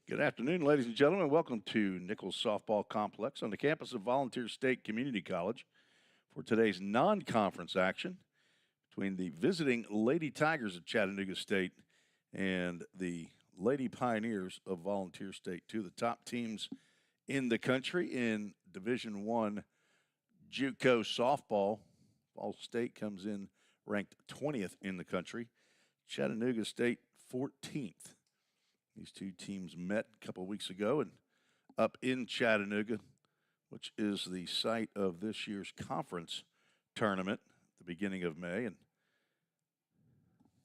Good afternoon, ladies and gentlemen. Welcome to Nichols Softball Complex on the campus of Volunteer State Community College for today's non-conference action between the visiting Lady Tigers of Chattanooga State and the Lady Pioneers of Volunteer State, two of the top teams in the country in Division I JUCO softball. Ball State comes in ranked 20th in the country. Chattanooga State 14th. These two teams met a couple of weeks ago and up in Chattanooga, which is the site of this year's conference tournament at the beginning of May. And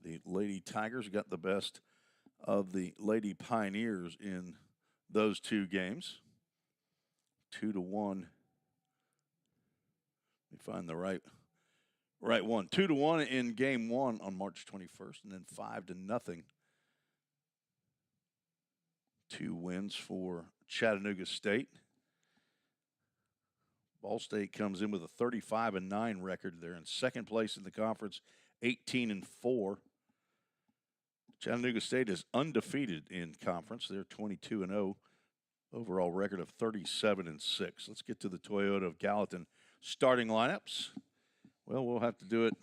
the Lady Tigers got the best of the Lady Pioneers in those two games. 2-1. Let me find the right one. 2-1 in game one on March 21st, and then 5-0. Two wins for Chattanooga State. Ball State comes in with a 35-9 record. They're in second place in the conference, 18-4. Chattanooga State is undefeated in conference. They're 22-0. Overall record of 37-6. Let's get to the Toyota of Gallatin starting lineups. Well, we'll have to do it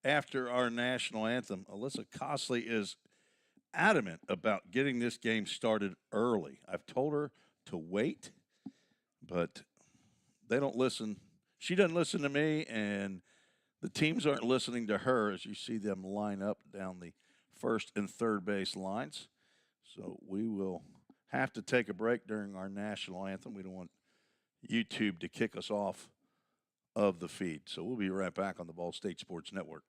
after our national anthem. Alyssa Costley is adamant about getting this game started early. I've told her to wait, but they don't listen. She doesn't listen to me, and the teams aren't listening to her as you see them line up down the first and third base lines. So we will have to take a break during our national anthem. We don't want YouTube to kick us off of the feed. So we'll be right back on the Ball State Sports Network.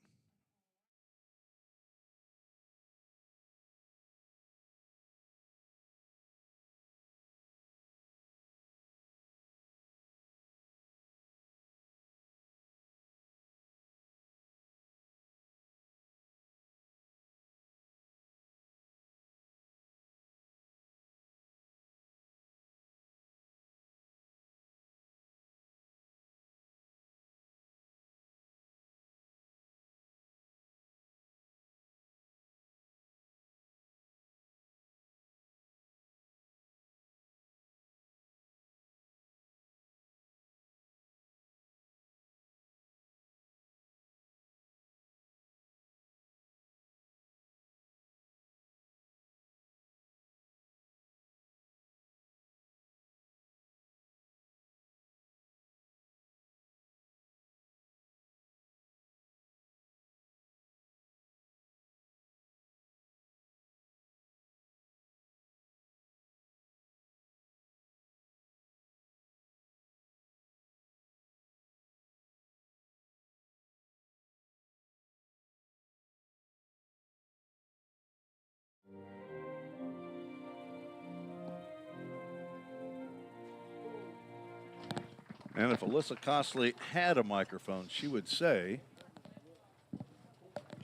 And if Alyssa Costley had a microphone, she would say,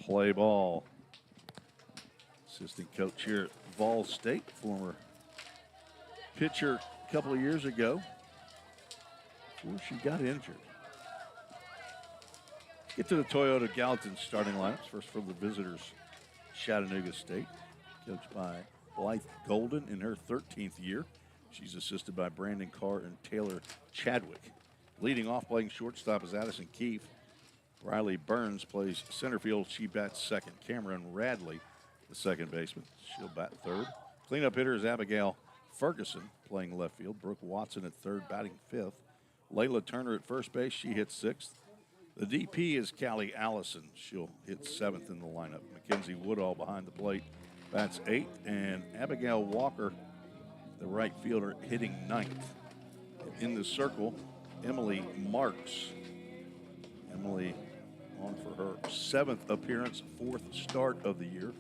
play ball. Assistant coach here at Vol State, former pitcher a couple of years ago before she got injured. Get to the Toyota Gallatin starting lineups. First for the visitors, Chattanooga State, coached by Blythe Golden in her 13th year. She's assisted by Brandon Carr and Taylor Chadwick. Leading off, playing shortstop is Addison Keefe. Riley Burns plays center field. She bats second. Cameron Radley, the second baseman. She'll bat third. Cleanup hitter is Abigail Ferguson, playing left field. Brooke Watson at third, batting fifth. Layla Turner at first base. She hits sixth. The DP is Callie Allison. She'll hit seventh in the lineup. Mackenzie Woodall behind the plate, bats eighth. And Abigail Walker, the right fielder, hitting ninth. In the circle, Emily Marks. Emily on for her seventh appearance, fourth start of the year.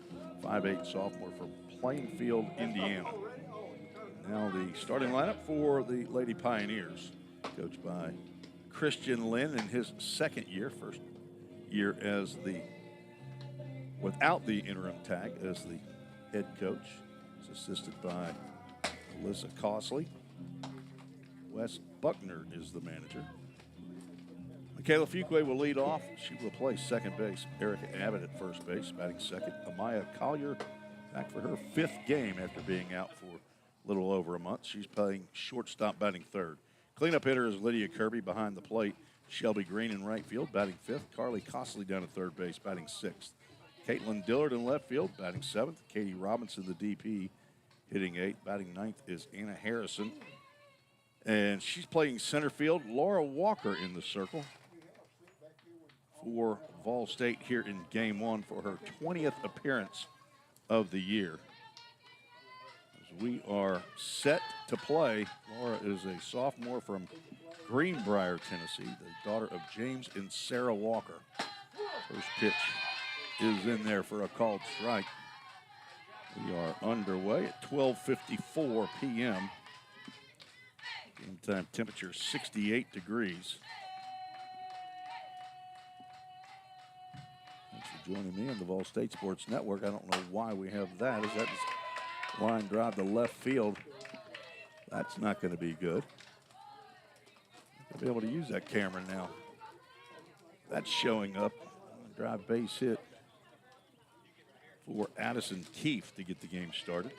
5'8" sophomore from Plainfield, Indiana. Now the starting lineup for the Lady Pioneers, coached by Christian Lynn in his second year, first year as without the interim tag as the head coach. He's assisted by Alyssa Costley. Wes Buckner is the manager. Michaela Fuqua will lead off. She will play second base. Erica Abbott at first base, batting second. Amaya Collier back for her fifth game after being out for a little over a month. She's playing shortstop, batting third. Cleanup hitter is Lydia Kirby behind the plate. Shelby Green in right field, batting fifth. Carly Costley down at third base, batting sixth. Caitlin Dillard in left field, batting seventh. Katie Robinson, the DP, hitting eighth. Batting ninth is Anna Harrison. And she's playing center field. Laura Walker in the circle for Vol State here in game one for her 20th appearance of the year. As we are set to play, Laura is a sophomore from Greenbrier, Tennessee, the daughter of James and Sarah Walker. First pitch is in there for a called strike. We are underway at 12:54 p.m. Game time temperature 68 degrees. Thanks for joining me on the Vol State Sports Network. I don't know why we have that. Is that just line drive to left field? That's not going to be good. I'll be able to use that camera now. That's showing up. Drive base hit for Addison Keefe to get the game started.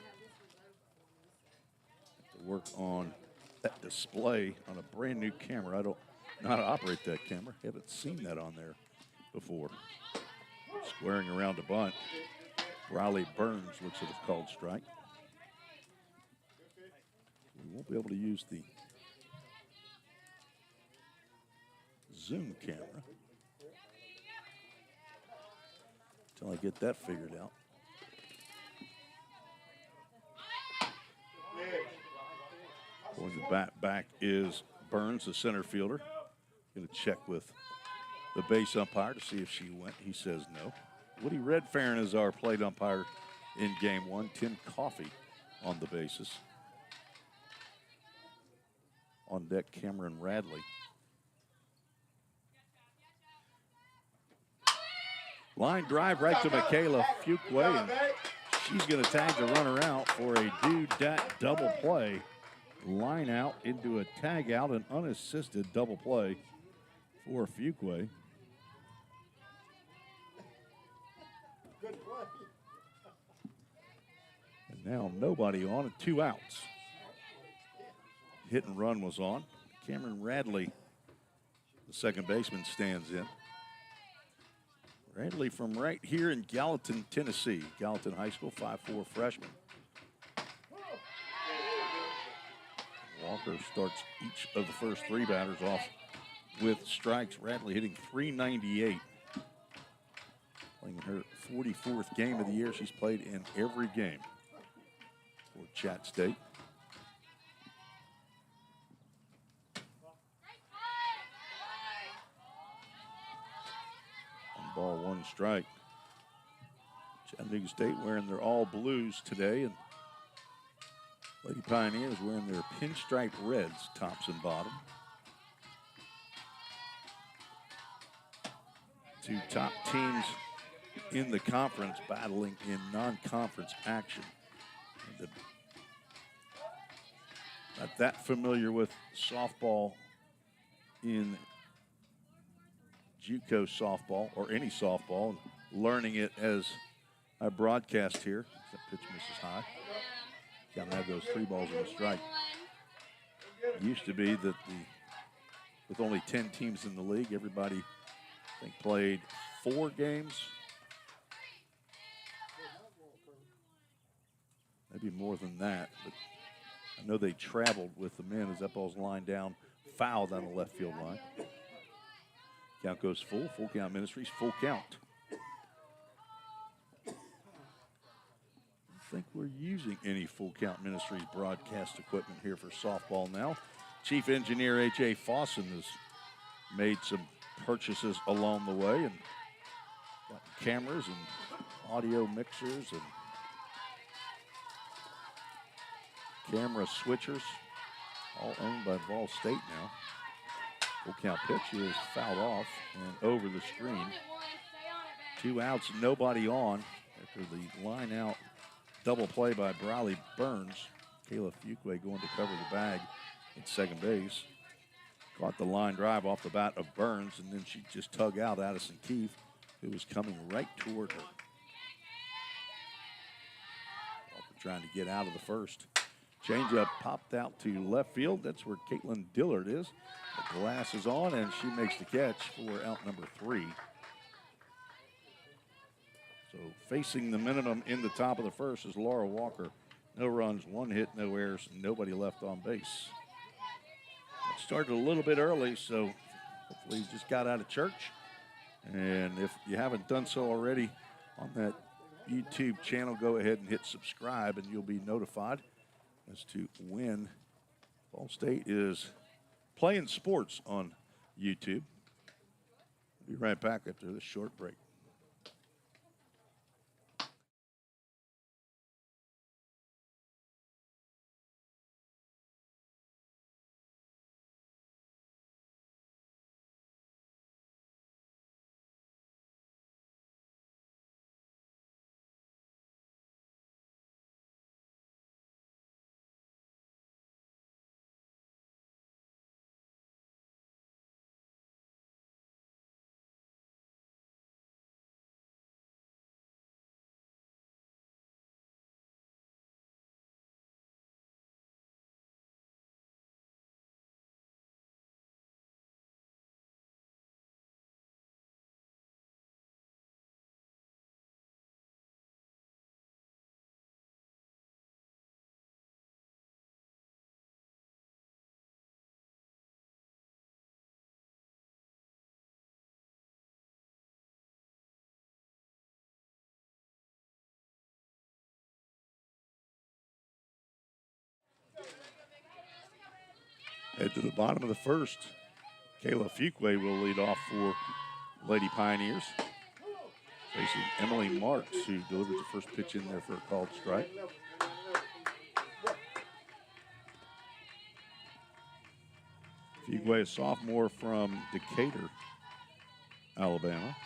Have to work on that display on a brand new camera. I don't know how to operate that camera. Haven't seen that on there before. Squaring around a bunt. Riley Burns looks at a called strike. We won't be able to use the zoom camera until I get that figured out. Going the bat back is Burns, the center fielder. Going to check with the base umpire to see if she went. He says no. Woody Redfarron is our plate umpire in game one. Tim Coffey on the bases. On deck, Cameron Radley. Line drive right to Michaela Fuquay, and she's going to tag the runner out for a do-dat double play. Line out into a tag out, an unassisted double play for Fuquay. Good play. And now nobody on and 2 outs. Hit and run was on. Cameron Radley, the second baseman, stands in. Radley from right here in Gallatin, Tennessee. Gallatin High School, 5'4" freshman. Walker starts each of the first 3 batters off with strikes. Radley hitting .398. Playing in her 44th game of the year. She's played in every game for Chat State. Ball, 1 strike. Chattanooga State wearing their all blues today, and Lady Pioneers wearing their pinstripe reds, tops and bottom. 2 top teams in the conference battling in non-conference action. Not that familiar with softball in JUCO softball, or any softball, and learning it as I broadcast here. That pitch misses high. Count now goes 3 balls and a strike. It used to be that with only 10 teams in the league, everybody, I think, played 4 games. Maybe more than that, but I know they traveled with the men as that ball's lined down, foul down the left field line. Count goes full count Ministries, full count. I think we're using any full count Ministries broadcast equipment here for softball now. Chief Engineer A.J. Fawson has made some purchases along the way and got cameras and audio mixers and camera switchers, all owned by Vol State now. Full count pitch is fouled off and over the screen. 2 outs, nobody on after the line out double play by Briley Burns. Kayla Fuquay going to cover the bag at second base. Caught the line drive off the bat of Burns, and then she just tugged out Addison Keefe, who was coming right toward her. Walker trying to get out of the first. Changeup popped out to left field. That's where Caitlin Dillard is. The glass is on, and she makes the catch for out number 3. So facing the minimum in the top of the first is Laura Walker. No runs, 1 hit, no errors, nobody left on base. It started a little bit early, so hopefully you just got out of church. And if you haven't done so already on that YouTube channel, go ahead and hit subscribe, and you'll be notified as to when Ball State is playing sports on YouTube. We'll be right back after this short break. Head to the bottom of the first. Kayla Fuqua will lead off for Lady Pioneers, facing Emily Marks, who delivered the first pitch in there for a called strike. Fuqua, a sophomore from Decatur, Alabama.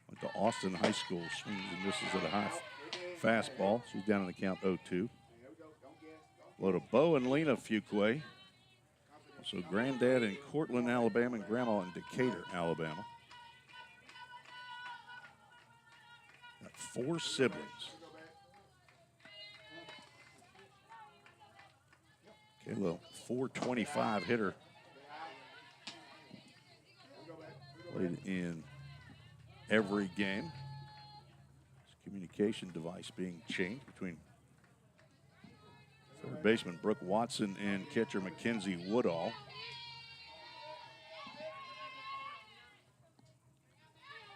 Went to Austin High School, swings and misses at a high fastball. She's down in the count 0-2. Hello to Bo and Lena Fuqua. Also granddad in Cortland, Alabama, and grandma in Decatur, Alabama. Got 4 siblings. Kayla, 425 hitter. Played in every game. This communication device being changed between third baseman Brooke Watson and catcher Mackenzie Woodall.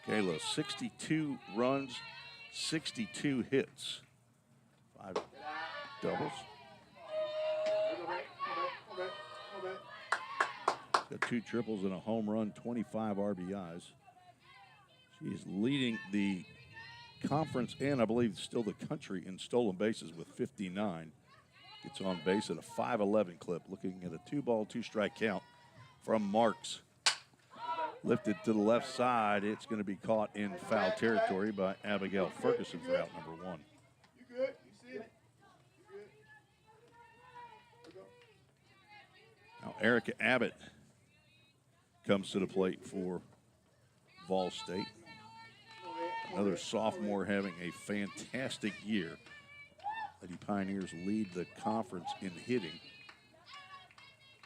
Kayla, 62 runs, 62 hits, 5 doubles. Got 2 triples and a home run, 25 RBIs. She is leading the conference and I believe still the country in stolen bases with 59. Gets on base at a 5-11 clip, looking at a 2-ball, 2-strike count from Marks. Lifted to the left side. It's going to be caught in foul territory by Abigail Ferguson for out number 1. You good? You see it? You good? Now Erica Abbott comes to the plate for Ball State. Another sophomore having a fantastic year. Lady Pioneers lead the conference in hitting.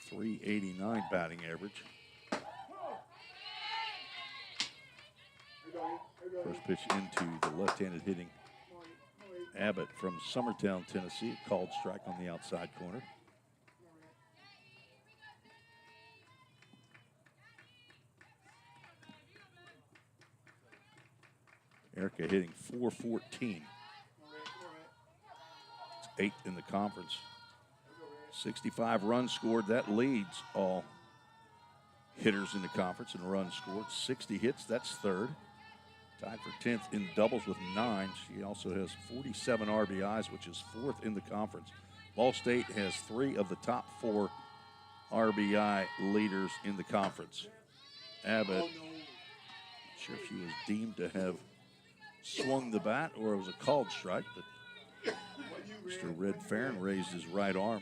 389 batting average. First pitch into the left-handed hitting Abbott from Summertown, Tennessee. Called strike on the outside corner. Erica hitting .414. 8th in the conference. 65 runs scored. That leads all hitters in the conference in runs scored. 60 hits, that's 3rd. Tied for 10th in doubles with 9. She also has 47 RBIs, which is 4th in the conference. Ball State has 3 of the top 4 RBI leaders in the conference. Abbott, not sure if she was deemed to have swung the bat or it was a called strike, but Mr. Red Farron raised his right arm.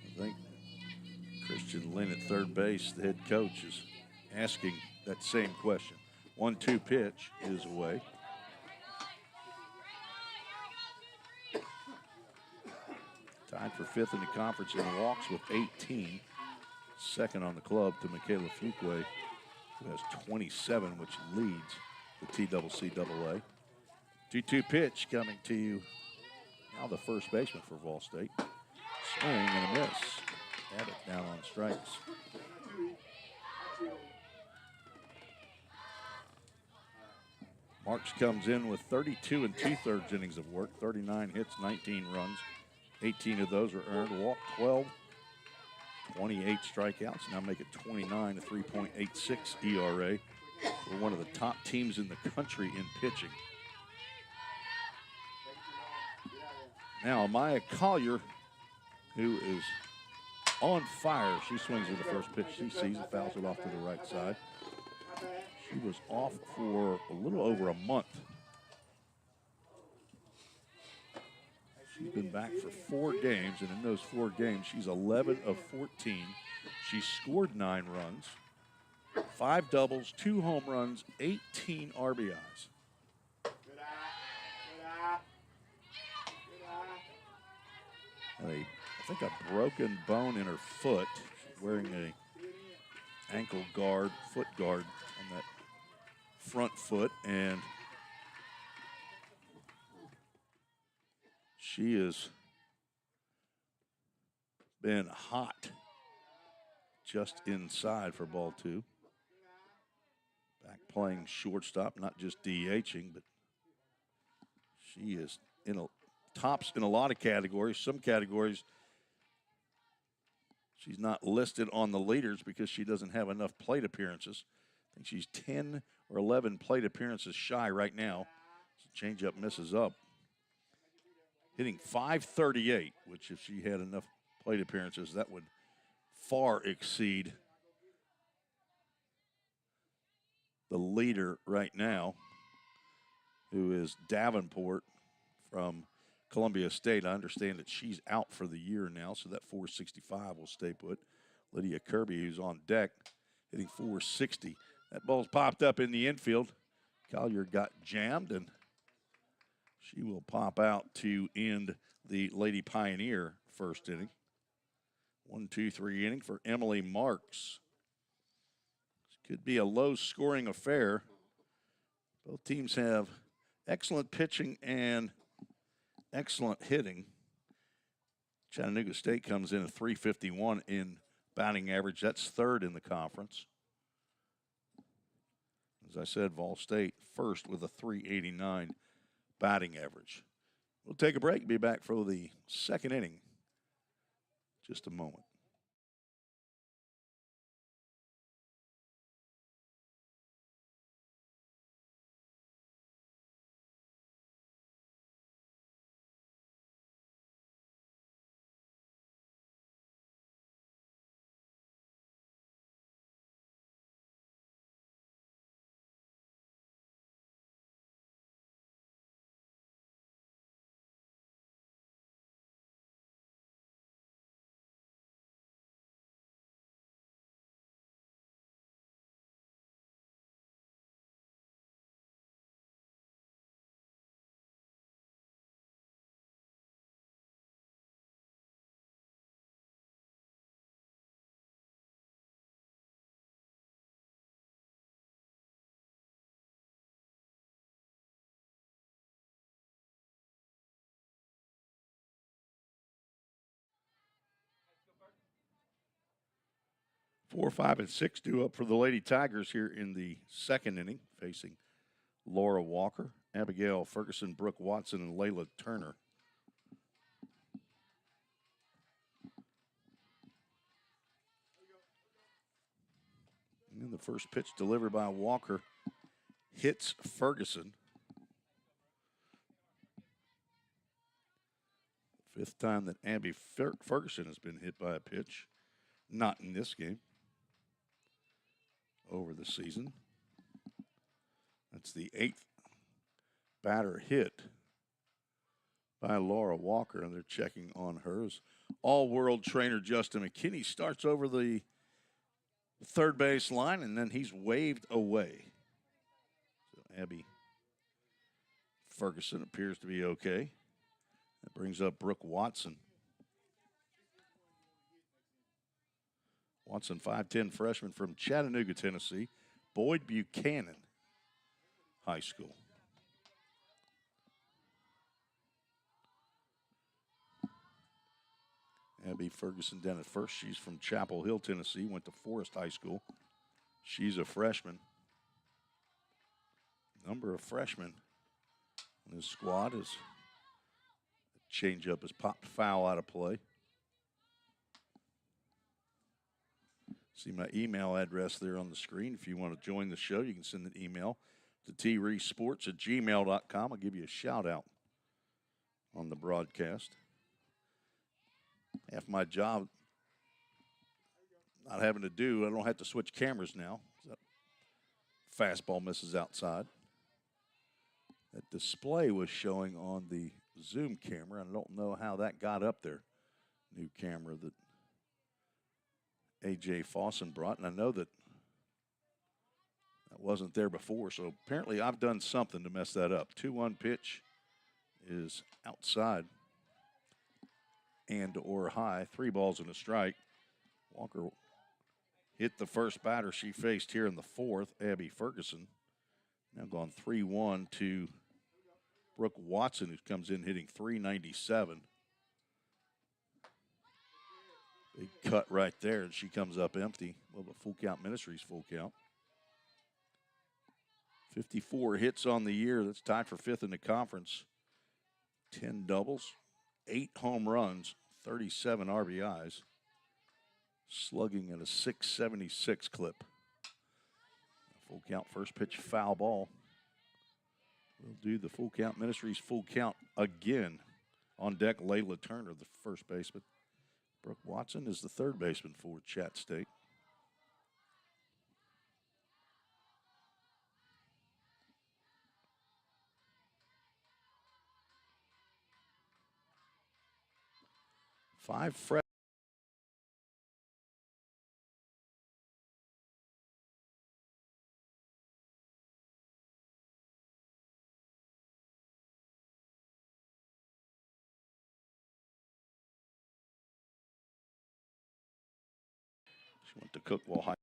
I think Christian Lynn at third base, the head coach, is asking that same question. 1-2 pitch is away. Tied for 5th in the conference in walks with 18. Second on the club to Michaela Fuqua, who has 27, which leads the TCCAA. 2-2 pitch coming to you. Now the first baseman for Vol State. Swing and a miss. Abbott down on strikes. Marks comes in with 32 2/3 innings of work, 39 hits, 19 runs. 18 of those were earned, walked 12, 28 strikeouts. Now make it 29, a 3.86 ERA. We're one of the top teams in the country in pitching. Now Amaya Collier, who is on fire. She swings at the first pitch. She sees it, fouls it off to the right side. She was off for a little over a month. She's been back for 4 games, and in those 4 games, she's 11 of 14. She scored 9 runs, 5 doubles, 2 home runs, 18 RBIs. I think a broken bone in her foot. She's wearing a ankle guard, foot guard on that front foot, and she has been hot just inside for ball 2. Back playing shortstop, not just DHing, but she is tops in a lot of categories. Some categories she's not listed on the leaders because she doesn't have enough plate appearances. I think she's 10 or 11 plate appearances shy right now. So changeup misses up. Hitting .538, which if she had enough plate appearances, that would far exceed the leader right now, who is Davenport from Columbia State. I understand that she's out for the year now, so that .465 will stay put. Lydia Kirby, who's on deck, hitting .460. That ball's popped up in the infield. Collier got jammed, and she will pop out to end the Lady Pioneer first inning. 1-2-3 inning for Emily Marks. This could be a low-scoring affair. Both teams have excellent pitching and excellent hitting. Chattanooga State comes in at .351 in batting average. That's 3rd in the conference. As I said, Vol State first with a .389 batting average. We'll take a break. Be back for the second inning. Just a moment. Four, 5, and 6 due up for the Lady Tigers here in the second inning, facing Laura Walker, Abigail Ferguson, Brooke Watson, and Layla Turner. And the first pitch delivered by Walker hits Ferguson. 5th time that Abby Ferguson has been hit by a pitch. Not in this game. Over the season. That's the 8th batter hit by Laura Walker, and they're checking on hers. All-world trainer Justin McKinney starts over the third base line, and then he's waved away. Abby Ferguson appears to be okay. That brings up Brooke Watson. Watson, 5'10" freshman from Chattanooga, Tennessee. Boyd Buchanan High School. Abby Ferguson down at first. She's from Chapel Hill, Tennessee. Went to Forest High School. She's a freshman. Number of freshmen on this squad is a changeup is popped foul out of play. See my email address there on the screen. If you want to join the show, you can send an email to treesports@gmail.com. I'll give you a shout out on the broadcast. Half my job not having to do, I don't have to switch cameras now. That fastball misses outside. That display was showing on the Zoom camera. I don't know how that got up there. New camera that A.J. Fawson brought, and I know that wasn't there before, so apparently I've done something to mess that up. 2-1 pitch is outside and or high. 3 balls and a strike. Walker hit the first batter she faced here in the fourth, Abby Ferguson. Now gone 3-1 to Brooke Watson, who comes in hitting .397. Big cut right there, and she comes up empty. Well, the full count Ministries full count. 54 hits on the year. That's tied for 5th in the conference. 10 doubles, 8 home runs, 37 RBIs. Slugging at a .676 clip. Full count, first pitch, foul ball. We'll do the full count Ministries full count again. On deck, Layla Turner, the first baseman. Brooke Watson is the third baseman for Chat State. Five fresh. She went to Cookwell High.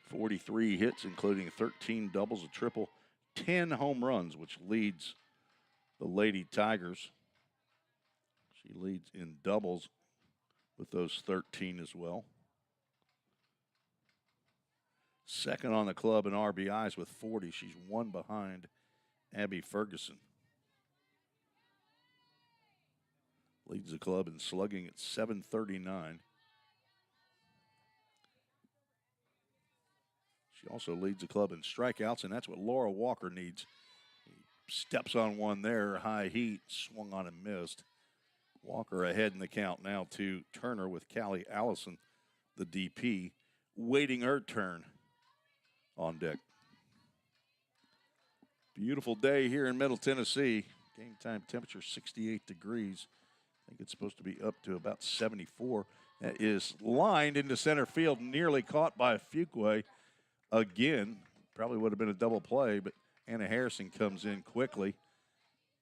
.43 hits, including 13 doubles, a triple, 10 home runs, which leads the Lady Tigers. She leads in doubles with those 13 as well. Second on the club in RBIs with 40. She's one behind Abby Ferguson. Leads the club in slugging at .739. She also leads the club in strikeouts, and that's what Laura Walker needs. Steps on one there, high heat, swung on and missed. Walker ahead in the count now to Turner with Callie Allison, the DP, waiting her turn on deck. Beautiful day here in Middle Tennessee. Game time temperature 68 degrees. I think it's supposed to be up to about 74. That is lined into center field, nearly caught by Fuqua again. Probably would have been a double play, but Anna Harrison comes in quickly,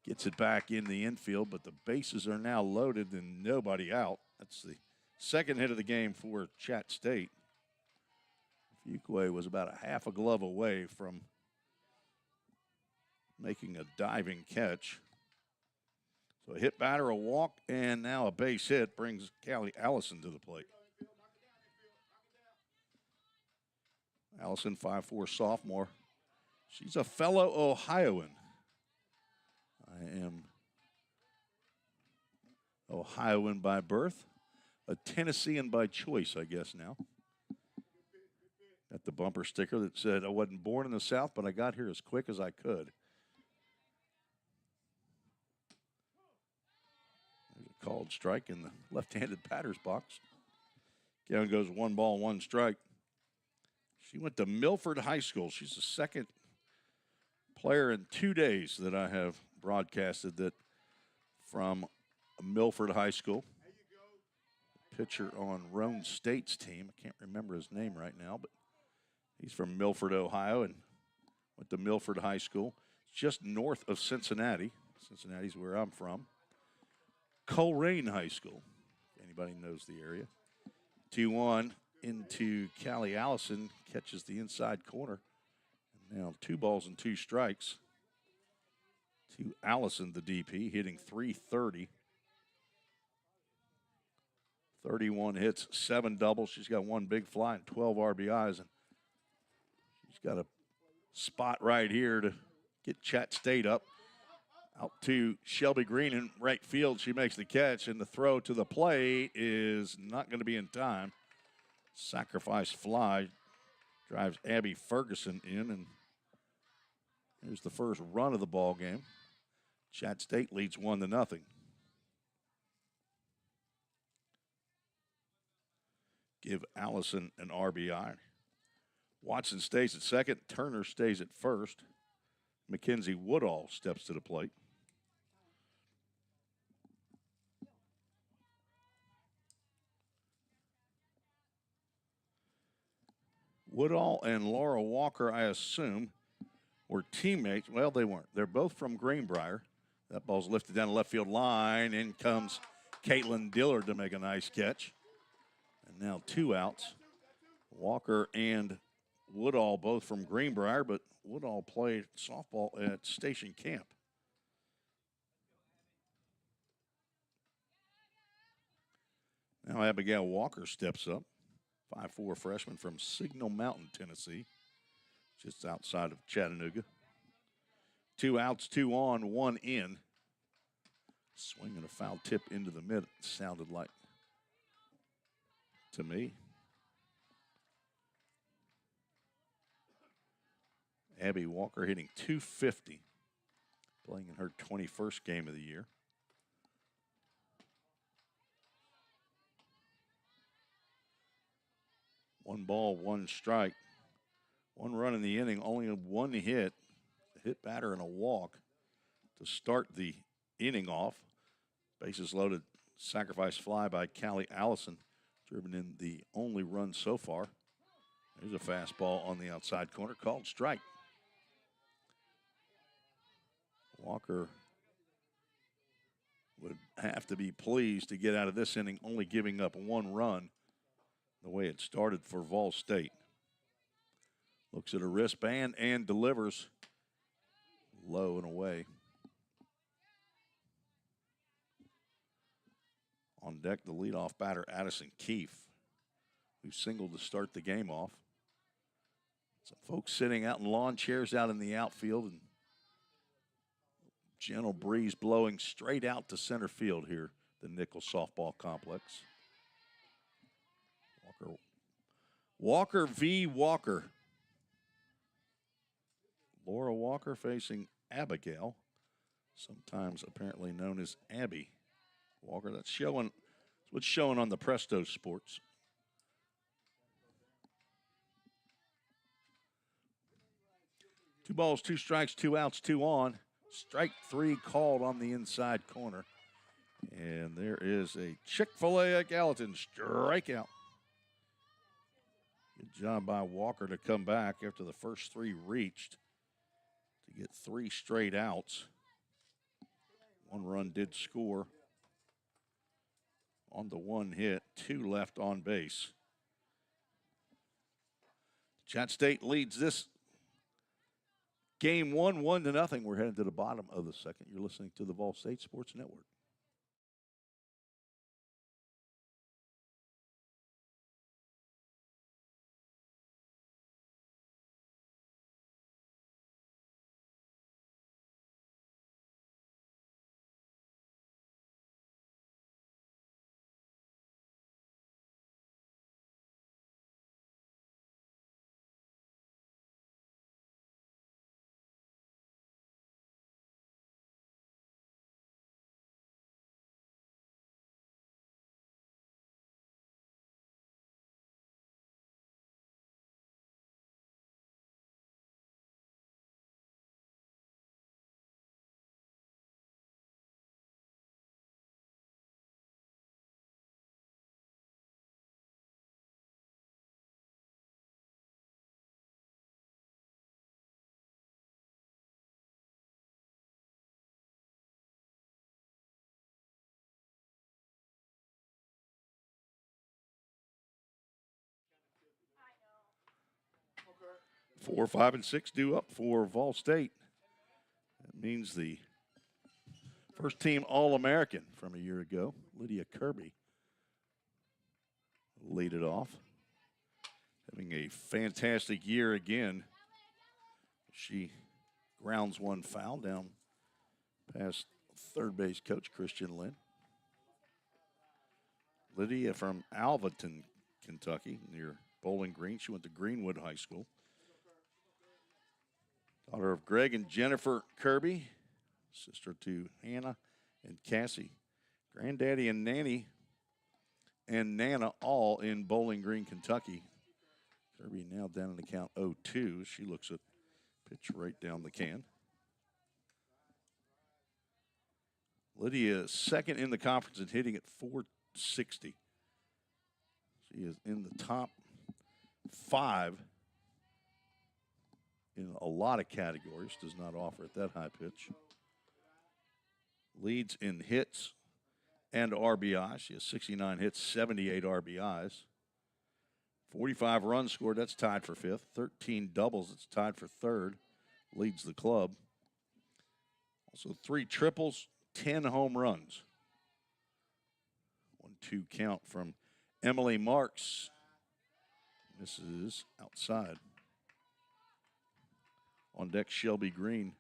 gets it back in the infield, but the bases are now loaded and nobody out. That's the second hit of the game for Chat State. Fuqua was about a half a glove away from making a diving catch. So a hit batter, a walk, and now a base hit brings Callie Allison to the plate. Allison, 5'4" sophomore. She's a fellow Ohioan. I am Ohioan by birth, a Tennessean by choice, I guess now. Got the bumper sticker that said I wasn't born in the South, but I got here as quick as I could. There's a called strike in the left-handed batter's box. Count goes 1 ball, 1 strike. She went to Milford High School. She's the second player in 2 days that I have broadcasted that from Milford High School. Pitcher on Roan State's team. I can't remember his name right now, but he's from Milford, Ohio, and went to Milford High School. It's just north of Cincinnati. Cincinnati's where I'm from. Coleraine High School, if anybody knows the area. 2-1 into Callie Allison, catches the inside corner. And now 2 balls and 2 strikes to Allison, the DP, hitting .330. 31 hits, 7 doubles. She's got 1 big fly and 12 RBIs. And she's got a spot right here to get Chat State up. Out to Shelby Green in right field. She makes the catch, and the throw to the plate is not going to be in time. Sacrifice fly drives Abby Ferguson in, and here's the first run of the ball game. Chat State leads 1-0. Give Allison an RBI. Watson stays at second. Turner stays at first. Mackenzie Woodall steps to the plate. Woodall and Laura Walker, I assume, were teammates. Well, they weren't. They're both from Greenbrier. That ball's lifted down the left field line. In comes Caitlin Dillard to make a nice catch. And now 2 outs. Walker and Woodall both from Greenbrier, but Woodall played softball at Station Camp. Now Abigail Walker steps up. 5'4" freshman from Signal Mountain, Tennessee, just outside of Chattanooga. 2 outs, 2 on, 1 in. Swinging a foul tip into the mid, sounded like to me. Abby Walker hitting .250, playing in her 21st game of the year. One ball, 1 strike. 1 run in the inning, only 1 hit. A hit batter and a walk to start the inning off. Bases loaded, sacrifice fly by Callie Allison, driven in the only run so far. There's a fastball on the outside corner, called strike. Walker would have to be pleased to get out of this inning, only giving up 1 run. The way it started for Vol State. Looks at her wristband and delivers low and away. On deck, the leadoff batter, Addison Keefe, who singled to start the game off. Some folks sitting out in lawn chairs out in the outfield, and gentle breeze blowing straight out to center field here, the Nichols Softball Complex. Walker v. Walker. Laura Walker facing Abigail, sometimes apparently known as Abby Walker. That's what's showing on the Presto Sports. Two balls, 2 strikes, 2 outs, 2 on. Strike 3 called on the inside corner. And there is a Chick-fil-A at Gallatin strikeout. Good job by Walker to come back after the first 3 reached to get 3 straight outs. 1 run did score on the 1 hit, 2 left on base. Chat State leads this game 1-0. We're heading to the bottom of the second. You're listening to the Vol State Sports Network. 4, 5, and 6 due up for Vol State. That means the first team All-American from a year ago, Lydia Kirby, lead it off. Having a fantastic year again. She grounds one foul down past third base coach Christian Lynn. Lydia from Alvaton, Kentucky, near Bowling Green. She went to Greenwood High School. Daughter of Greg and Jennifer Kirby, sister to Hannah and Cassie. Granddaddy and Nanny and Nana all in Bowling Green, Kentucky. Kirby now down in the count 0-2. She looks at pitch right down the can. Lydia second in the conference and hitting at .460. She is in the top 5 in a lot of categories. Does not offer at that high pitch. Leads in hits and RBI. She has 69 hits, 78 RBIs. 45 runs scored, that's tied for 5th. 13 doubles, it's tied for 3rd. Leads the club. Also 3 triples, 10 home runs. 1-2 count from Emily Marks. Misses outside. On deck, Shelby Green.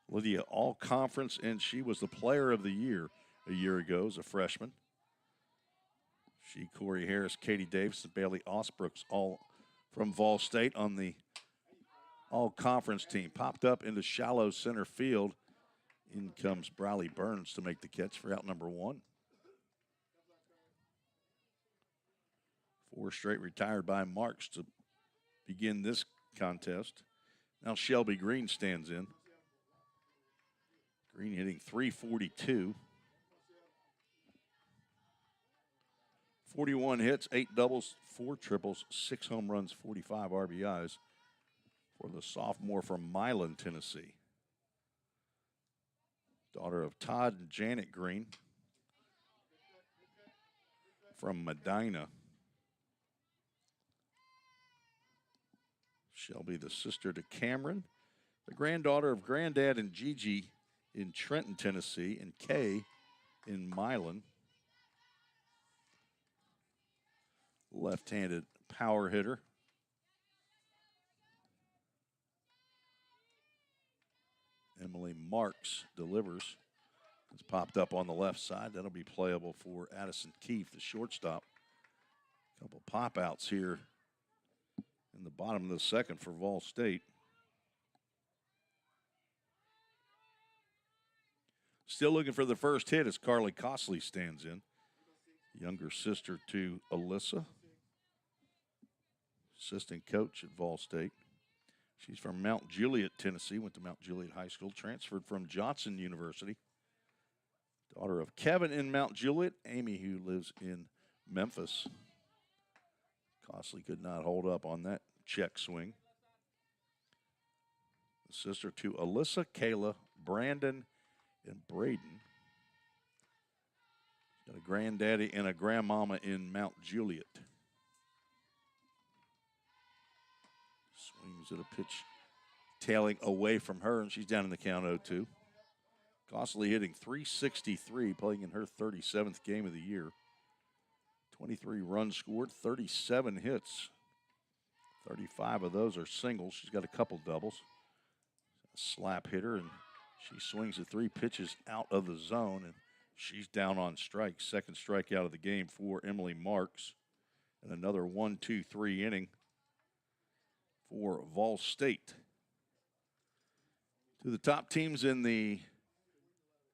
Lydia all conference, and she was the player of the year a year ago as a freshman. She, Corey Harris, Katie Davis, and Bailey Osbrooks, all from Vol State on the all-conference team. Popped up into shallow center field. In comes Briley Burns to make the catch for out number 1. 4 straight retired by Marks to begin this contest. Now Shelby Green stands in. Green hitting .342. 41 hits, 8 doubles, 4 triples, 6 home runs, 45 RBIs for the sophomore from Milan, Tennessee. Daughter of Todd and Janet Green from Medina. Shelby, the sister to Cameron, the granddaughter of Granddad and Gigi in Trenton, Tennessee, and Kay in Milan. Left-handed power hitter. Emily Marks delivers. It's popped up on the left side. That'll be playable for Addison Keefe, the shortstop. Couple pop-outs here in the bottom of the second for Vol State. Still looking for the first hit as Carly Costley stands in. Younger sister to Alyssa. Assistant coach at Vol State. She's from Mount Juliet, Tennessee. Went to Mount Juliet High School. Transferred from Johnson University. Daughter of Kevin in Mount Juliet. Amy, who lives in Memphis. Costley could not hold up on that check swing. The sister to Alyssa, Kayla, Brandon, and Braden. Got a granddaddy and a grandmama in Mount Juliet. Swings at a pitch tailing away from her, and she's down in the count 0-2. Costley hitting .363, playing in her 37th game of the year. 23 runs scored, 37 hits. 35 of those are singles. She's got a couple doubles. A slap hitter, and she swings at 3 pitches out of the zone, and she's down on strikes. Second strikeout of the game for Emily Marks. And another 1-2-3 inning for Vol State. To the top teams in the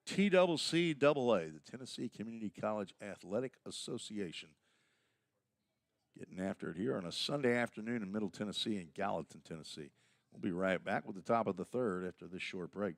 TCCAA, the Tennessee Community College Athletic Association. Getting after it here on a Sunday afternoon in Middle Tennessee and Gallatin, Tennessee. We'll be right back with the top of the third after this short break.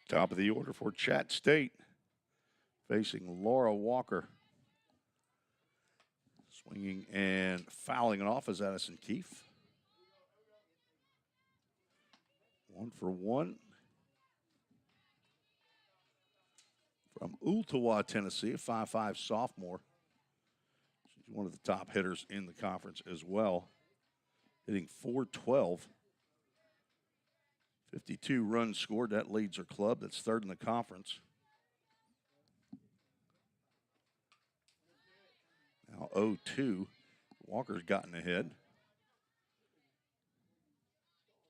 Top of the order for Chat State, facing Laura Walker. Swinging and fouling it off is Addison Keefe. 1-for-1. From Ooltewah, Tennessee, a 5'5" sophomore. She's one of the top hitters in the conference as well. Hitting .412. 52 runs scored. That leads her club. That's third in the conference. Now 0-2. Walker's gotten ahead.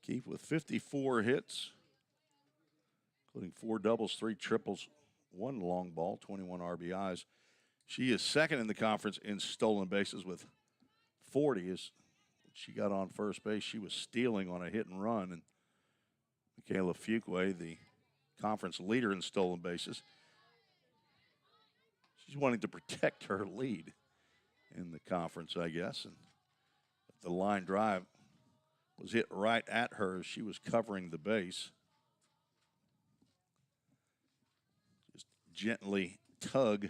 Keefe with 54 hits, including 4 doubles, 3 triples, 1 long ball, 21 RBIs. She is second in the conference in stolen bases with 40. As she got on first base, she was stealing on a hit and run. And Michaela Fuqua, the conference leader in stolen bases, she's wanting to protect her lead in the conference, I guess. And the line drive was hit right at her as she was covering the base. Just gently tug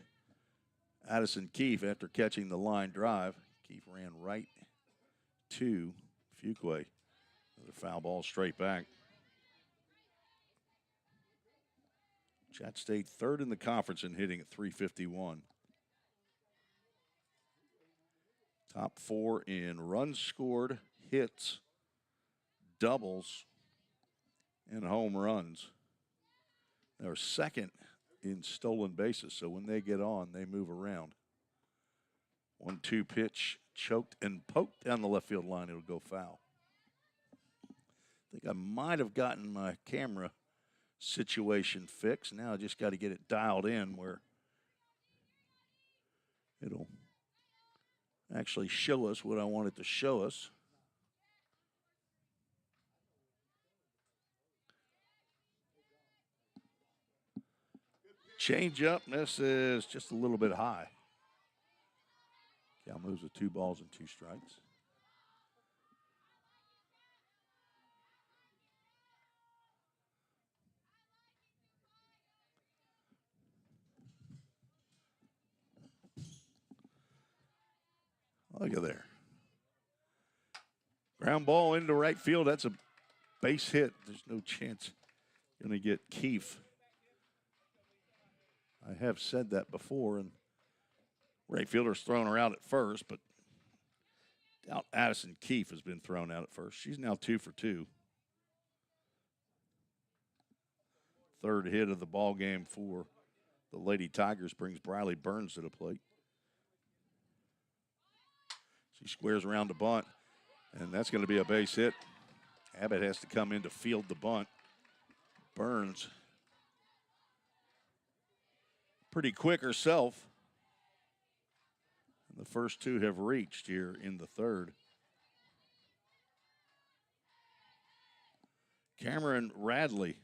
Addison Keefe after catching the line drive. Keefe ran right to Fuqua. Another foul ball straight back. Chat State third in the conference in hitting at .351. Top 4 in runs scored, hits, doubles, and home runs. They're second in stolen bases, so when they get on, they move around. 1-2 pitch, choked and poked down the left field line. It'll go foul. I think I might have gotten my camera situation fixed. Now I just got to get it dialed in where it'll actually show us what I want it to show us. Change up. This is just a little bit high. Cal moves with 2 balls and 2 strikes. Look at there. Ground ball into right field. That's a base hit. There's no chance you're going to get Keefe. I have said that before, and right fielder's thrown her out at first, but doubt Addison Keefe has been thrown out at first. She's now 2 for 2. Third hit of the ball game for the Lady Tigers brings Briley Burns to the plate. She squares around the bunt, and that's going to be a base hit. Abbott has to come in to field the bunt. Burns pretty quick herself. And the first 2 have reached here in the third. Cameron Radley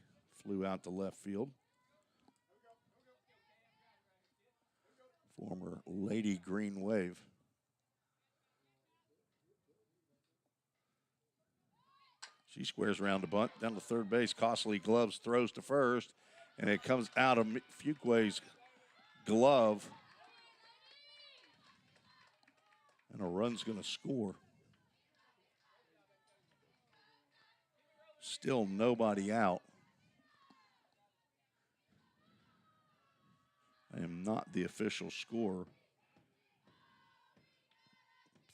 flew out to left field. Former Lady Green Wave. She squares around the bunt, down to third base. Costly gloves, throws to first, and it comes out of Fuqua's glove. And a run's going to score. Still nobody out. I am not the official scorer.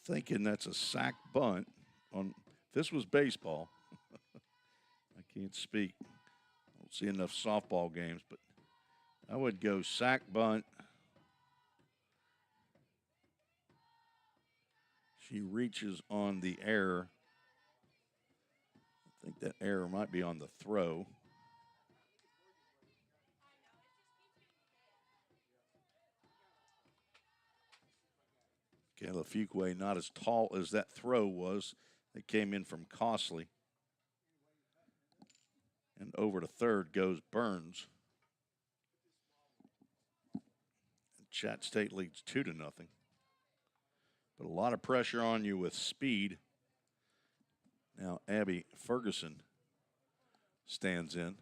Thinking that's a sack bunt. If this was baseball, I can't speak. I don't see enough softball games, but I would go sack bunt. She reaches on the error. I think that error might be on the throw. Kayla Fuqua not as tall as that throw was. That came in from Costly. And over to third goes Burns. And Chat State leads 2-0. But a lot of pressure on you with speed. Now Abby Ferguson stands in.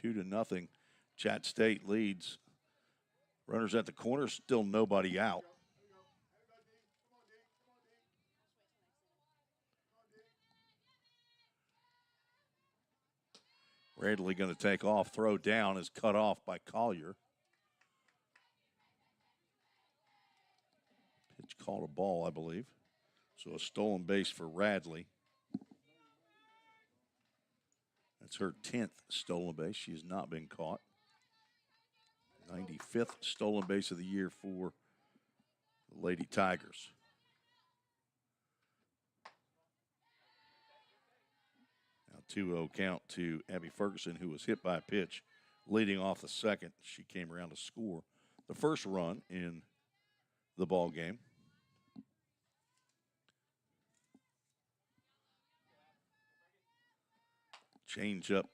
2-0. Chat State leads. Runners at the corner, still nobody out. Radley going to take off. Throw down is cut off by Collier. Pitch called a ball, I believe. So a stolen base for Radley. That's her 10th stolen base. She has not been caught. 95th stolen base of the year for the Lady Tigers. Now 2-0 count to Abby Ferguson, who was hit by a pitch leading off the second. She came around to score the first run in the ball game. Change up,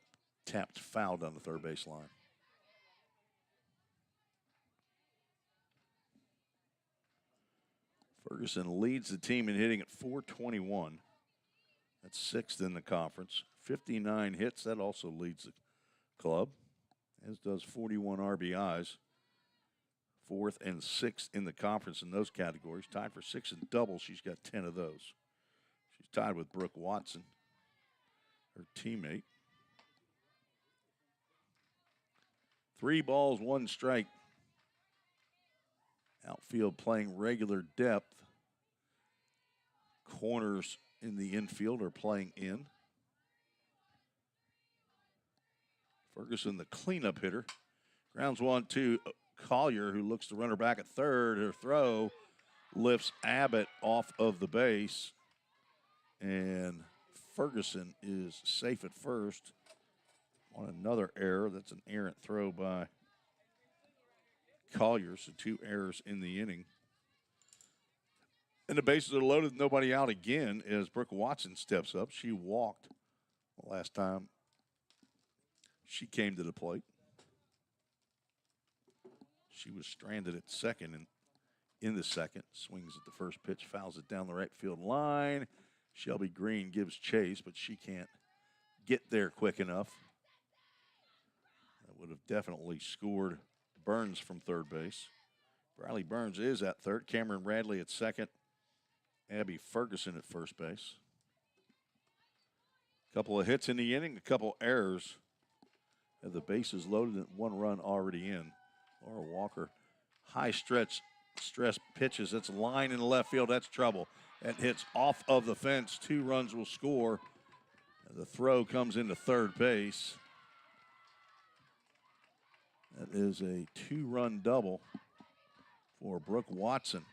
tapped foul down the third base line. Ferguson leads the team in hitting at .421. That's 6th in the conference. 59 hits, that also leads the club, as does 41 RBIs. 4th and 6th in the conference in those categories. Tied for 6th in doubles. She's got 10 of those. She's tied with Brooke Watson, her teammate. 3 balls, 1 strike. Outfield playing regular depth. Corners in the infield are playing in. Ferguson, the cleanup hitter. Grounds 1 to Collier, who looks to run her back at third. Her throw lifts Abbott off of the base. And Ferguson is safe at first on another error. That's an errant throw by Collier, so 2 errors in the inning. And the bases are loaded, nobody out again as Brooke Watson steps up. She walked the last time she came to the plate. She was stranded at second and in the second. Swings at the first pitch, fouls it down the right field line. Shelby Green gives chase, but she can't get there quick enough. That would have definitely scored Burns from third base. Briley Burns is at third. Cameron Radley at second. Abby Ferguson at first base. A couple of hits in the inning, a couple errors. And the bases loaded and 1 run already in. Laura Walker, high stress pitches. That's a line in the left field. That's trouble. That hits off of the fence. 2 runs will score. And the throw comes into third base. That is a 2-run double for Brooke Watson.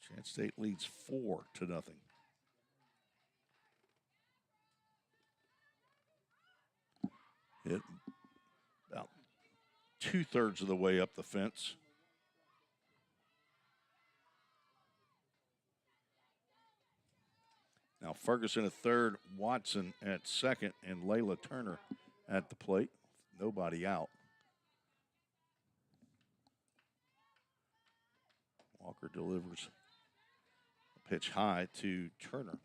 Chat State leads 4-0. Hit about 2/3 of the way up the fence. Now Ferguson at third, Watson at second, and Layla Turner at the plate. Nobody out. Walker delivers a pitch high to Turner.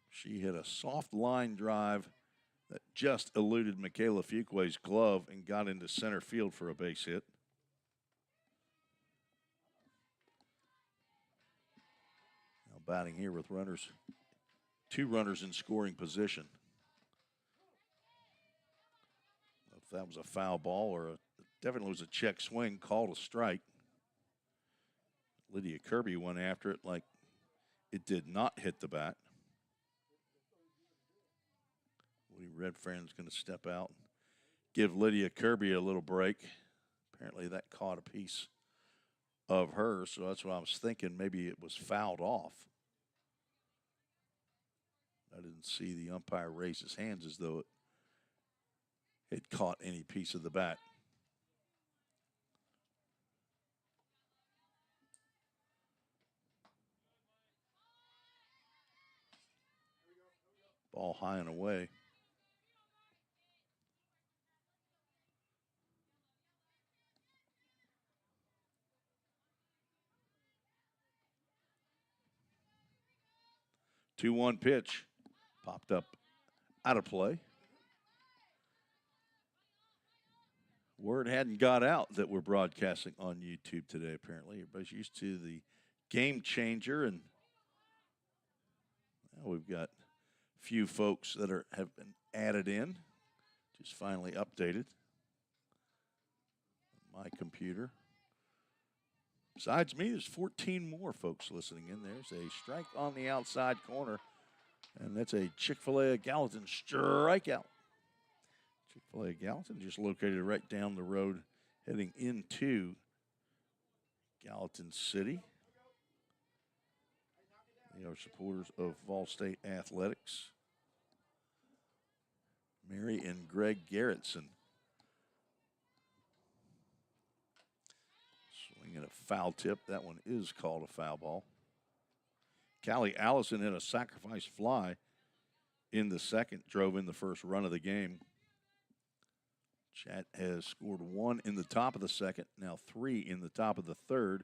She hit a soft line drive that just eluded Michaela Fuquay's glove and got into center field for a base hit. Now batting here with runners, 2 runners in scoring position. If that was a foul ball or definitely was a check swing, called a strike. Lydia Kirby went after it like it did not hit the bat. Woody Redfern's going to step out and give Lydia Kirby a little break. Apparently that caught a piece of her, so that's what I was thinking. Maybe it was fouled off. I didn't see the umpire raise his hands as though it caught any piece of the bat. Ball high and away. Two-one pitch popped up out of play. Word hadn't got out that we're broadcasting on YouTube today, apparently. Everybody's used to the game changer, and now we've got a few folks that have been added in, just finally updated on my computer. Besides me, there's 14 more folks listening in. There's a strike on the outside corner, and that's a Chick-fil-A Gallatin strikeout. Chick-fil-A Gallatin just located right down the road heading into Gallatin City. They are supporters of Vol State Athletics. Mary and Greg Garrettson. Swinging a foul tip. That one is called a foul ball. Callie Allison hit a sacrifice fly in the second, drove in the first run of the game. Chat has scored 1 in the top of the second, now 3 in the top of the third.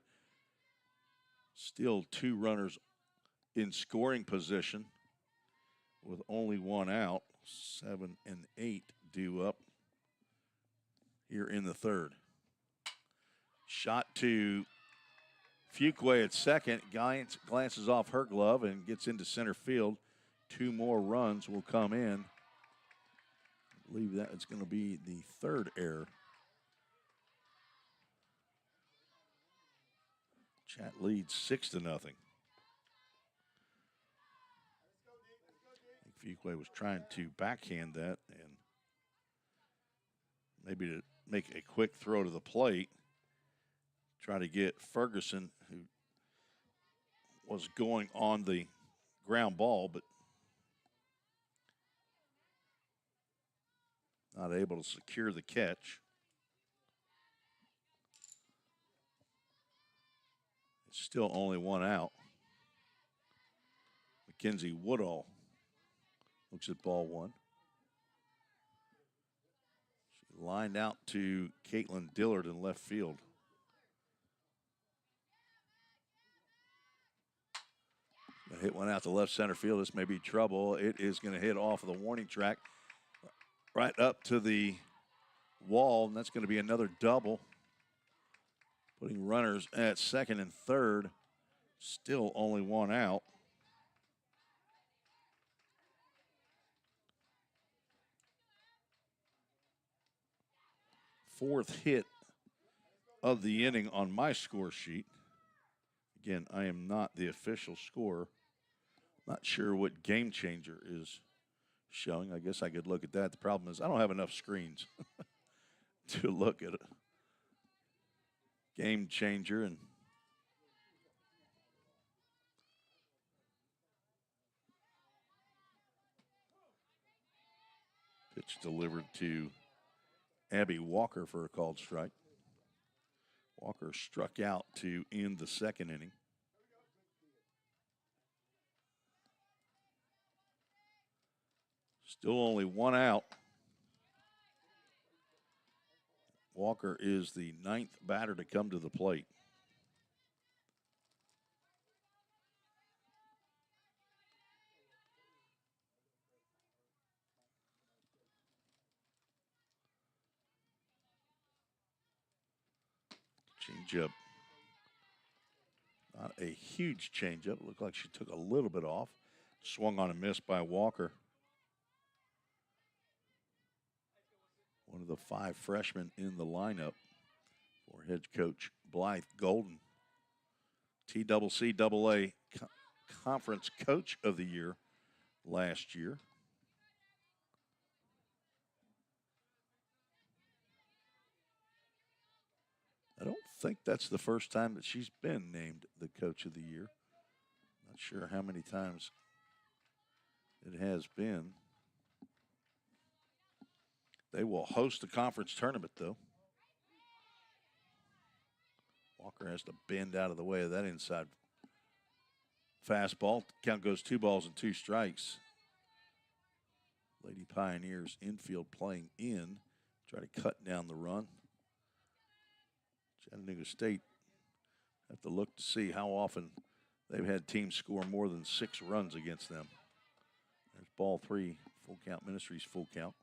Still 2 runners in scoring position with only 1 out. 7 and 8 due up here in the third. Shot to Fuquay at second. Glances off her glove and gets into center field. 2 more runs will come in. I believe that is going to be the third error. Chat leads 6-0. I think Fuquay was trying to backhand that and maybe to make a quick throw to the plate. Try to get Ferguson, who was going on the ground ball, but not able to secure the catch. It's still only 1 out. Mackenzie Woodall looks at ball 1. She lined out to Caitlin Dillard in left field. Gonna hit one out to left center field. This may be trouble. It is going to hit off of the warning track right up to the wall, and that's going to be another double. Putting runners at second and third. Still only 1 out. Fourth hit of the inning on my score sheet. Again, I am not the official scorer. Not sure what game changer is showing. I guess I could look at that. The problem is I don't have enough screens to look at it. Game changer and pitch delivered to Abby Walker for a called strike. Walker struck out to end the second inning. Still only 1 out. Walker is the 9th batter to come to the plate. Changeup. Not a huge changeup. Looked like she took a little bit off. Swung on a miss by Walker. One of the 5 freshmen in the lineup for head coach Blythe Golden. TCCAA Conference Coach of the Year last year. I don't think that's the first time that she's been named the Coach of the Year. Not sure how many times it has been. They will host a conference tournament, though. Walker has to bend out of the way of that inside fastball. Count goes 2 balls and 2 strikes. Lady Pioneers infield playing in. Try to cut down the run. Chattanooga State have to look to see how often they've had teams score more than 6 runs against them. There's ball 3 Full Count Ministries, Full Count.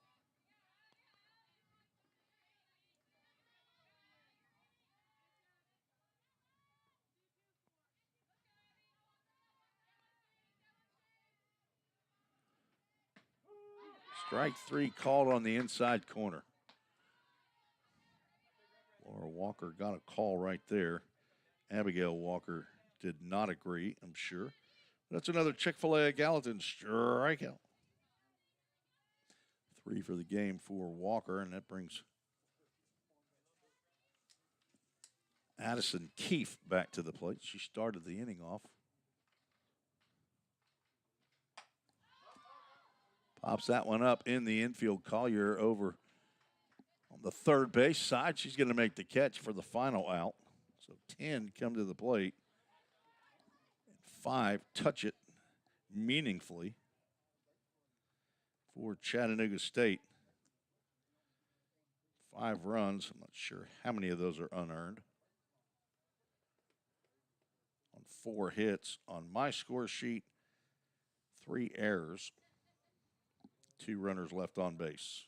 Strike 3 called on the inside corner. Laura Walker got a call right there. Abigail Walker did not agree, I'm sure. That's another Chick-fil-A Gallatin strikeout. 3 for the game for Walker, and that brings Addison Keefe back to the plate. She started the inning off. Pops that one up in the infield. Collier over on the third base side. She's going to make the catch for the final out. So 10 come to the plate. And 5 touch it meaningfully for Chattanooga State. 5 runs. I'm not sure how many of those are unearned. On 4 hits on my score sheet, 3 errors, 2 runners left on base.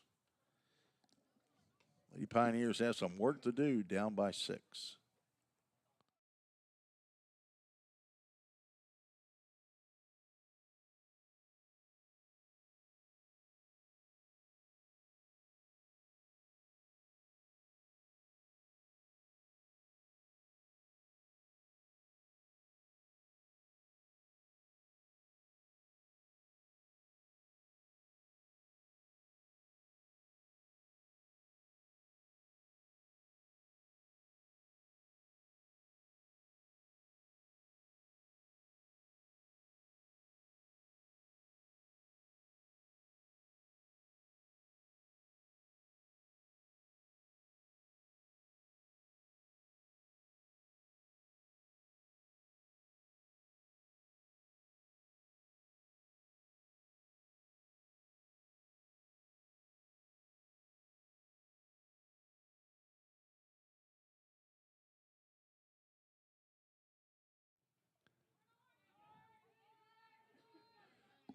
Lady Pioneers have some work to do, down by 6.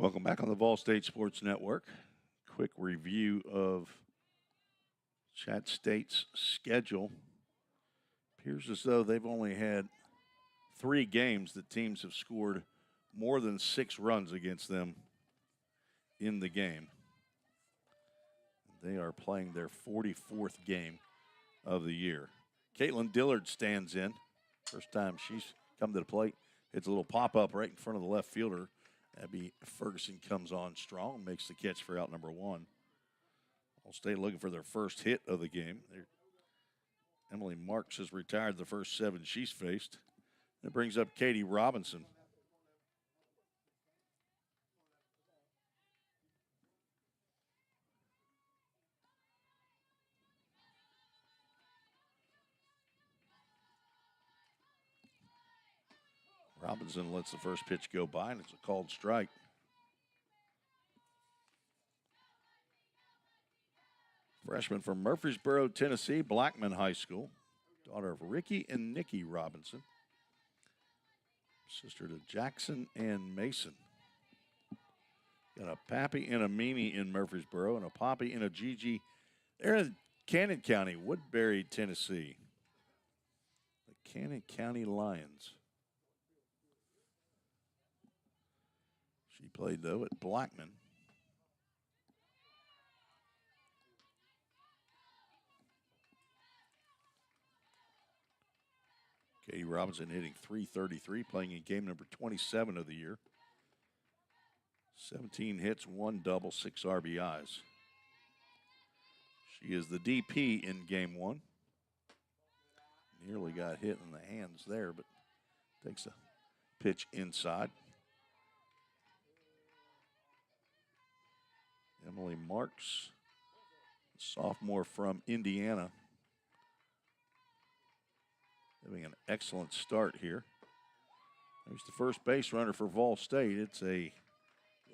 Welcome back on the Vol State Sports Network. Quick review of Chat State's schedule. Appears as though they've only had 3 games that teams have scored more than 6 runs against them in the game. They are playing their 44th game of the year. Caitlin Dillard stands in. First time she's come to the plate. Hits a little pop-up right in front of the left fielder. Abby Ferguson comes on strong, makes the catch for out number 1. All State looking for their first hit of the game. Emily Marks has retired the first 7 she's faced. That brings up Katie Robinson. Robinson lets the first pitch go by, and it's a called strike. Freshman from Murfreesboro, Tennessee, Blackman High School. Daughter of Ricky and Nikki Robinson. Sister to Jackson and Mason. Got a Pappy and a Mimi in Murfreesboro and a Poppy and a Gigi. They're in Cannon County, Woodbury, Tennessee. The Cannon County Lions. She played, though, at Blackman. Katie Robinson hitting .333, playing in game number 27 of the year. 17 hits, 1 double, 6 RBIs. She is the DP in game 1. Nearly got hit in the hands there, but takes a pitch inside. Emily Marks, sophomore from Indiana, having an excellent start here. There's the first base runner for Vol State. It's a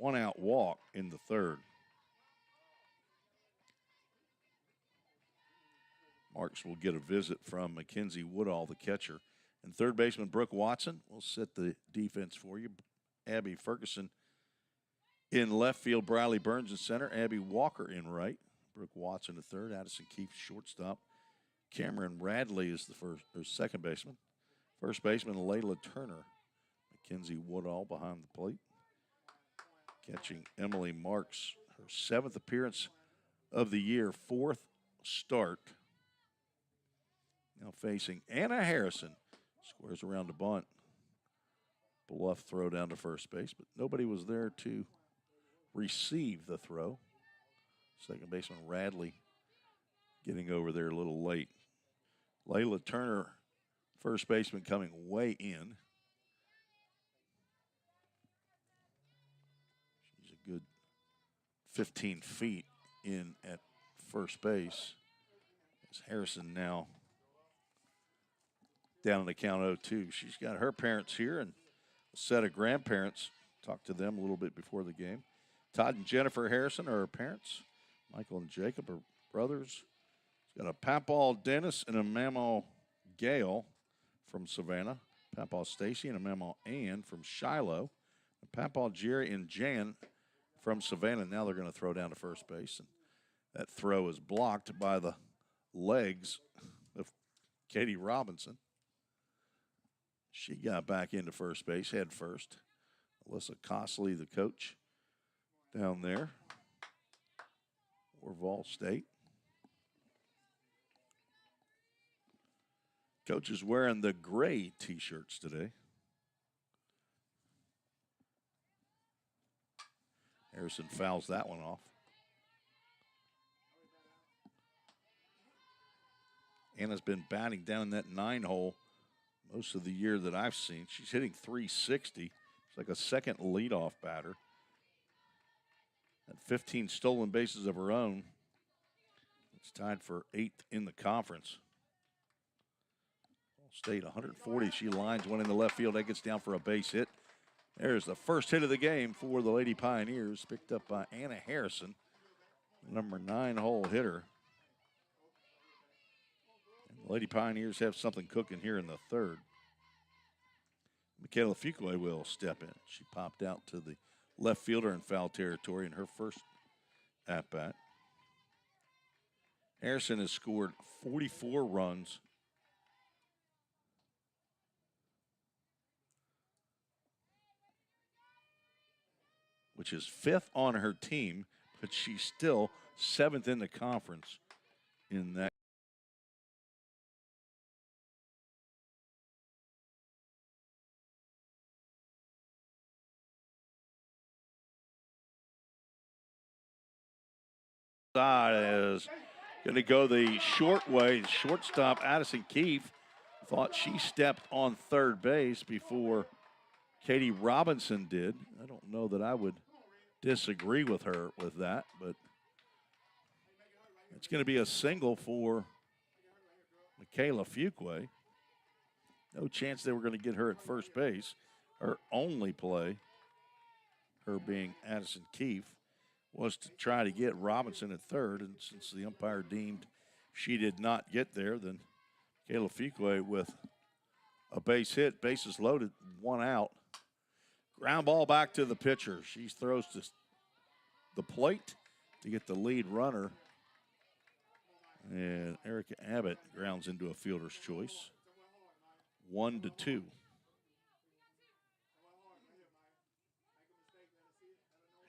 1-out walk in the 3rd. Marks will get a visit from Mackenzie Woodall, the catcher. And third baseman Brooke Watson will set the defense for you. Abby Ferguson In left field, Briley Burns in center, Abby Walker in right, Brooke Watson at third, Addison Keefe shortstop, Cameron Radley is the first or second baseman. First baseman Layla Turner, Mackenzie Woodall behind the plate. Catching Emily Marks, her 7th appearance of the year, 4th start. Now facing Anna Harrison, squares around the bunt. Bluff throw down to first base, but nobody was there to receive the throw. Second baseman Radley getting over there a little late. Layla Turner, first baseman, coming way in. She's a good 15 feet in at first base. As Harrison now down in the count 0-2. She's got her parents here and a set of grandparents. Talked to them a little bit before the game. Todd and Jennifer Harrison are her parents. Michael and Jacob are brothers. She's got a Papaw Dennis and a Mamaw Gail from Savannah. Papaw Stacy and a Mamaw Ann from Shiloh. And Papaw Jerry and Jan from Savannah. Now they're going to throw down to first base. And that throw is blocked by the legs of Katie Robinson. She got back into first base, head first. Alyssa Costley, the coach, down there for Vol State. Coach is wearing the gray T-shirts today. Harrison fouls that one off. Anna's been batting down in that 9-hole most of the year that I've seen. She's hitting .360. She's like a second leadoff batter. At 15 stolen bases of her own. It's tied for 8th in the conference. Ball State 140. She lines one in the left field. That gets down for a base hit. There's the first hit of the game for the Lady Pioneers, picked up by Anna Harrison, number 9-hole hitter. The Lady Pioneers have something cooking here in the third. Michaela Fuqua will step in. She popped out to the left fielder in foul territory in her first at-bat. Harrison has scored 44 runs. Which is 5th on her team, but she's still 7th in the conference in that. Side is going to go the short way. Shortstop Addison Keefe thought she stepped on third base before Katie Robinson did. I don't know that I would disagree with her with that, but it's going to be a single for Michaela Fuqua. No chance they were going to get her at first base. Her only play, her being Addison Keefe, was to try to get Robinson at third, and since the umpire deemed she did not get there, then Michaela Fuqua with a base hit, bases loaded, 1 out. Ground ball back to the pitcher. She throws to the plate to get the lead runner. And Erica Abbott grounds into a fielder's choice. 1-2.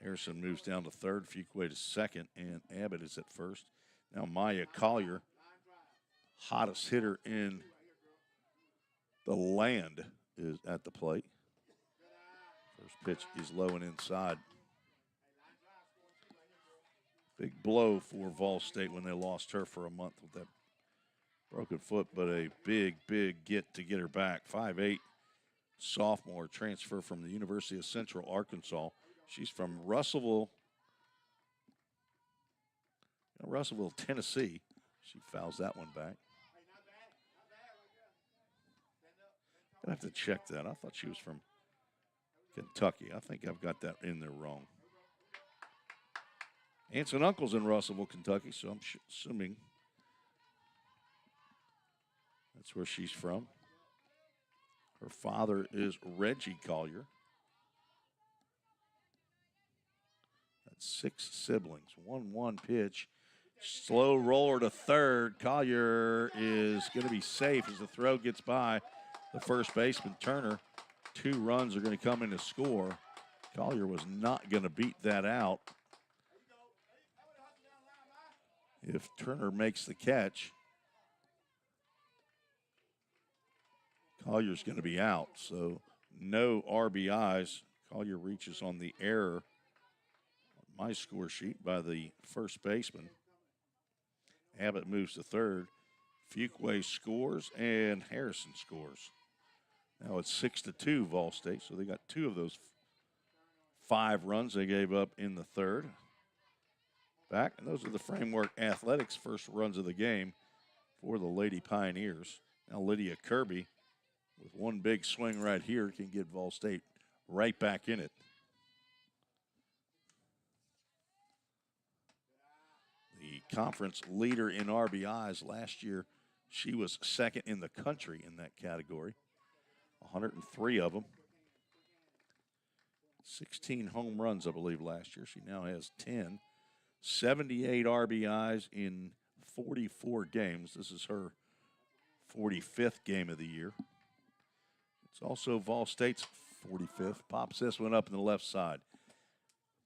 Harrison moves down to third, Fuqua to second, and Abbott is at first. Now Maya Collier, hottest hitter in the land, is at the plate. First pitch is low and inside. Big blow for Vol State when they lost her for a month with that broken foot, but a big, big get to get her back. 5'8", sophomore, transfer from the University of Central Arkansas. She's from Russellville, Tennessee. She fouls that one back. I have to check that. I thought she was from Kentucky. I think I've got that in there wrong. Aunts and uncles in Russellville, Kentucky, so I'm assuming that's where she's from. Her father is Reggie Collier. That's 6 siblings. 1-1 pitch. Slow roller to third. Collier is going to be safe as the throw gets by the first baseman, Turner. 2 runs are going to come in to score. Collier was not going to beat that out. If Turner makes the catch, Collier's going to be out. So no RBIs. Collier reaches on the error on my score sheet by the first baseman. Abbott moves to third. Fuquay scores and Harrison scores. Now it's 6-2 Vol State, so they got 2 of those 5 runs they gave up in the third. Back, and those are the Framework Athletics first runs of the game for the Lady Pioneers. Now Lydia Kirby with one big swing right here can get Vol State right back in it. The conference leader in RBIs last year, she was second in the country in that category. 103 of them. 16 home runs, I believe, last year. She now has 10. 78 RBIs in 44 games. This is her 45th game of the year. It's also Vol State's 45th. Pops this one up in the left side.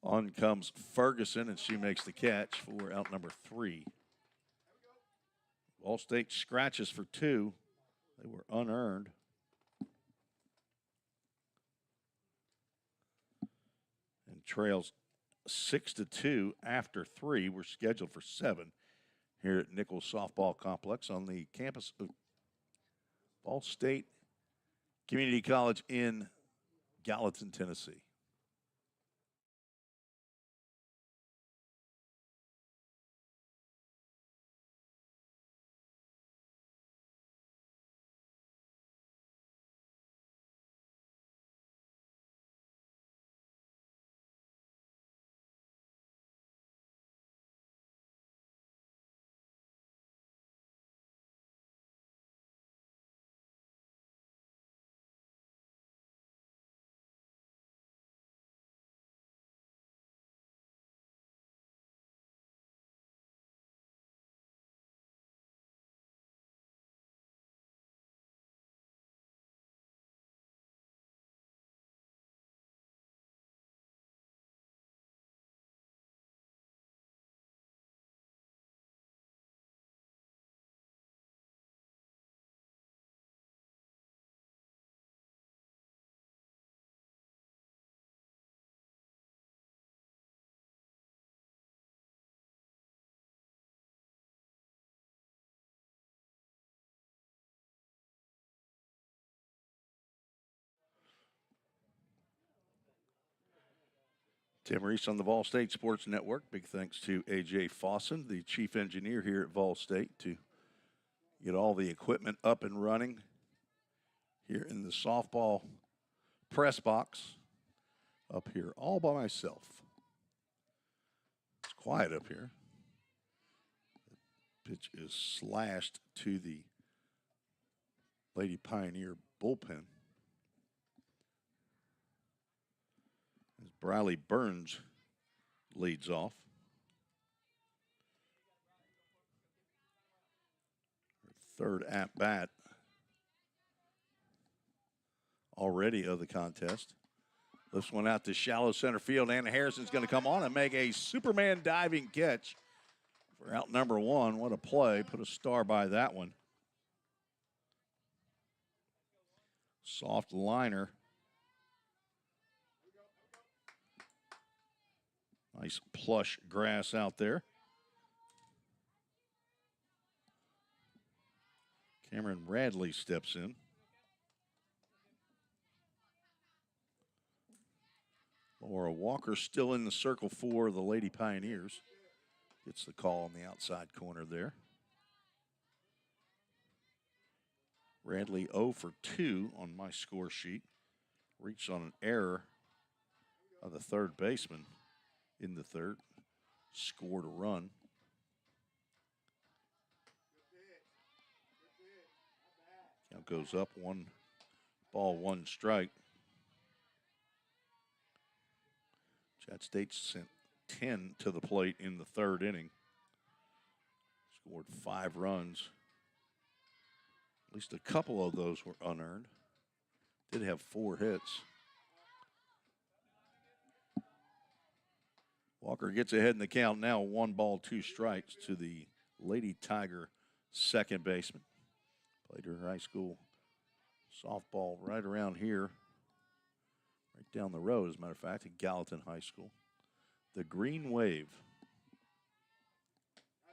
On comes Ferguson, and she makes the catch for out number 3. Vol State scratches for 2. They were unearned. And trails 6-2 after 3. We're scheduled for 7 here at Nichols Softball Complex on the campus of Vol State Community College in Gallatin, Tennessee. Tim Reese on the Vol State Sports Network. Big thanks to A.J. Fawson, the chief engineer here at Vol State, to get all the equipment up and running here in the softball press box up here all by myself. It's quiet up here. The pitch is slashed to the Lady Pioneer bullpen. As Briley Burns leads off. Her third at-bat already of the contest. Lifts one out to shallow center field. Anna Harrison's going to come on and make a Superman diving catch for out number 1. What a play. Put a star by that one. Soft liner. Nice plush grass out there. Cameron Radley steps in. Laura Walker still in the circle for the Lady Pioneers. Gets the call on the outside corner there. Radley 0 for 2 on my score sheet. Reached on an error of the third baseman in the third. Scored a run. Count goes up, 1 ball, 1 strike. Chat State sent 10 to the plate in the third inning. Scored 5 runs. At least a couple of those were unearned. Did have 4 hits. Walker gets ahead in the count now. 1 ball, 2 strikes to the Lady Tiger second baseman. Played her high school softball right around here. Right down the road, as a matter of fact, at Gallatin High School. The Green Wave.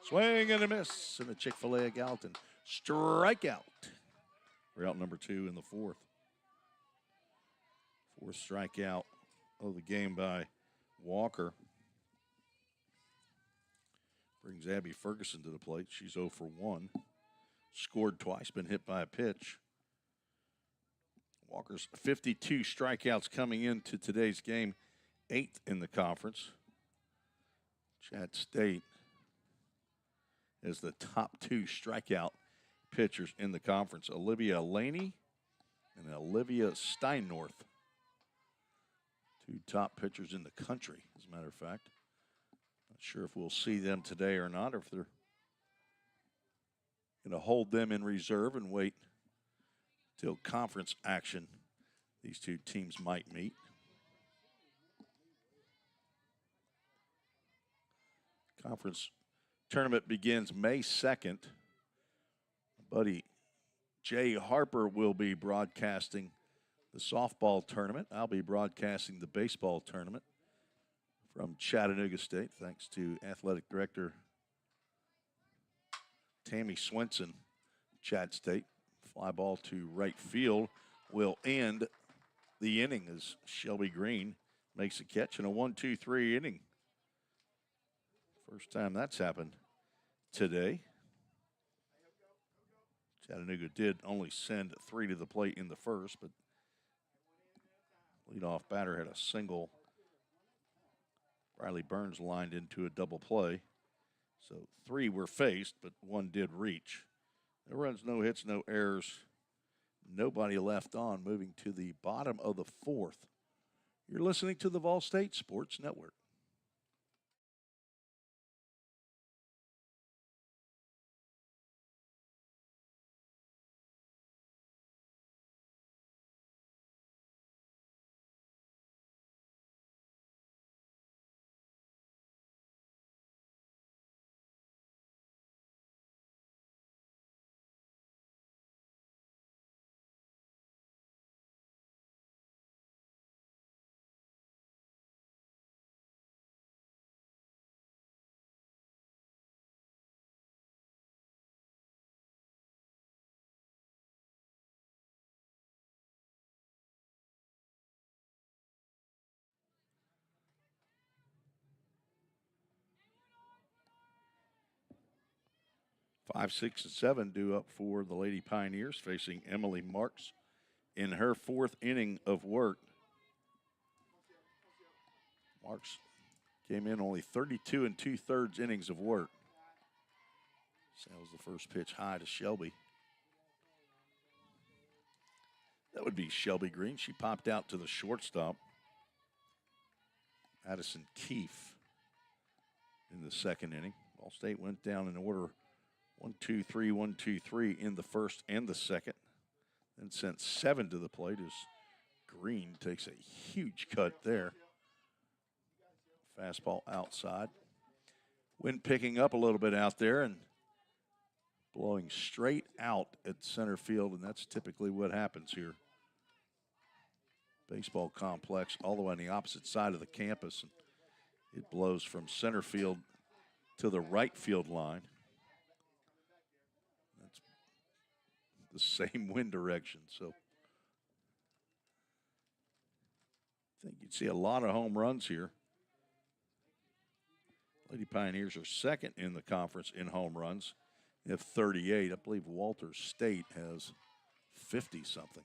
Swing and a miss in the Chick-fil-A at Gallatin. Strikeout. We're out number 2 in the fourth. Fourth strikeout of the game by Walker. Brings Abby Ferguson to the plate. She's 0 for 1. Scored twice, been hit by a pitch. Walker's 52 strikeouts coming into today's game, 8th in the conference. Chat State is the top 2 strikeout pitchers in the conference. Olivia Laney and Olivia Steinnorth. 2 top pitchers in the country, as a matter of fact. Not sure if we'll see them today or not, or if they're going to hold them in reserve and wait till conference action. These 2 teams might meet. Conference tournament begins May 2nd. Buddy Jay Harper will be broadcasting the softball tournament. I'll be broadcasting the baseball tournament from Chattanooga State, thanks to Athletic Director Tammy Swenson, Chat State. Fly ball to right field will end the inning as Shelby Green makes a catch in a 1-2-3 inning. First time that's happened today. Chattanooga did only send 3 to the plate in the first, but leadoff batter had a single. Riley Burns lined into a double play. So 3 were faced, but 1 did reach. No runs, no hits, no errors. Nobody left on, moving to the bottom of the fourth. You're listening to the Vol State Sports Network. Five, 6, and 7 due up for the Lady Pioneers, facing Emily Marks in her 4th inning of work. Marks came in only 32 2/3 innings of work. Sails the first pitch high to Shelby. That would be Shelby Green. She popped out to the shortstop. Addison Keefe in the 2nd inning. Ball State went down in order 1-2-3, 1-2-3 in the first and the second. Then sent 7 to the plate as Green takes a huge cut there. Fastball outside. Wind picking up a little bit out there and blowing straight out at center field, and that's typically what happens here. Baseball complex all the way on the opposite side of the campus, and it blows from center field to the right field line. That's the same wind direction, so I think you'd see a lot of home runs here. Lady Pioneers are 2nd in the conference in home runs. They have 38. I believe Walters State has 50-something.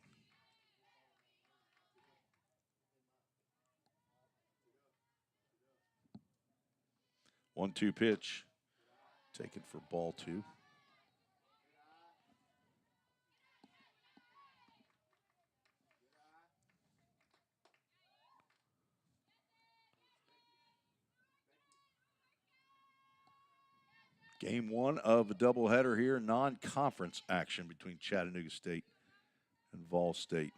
One-two pitch, taken for ball 2. Game one of a doubleheader here, non-conference action between Chattanooga State and Vol State.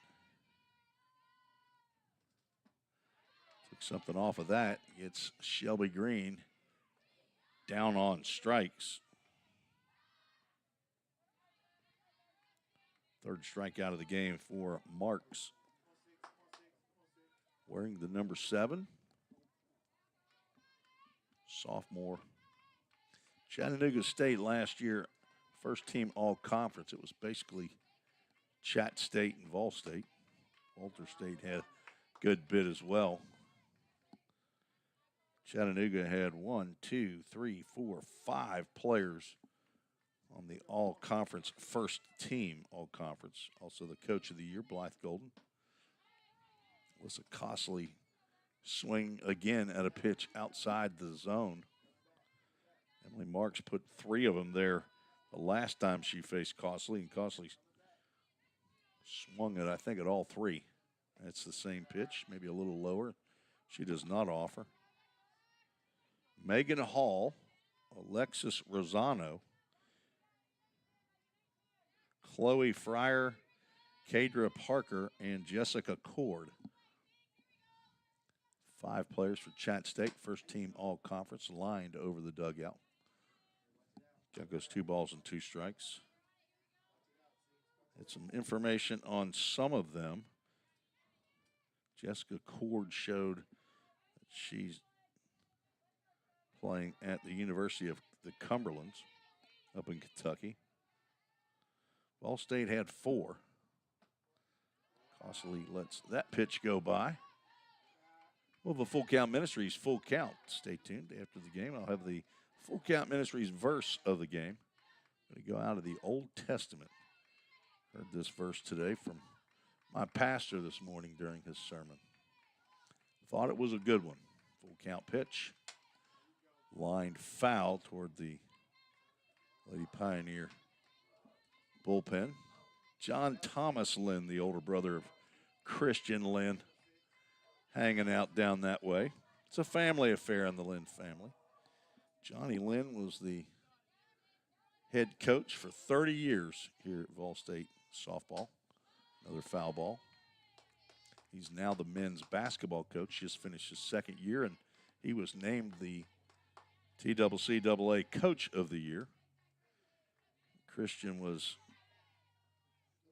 Took something off of that. It's Shelby Green down on strikes. Third strikeout of the game for Marks. Wearing the number 7. Sophomore. Chattanooga State last year, first team all-conference. It was basically Chat State and Vol State. Walter State had a good bit as well. Chattanooga had 1, 2, 3, 4, 5 players on the all-conference first team all-conference. Also the coach of the year, Blythe Golden. Was a costly swing again at a pitch outside the zone. Emily Marks put 3 of them there the last time she faced Costley, and Costley swung it, I think, at all 3. That's the same pitch, maybe a little lower. She does not offer. Megan Hall, Alexis Rosano, Chloe Fryer, Kadra Parker, and Jessica Cord. 5 players for Chat State, first team all-conference, lined over the dugout. Got goes 2 balls and 2 strikes. Had some information on some of them. Jessica Cord showed that she's playing at the University of the Cumberlands up in Kentucky. Ball State had 4. Costley lets that pitch go by. We'll have a Full Count Ministries full count. Stay tuned after the game. I'll have the Full Count Ministries verse of the game. We go out of the Old Testament. Heard this verse today from my pastor this morning during his sermon. Thought it was a good one. Full count pitch. Lined foul toward the Lady Pioneer bullpen. John Thomas Lynn, the older brother of Christian Lynn, hanging out down that way. It's a family affair in the Lynn family. Johnny Lynn was the head coach for 30 years here at Vol State softball. Another foul ball. He's now the men's basketball coach. Just finished his 2nd year, and he was named the TCCAA Coach of the Year. Christian was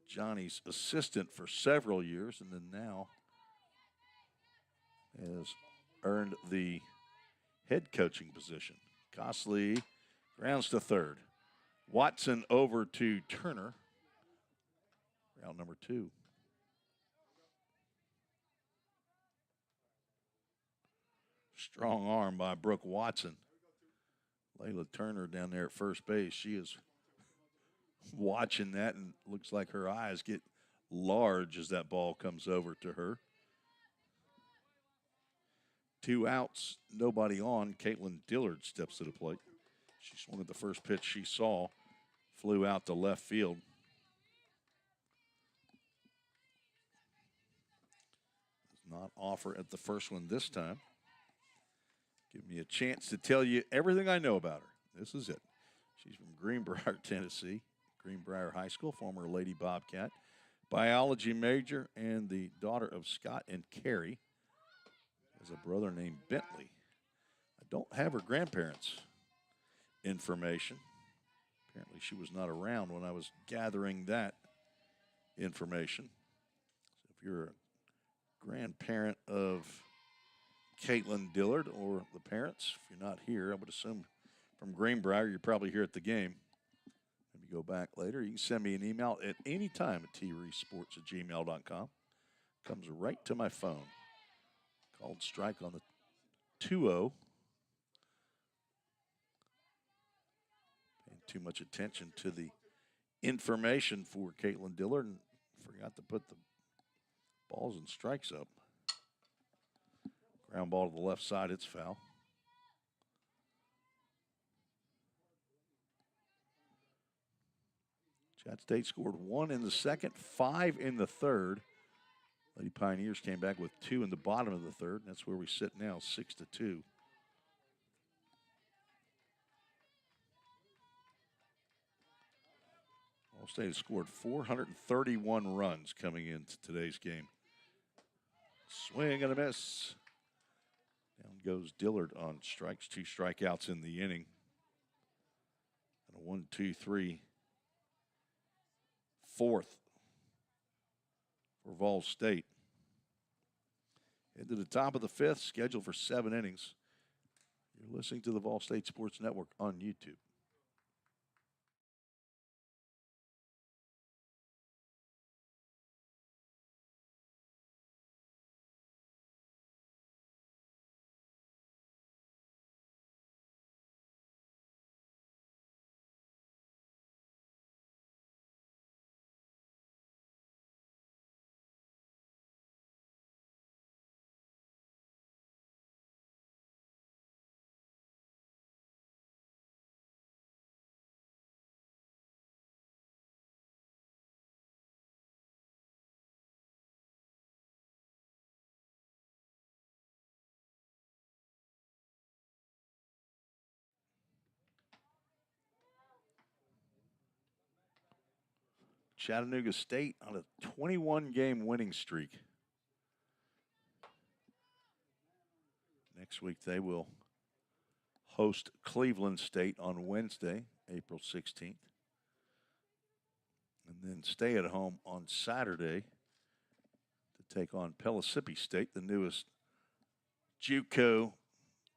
Johnny's assistant for several years, and then now has earned the head coaching position. Costley grounds to third. Watson over to Turner. Round number 2. Strong arm by Brooke Watson. Layla Turner down there at first base. She is watching that and looks like her eyes get large as that ball comes over to her. 2 outs, nobody on. Caitlin Dillard steps to the plate. She swung at the first pitch she saw, flew out to left field. Does not offer at the first one this time. Give me a chance to tell you everything I know about her. This is it. She's from Greenbrier, Tennessee. Greenbrier High School, former Lady Bobcat. Biology major and the daughter of Scott and Carrie. Has a brother named Bentley. I don't have her grandparents' information. Apparently she was not around when I was gathering that information. So if you're a grandparent of Caitlin Dillard or the parents, if you're not here, I would assume from Greenbrier, you're probably here at the game. Maybe go back later. You can send me an email at any time at treesports@gmail.com. Comes right to my phone. Called strike on the 2-0. Paying too much attention to the information for Caitlin Dillard and forgot to put the balls and strikes up. Ground ball to the left side, it's foul. Chat State scored 1 in the second, 5 in the third. Lady Pioneers came back with 2 in the bottom of the third. And that's where we sit now, 6-2. Ball State has scored 431 runs coming into today's game. Swing and a miss. Down goes Dillard on strikes, 2 strikeouts in the inning. And a 1-2-3 fourth for Vol State. Into the top of the 5th, scheduled for 7 innings. You're listening to the Vol State Sports Network on YouTube. Chattanooga State on a 21-game winning streak. Next week they will host Cleveland State on Wednesday, April 16th. And then stay at home on Saturday to take on Pellissippi State, the newest JUCO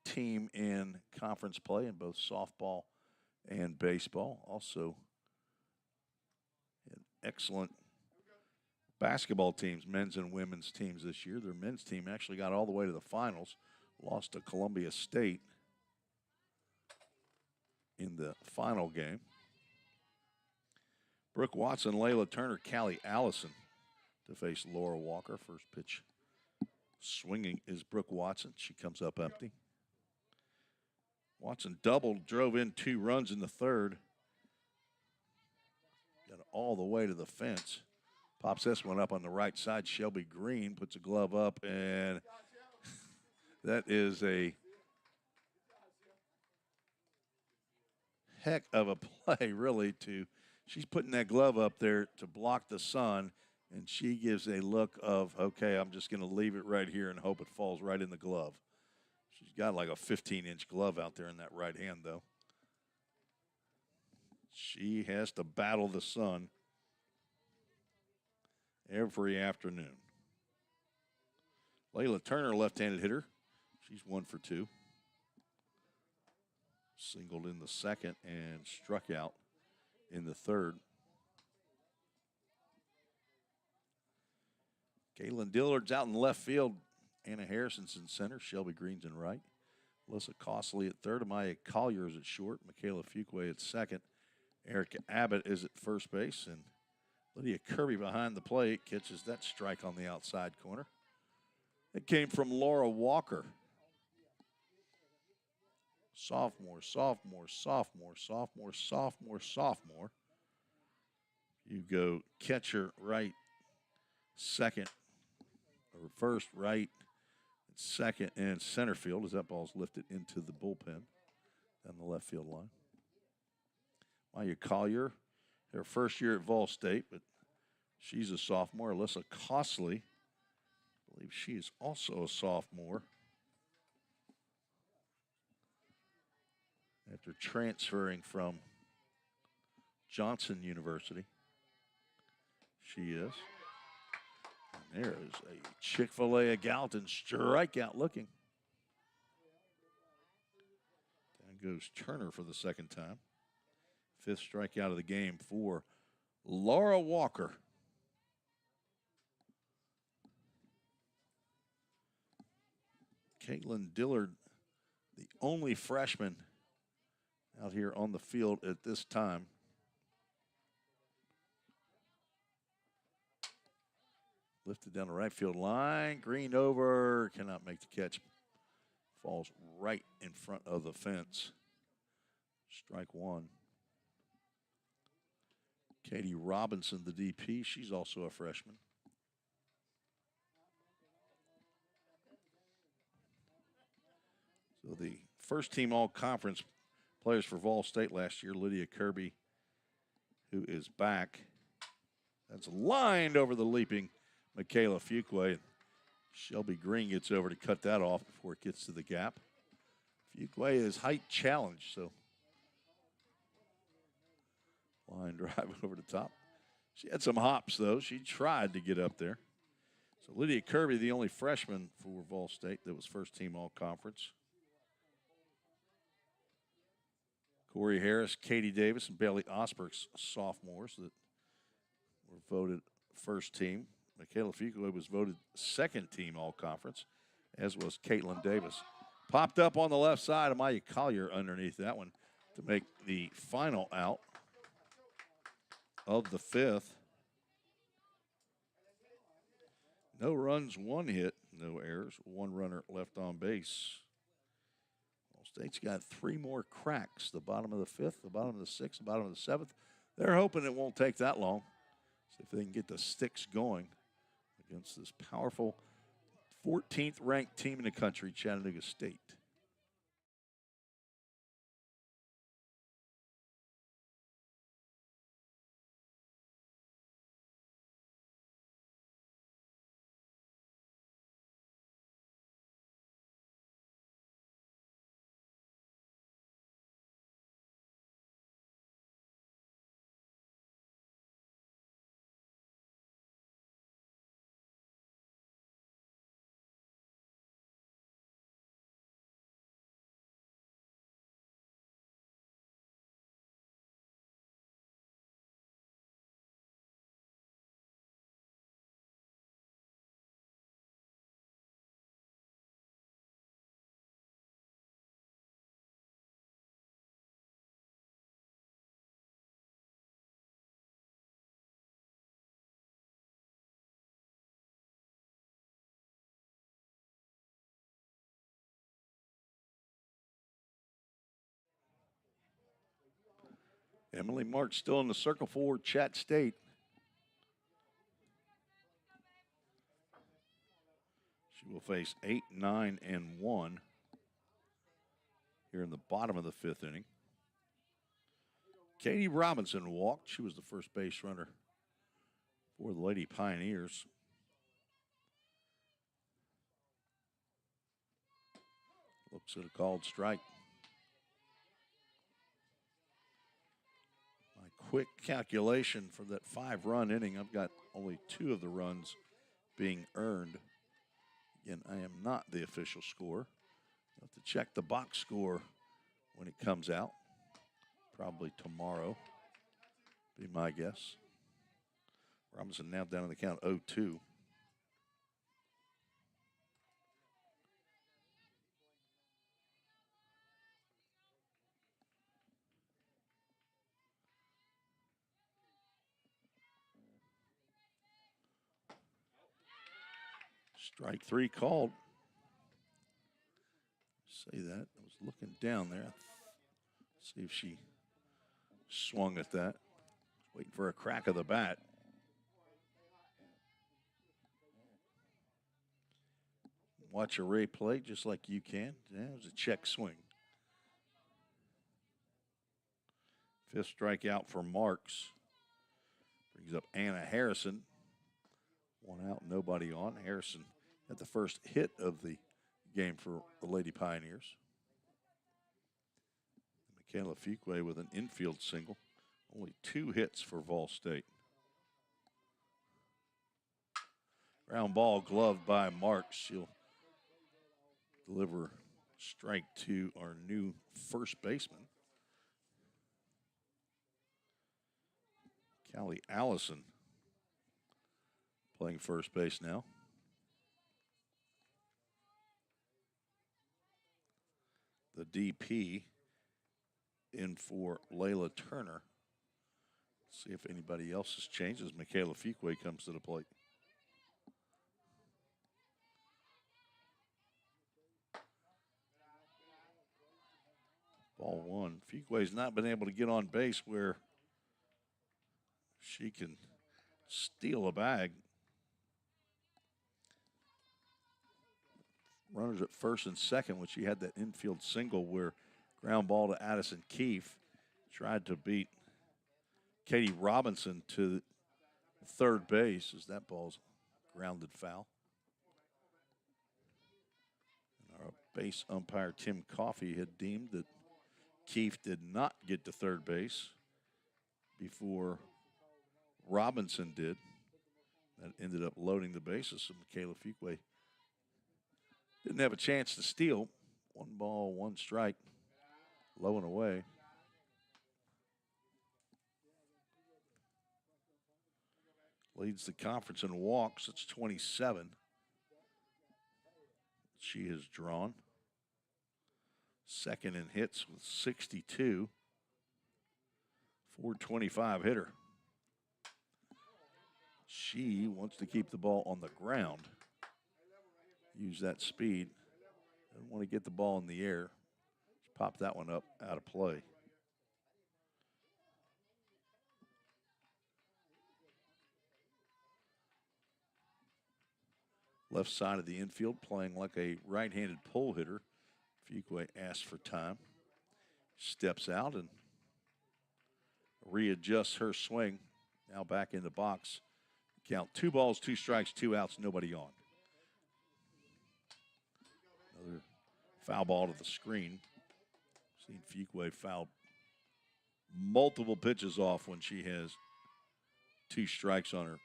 team in conference play in both softball and baseball. Also, excellent basketball teams, men's and women's teams this year. Their men's team actually got all the way to the finals, lost to Columbia State in the final game. Brooke Watson, Layla Turner, Callie Allison to face Laura Walker. First pitch swinging is Brooke Watson. She comes up empty. Watson doubled, drove in 2 runs in the 3rd. Got all the way to the fence. Pops this one up on the right side. Shelby Green puts a glove up, and that is a heck of a play, really. She's putting that glove up there to block the sun, and she gives a look of, okay, I'm just going to leave it right here and hope it falls right in the glove. She's got like a 15-inch glove out there in that right hand, though. She has to battle the sun every afternoon. Layla Turner, left-handed hitter. She's 1 for 2. Singled in the 2nd and struck out in the 3rd. Caitlin Dillard's out in left field. Anna Harrison's in center. Shelby Green's in right. Alyssa Costley at 3rd. Amaya Collier is at short. Michaela Fuqua at 2nd. Erica Abbott is at first base. And Lydia Kirby behind the plate catches that strike on the outside corner. It came from Laura Walker. Sophomore, sophomore, sophomore, sophomore, sophomore, sophomore. You go catcher right, second, or first, right, second, and center field as that ball's lifted into the bullpen down the left field line. Maya Collier, her first year at Vol State, but she's a sophomore. Alyssa Costley, I believe she is also a sophomore. After transferring from Johnson University. She is. And there is a Chick-fil-A of Gallatin strikeout looking. Down goes Turner for the 2nd time. 5th strikeout of the game for Laura Walker. Caitlin Dillard, the only freshman out here on the field at this time. Lifted down the right field line. Green over. Cannot make the catch. Falls right in front of the fence. Strike 1. Katie Robinson, the DP. She's also a freshman. So the first team all-conference players for Vol State last year, Lydia Kirby, who is back. That's lined over the leaping Michaela Fuqua. Shelby Green gets over to cut that off before it gets to the gap. Fuqua is height challenged, so line drive over the top. She had some hops, though. She tried to get up there. So Lydia Kirby, the only freshman for Vol State that was first team all-conference. Corey Harris, Katie Davis, and Bailey Osberg's sophomores that were voted first team. Michaela Fuqua was voted second team all-conference, as was Caitlin Davis. Popped up on the left side, Amaya Collier underneath that one to make the final out of the fifth. No runs, one hit, no errors, one runner left on base. Ball State's got three more cracks, the bottom of the fifth, the bottom of the sixth, the bottom of the seventh. They're hoping it won't take that long. See if they can get the sticks going against this powerful 14th ranked team in the country, Chattanooga State. Emily March still in the circle for Chat State. She will face 8, 9, and 1 here in the bottom of the fifth inning. Katie Robinson walked. She was the first base runner for the Lady Pioneers. Looks at a called strike. My quick calculation for that 5-run inning, I've got only 2 of the runs being earned. Again, I am not the official score. I'll have to check the box score when it comes out. Probably tomorrow, be my guess. Robinson now down in the count 0-2. Strike 3 called. Say that. I was looking down there. See if she swung at that. Waiting for a crack of the bat. Watch a replay just like you can. Yeah, it was a check swing. 5th strikeout for Marks. Brings up Anna Harrison. 1 out, nobody on. Harrison had the first hit of the game for the Lady Pioneers. Michaela Fuqua with an infield single. Only 2 hits for Vol State. Ground ball gloved by Marks. She'll deliver strike to our new first baseman, Callie Allison, playing first base now. The DP in for Layla Turner. See if anybody else has changed as Michaela Fuqua comes to the plate. Ball 1. Fuqua's not been able to get on base where she can steal a bag. Runners at first and second when she had that infield single where ground ball to Addison Keefe. Tried to beat Katie Robinson to third base as that ball's grounded foul. And our base umpire, Tim Coffey, had deemed that Keefe did not get to third base before Robinson did. That ended up loading the bases, so Michaela Fuqua didn't have a chance to steal. 1 ball, 1 strike, low and away. Leads the conference in walks. It's 27. She has drawn. Second in hits with 62. 425 hitter. She wants to keep the ball on the ground. Use that speed. Doesn't want to get the ball in the air. Just pop that one up out of play. Left side of the infield, playing like a right-handed pull hitter. Fuqua asks for time. Steps out and readjusts her swing. Now back in the box. Count 2 balls, 2 strikes, 2 outs, nobody on. Another foul ball to the screen. Seen Fuqua foul multiple pitches off when she has 2 strikes on her.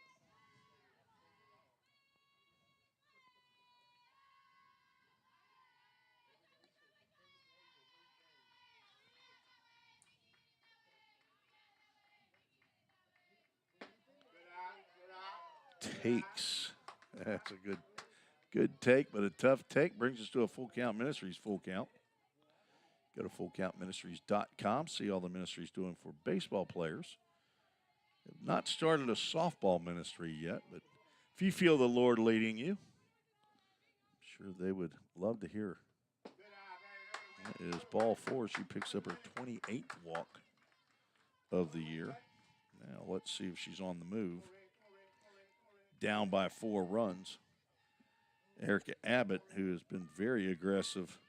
Takes. That's a good take, but a tough take. Brings us to a Full Count Ministries full count. Go to fullcountministries.com. See all the ministries doing for baseball players. Have not started a softball ministry yet, but if you feel the Lord leading you, I'm sure they would love to hear. That is ball 4. She picks up her 28th walk of the year. Now let's see if she's on the move. Down by 4 runs. Erica Abbott, who has been very aggressive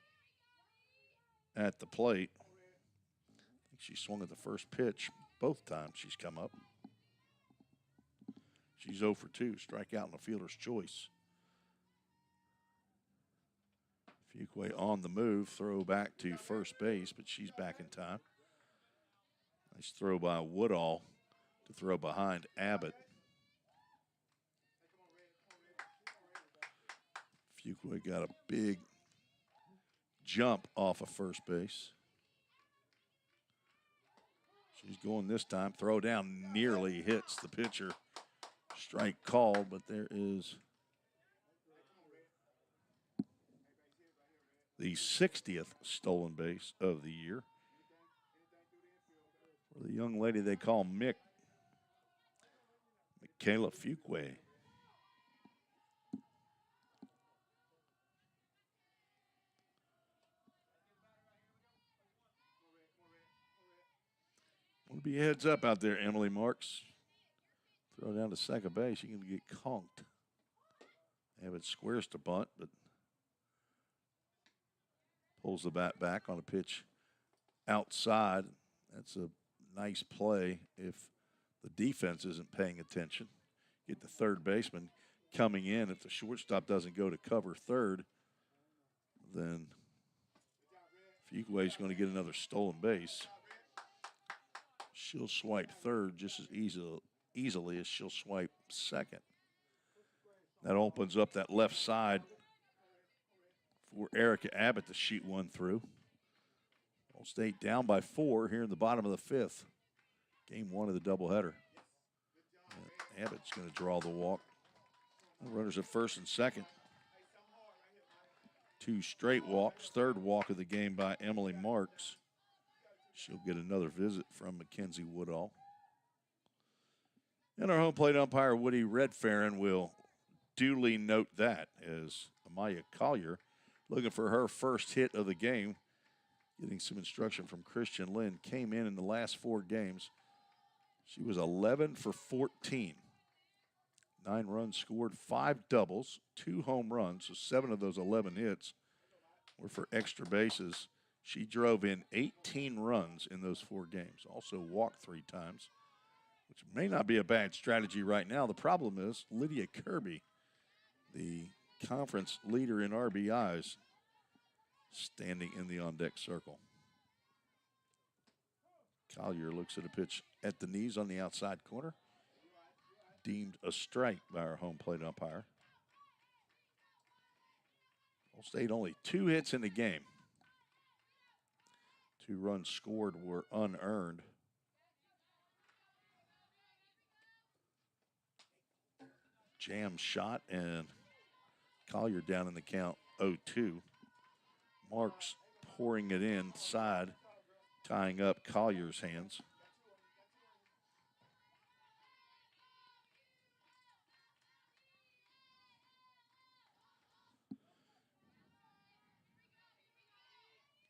at the plate. I think she swung at the first pitch both times she's come up. She's 0 for 2, strike out in the fielder's choice. Fuqua on the move, throw back to first base, but she's back in time. Nice throw by Woodall to throw behind Abbott. Fuqua got a big jump off of first base. She's going this time. Throw down nearly hits the pitcher. Strike called, but there is the 60th stolen base of the year for the young lady they call Mick, Michaela Fuqua. Want to be heads up out there, Emily Marks. Throw down to second base. You're going to get conked. Abbott squares to bunt, but pulls the bat back on a pitch outside. That's a nice play if the defense isn't paying attention. Get the third baseman coming in. If the shortstop doesn't go to cover third, then Fuqua is going to get another stolen base. She'll swipe third just as easily as she'll swipe second. That opens up that left side for Erica Abbott to shoot one through. Ball State down by 4 here in the bottom of the 5th. Game 1 of the doubleheader. Abbott's going to draw the walk. Runners at first and second. 2 straight walks. Third walk of the game by Emily Marks. She'll get another visit from Mackenzie Woodall. And our home plate umpire, Woody Redfarron, will duly note that as Amaya Collier, looking for her first hit of the game, getting some instruction from Christian Lynn, came in the last 4 games. She was 11 for 14. 9 runs scored, 5 doubles, 2 home runs, so 7 of those 11 hits were for extra bases. She drove in 18 runs in those 4 games. Also walked 3 times. which may not be a bad strategy right now. The problem is Lydia Kirby, the conference leader in RBIs, standing in the on-deck circle. Collier looks at a pitch at the knees on the outside corner. Deemed a strike by our home plate umpire. Ball State only 2 hits in the game. 2 runs scored were unearned. Jam shot and Collier down in the count 0-2. Marks pouring it inside, tying up Collier's hands.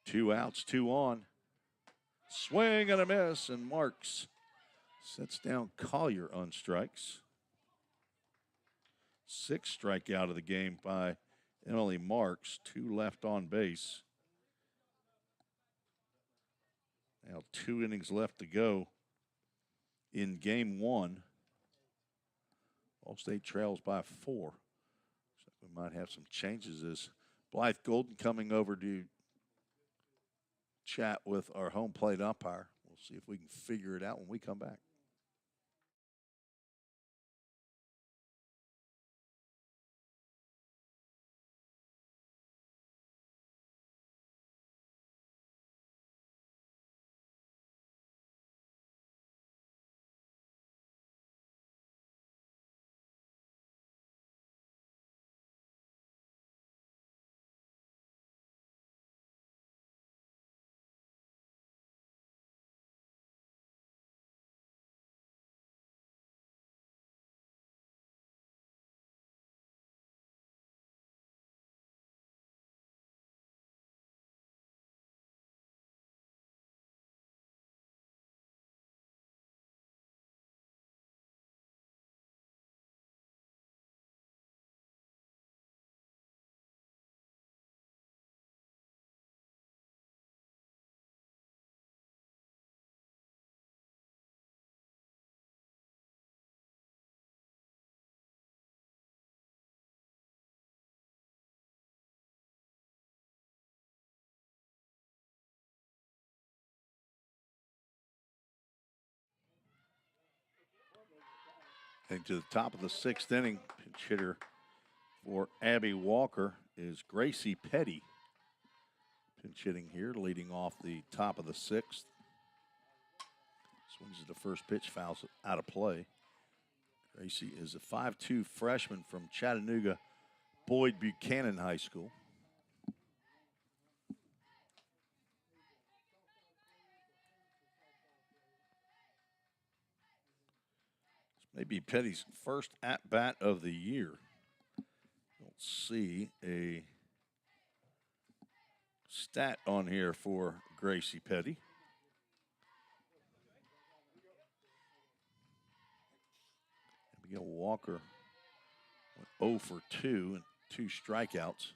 Two outs, 2 on. Swing and a miss, and Marks sets down Collier on strikes. 6th strikeout of the game by Emily Marks. 2 left on base. Now 2 innings left to go in game 1. Ball State trails by 4. So we might have some changes as Blythe Golden coming over to chat with our home plate umpire. We'll see if we can figure it out when we come back. And to the top of the 6th inning, pinch hitter for Abby Walker is Gracie Petty. Pinch hitting here, leading off the top of the 6th. Swings at the first pitch, fouls it out of play. Gracie is a 5'2" freshman from Chattanooga Boyd Buchanan High School. Maybe Petty's first at-bat of the year. Don't see a stat on here for Gracie Petty. Abigail Walker went 0 for 2 and 2 strikeouts.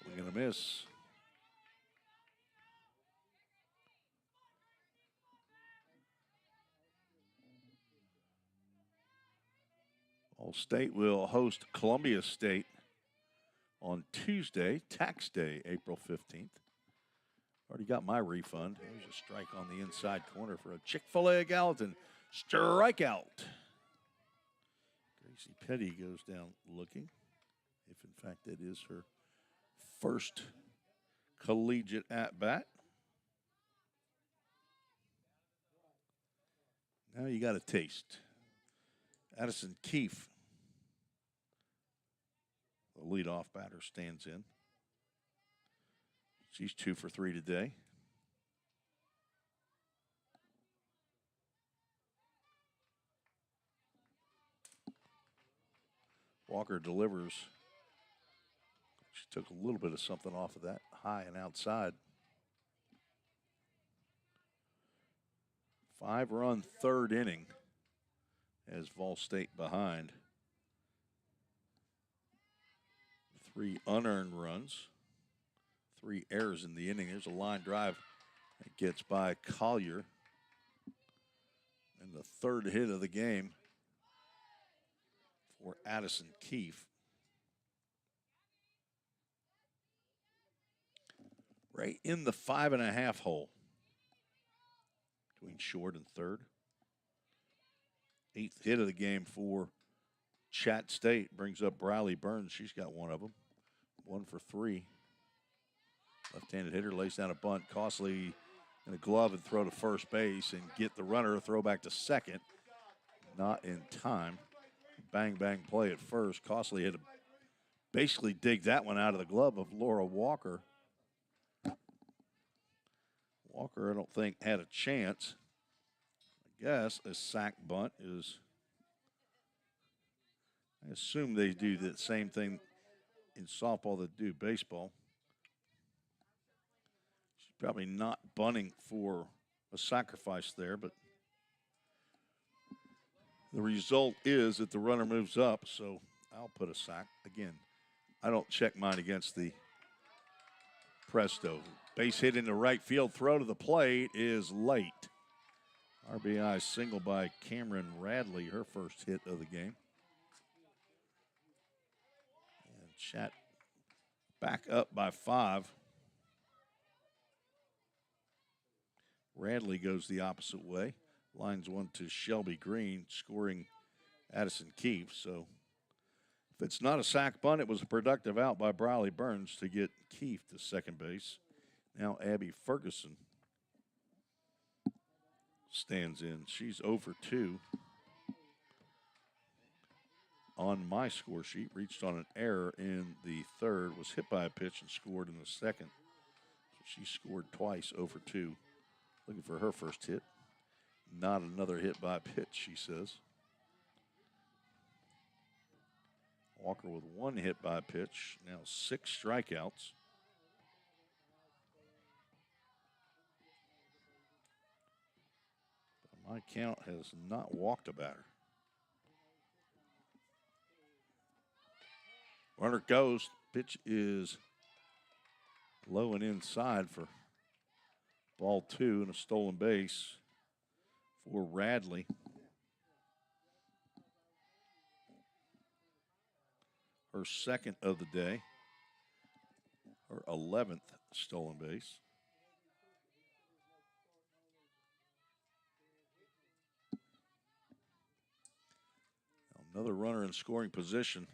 Swing and a miss. Ball State will host Columbia State on Tuesday, tax day, April 15th. Already got my refund. There's a strike on the inside corner for a Chick-fil-A Gallatin. Strikeout. Gracie Petty goes down looking, if in fact that is her first collegiate at-bat. Now you got a taste. Addison Keefe, the leadoff batter, stands in. She's 2 for 3 today. Walker delivers. She took a little bit of something off of that, high and outside. 5-run third inning as Vol State behind. 3 unearned runs, 3 errors in the inning. There's a line drive that gets by Collier. And the third hit of the game for Addison Keefe. Right in the 5.5 hole between short and third. 8th hit of the game for Chat State brings up Briley Burns. She's got one of them. 1 for 3. Left-handed hitter lays down a bunt. Costley in a glove and throw to first base and get the runner a throw back to second. Not in time. Bang, bang play at first. Costley had to basically dig that one out of the glove of Laura Walker. Walker, I don't think, had a chance. I guess a sack bunt is, I assume they do the same thing in softball that do baseball. She's probably not bunting for a sacrifice there, but the result is that the runner moves up, so I'll put a sack. Again, I don't check mine against the Presto. Base hit into right field, throw to the plate is late. RBI single by Cameron Radley, her first hit of the game. And Chat back up by 5. Radley goes the opposite way. Lines one to Shelby Green, scoring Addison Keefe. So if it's not a sack bunt, it was a productive out by Briley Burns to get Keefe to second base. Now Abby Ferguson stands in. She's 0 for 2 on my score sheet. Reached on an error in the third, was hit by a pitch and scored in the second. So she scored twice, 0 for 2. Looking for her first hit. Not another hit by pitch, she says. Walker with 1 hit by pitch, now 6 strikeouts. But my count has not walked a batter. Runner goes. Pitch is low and inside for ball 2 and a stolen base for Radley. Her second of the day. Her 11th stolen base. Another runner in scoring position.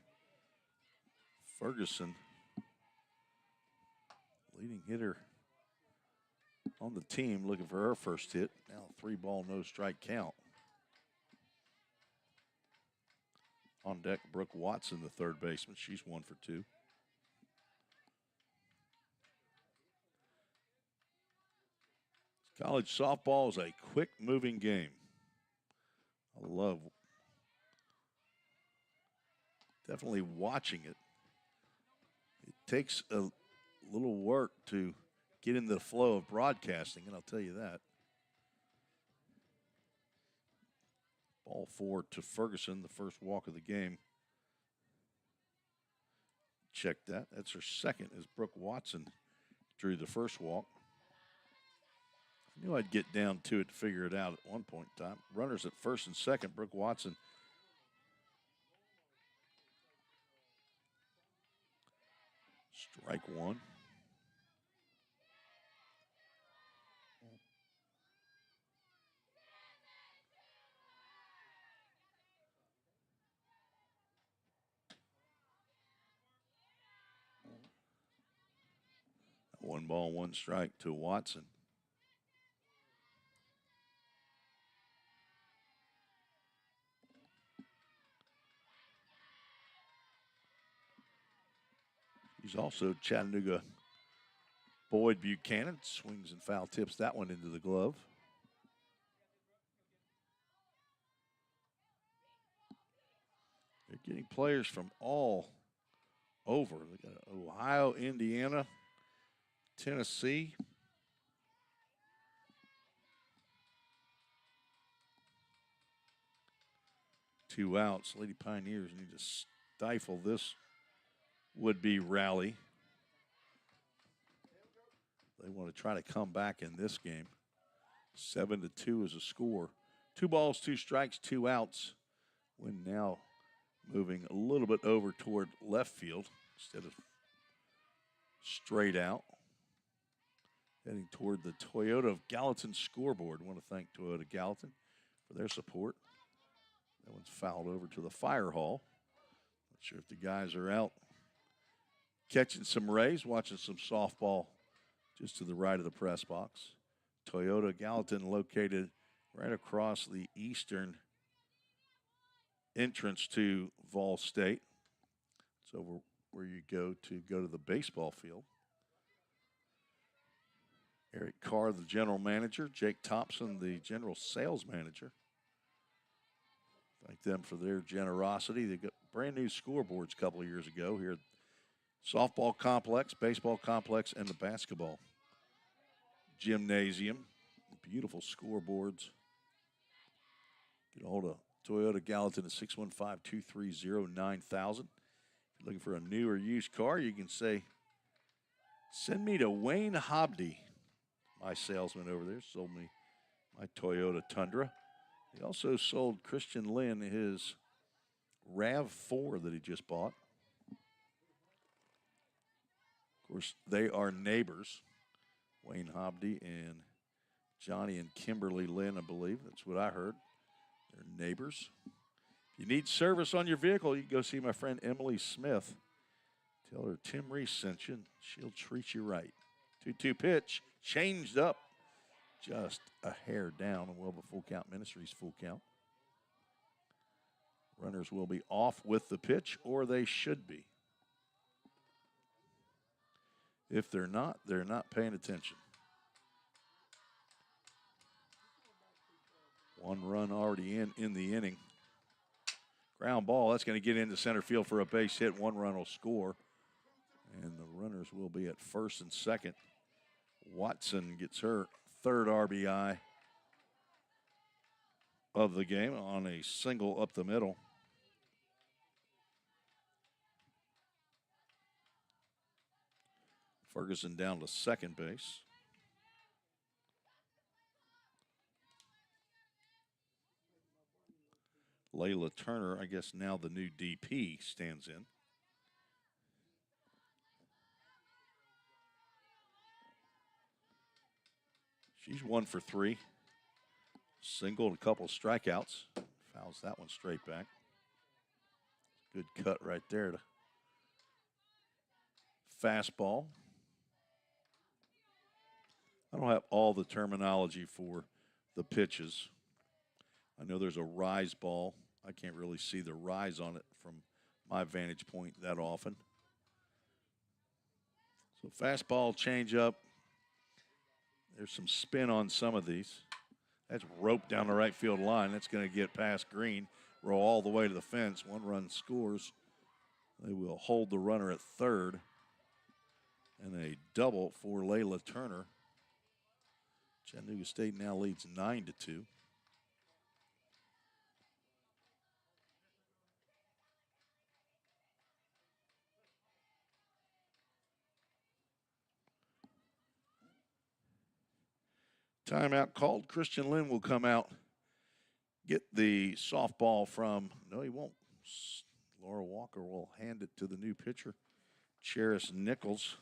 Ferguson, leading hitter on the team, looking for her first hit. Now 3-ball, no strike count. On deck, Brooke Watson, the third baseman. She's 1 for 2. College softball is a quick-moving game. I love definitely watching it. It takes a little work to get in the flow of broadcasting, and I'll tell you that. Ball 4 to Ferguson, the first walk of the game. Check that. That's her second as Brooke Watson drew the first walk. I knew I'd get down to it to figure it out at one point in time. Runners at first and second, Brooke Watson. Strike 1. One ball, one strike to Watson. He's also Chattanooga Boyd Buchanan. Swings and foul tips that one into the glove. They're getting players from all over. They got Ohio, Indiana, Tennessee. 2 outs. Lady Pioneers need to stifle this would-be rally. They want to try to come back in this game. 7-2 is a score. 2 balls, 2 strikes, 2 outs. Wynn now moving a little bit over toward left field instead of straight out. Heading toward the Toyota of Gallatin scoreboard. I want to thank Toyota Gallatin for their support. That one's fouled over to the fire hall. Not sure if the guys are out catching some rays, watching some softball just to the right of the press box. Toyota Gallatin located right across the eastern entrance to Vol State. It's over where you go to the baseball field. Eric Carr, the general manager. Jake Thompson, the general sales manager. Thank them for their generosity. They got brand new scoreboards a couple of years ago here at softball complex, baseball complex, and the basketball gymnasium. Beautiful scoreboards. Get a hold of Toyota Gallatin at 615-230-9000. If you're looking for a new or used car, you can say, send me to Wayne Hobdy. My salesman over there sold me my Toyota Tundra. He also sold Christian Lynn his RAV4 that he just bought. Of course, they are neighbors, Wayne Hobdy and Johnny and Kimberly Lynn, I believe. That's what I heard. They're neighbors. If you need service on your vehicle, you can go see my friend Emily Smith. Tell her Tim Reese sent you, and she'll treat you right. 2-2 pitch, changed up. Just a hair down, and we'll have a full count. Ministries full count. Runners will be off with the pitch, or they should be. If they're not paying attention. 1 run already in the inning. Ground ball, that's going to get into center field for a base hit. 1 run will score. And the runners will be at first and second. Watson gets her 3rd RBI of the game on a single up the middle. Ferguson down to second base. Layla Turner, I guess now the new DP, stands in. She's 1 for 3. Single and a couple of strikeouts. Fouls that one straight back. Good cut right there. Fastball. I don't have all the terminology for the pitches. I know there's a rise ball. I can't really see the rise on it from my vantage point that often. So fastball, changeup. There's some spin on some of these. That's roped down the right field line. That's going to get past Green, roll all the way to the fence. 1 run scores. They will hold the runner at third. And a double for Layla Turner. Chattanooga State now leads 9-2. Timeout called. Christian Lynn will come out, get the softball from, no, he won't. Laura Walker will hand it to the new pitcher, Cheris Nichols.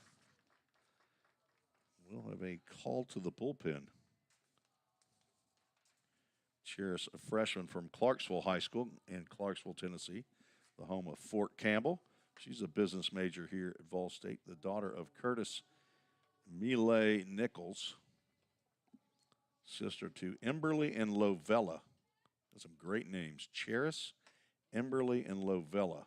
We'll have a call to the bullpen. Cheris, a freshman from Clarksville High School in Clarksville, Tennessee, the home of Fort Campbell. She's a business major here at Vol State, the daughter of Curtis Millet Nichols. Sister to Emberly and Lovella. That's some great names. Cheris, Emberly, and Lovella.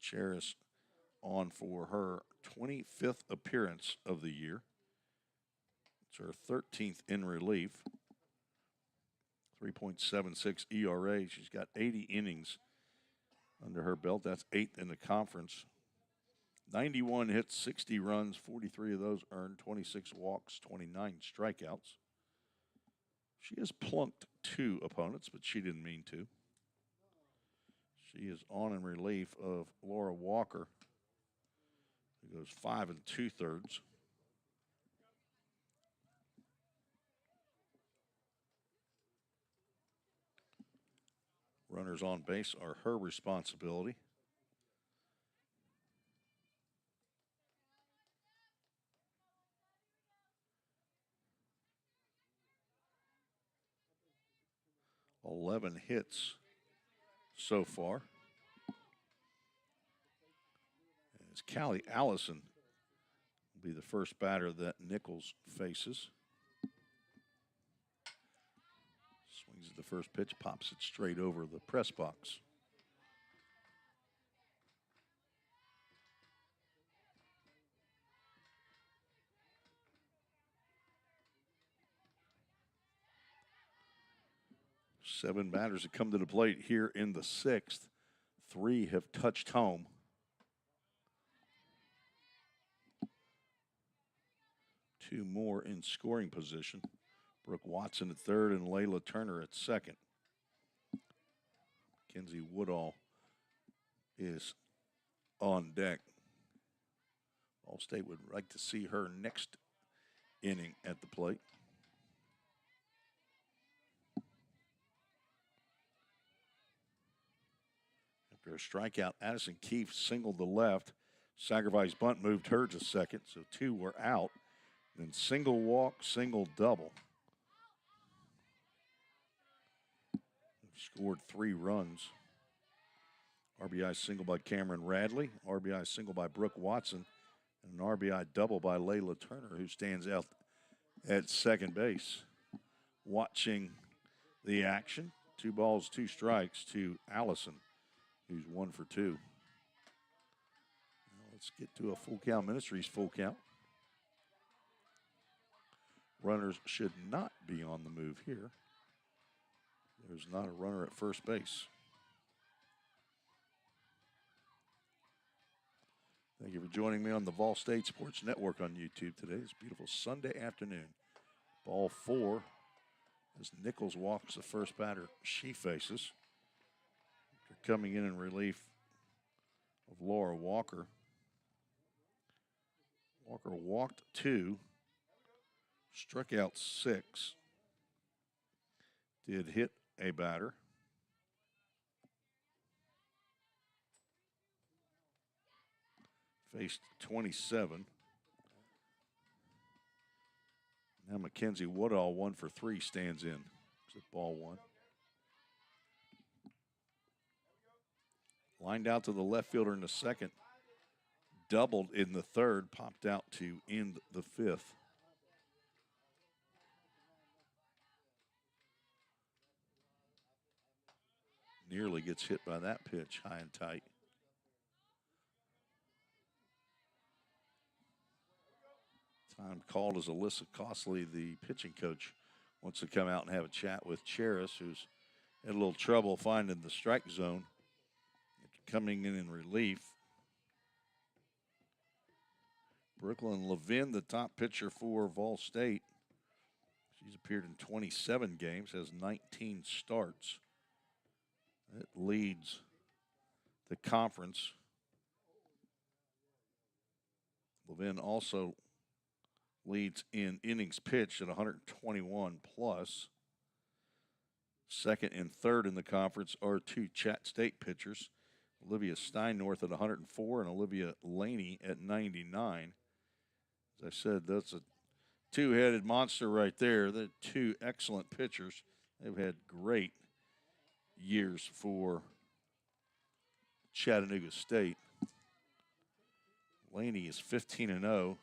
Cheris on for her 25th appearance of the year. It's her 13th in relief. 3.76 ERA. She's got 80 innings under her belt. That's 8th in the conference. 91 hits, 60 runs, 43 of those earned, 26 walks, 29 strikeouts. She has plunked 2 opponents, but she didn't mean to. She is on in relief of Laura Walker, who goes 5 2/3. Runners on base are her responsibility. $11 hits so far. As Callie Allison will be the first batter that Nichols faces. Swings at the first pitch, pops it straight over the press box. Seven batters have come to the plate here in the 6th. 3 have touched home. Two more in scoring position. Brooke Watson at third and Layla Turner at second. Kenzie Woodall is on deck. Allstate would like to see her next inning at the plate. After a strikeout, Addison Keefe singled the left. Sacrifice bunt moved her to second, so 2 were out. Then single walk, single double. Scored 3 runs. RBI single by Cameron Radley, RBI single by Brooke Watson, and an RBI double by Layla Turner, who stands out at second base. Watching the action, 2 balls, 2 strikes to Allison, who's 1 for 2. Now let's get to a full count. Ministries full count. Runners should not be on the move here. There's not a runner at first base. Thank you for joining me on the Vol State Sports Network on YouTube today. It's a beautiful Sunday afternoon. Ball 4 as Nichols walks the first batter she faces. They're coming in relief of Laura Walker. Walker walked 2, struck out 6, did hit a batter. Faced 27. Now Mackenzie Woodall, 1 for 3, stands in. It's at ball 1. Lined out to the left fielder in the second. Doubled in the third, popped out to end the 5th. Nearly gets hit by that pitch, high and tight. Time called as Alyssa Costley, the pitching coach, wants to come out and have a chat with Cheris, who's had a little trouble finding the strike zone. Coming in relief. Brooklyn Levin, the top pitcher for Vol State. She's appeared in 27 games, has 19 starts. It leads the conference. Levin also leads in innings pitched at 121 plus. Second and third in the conference are 2 Chat State pitchers. Olivia Steinnorth at 104 and Olivia Laney at 99. As I said, that's a 2-headed monster right there. They're 2 excellent pitchers. They've had great years for Chattanooga State. Laney is 15-0.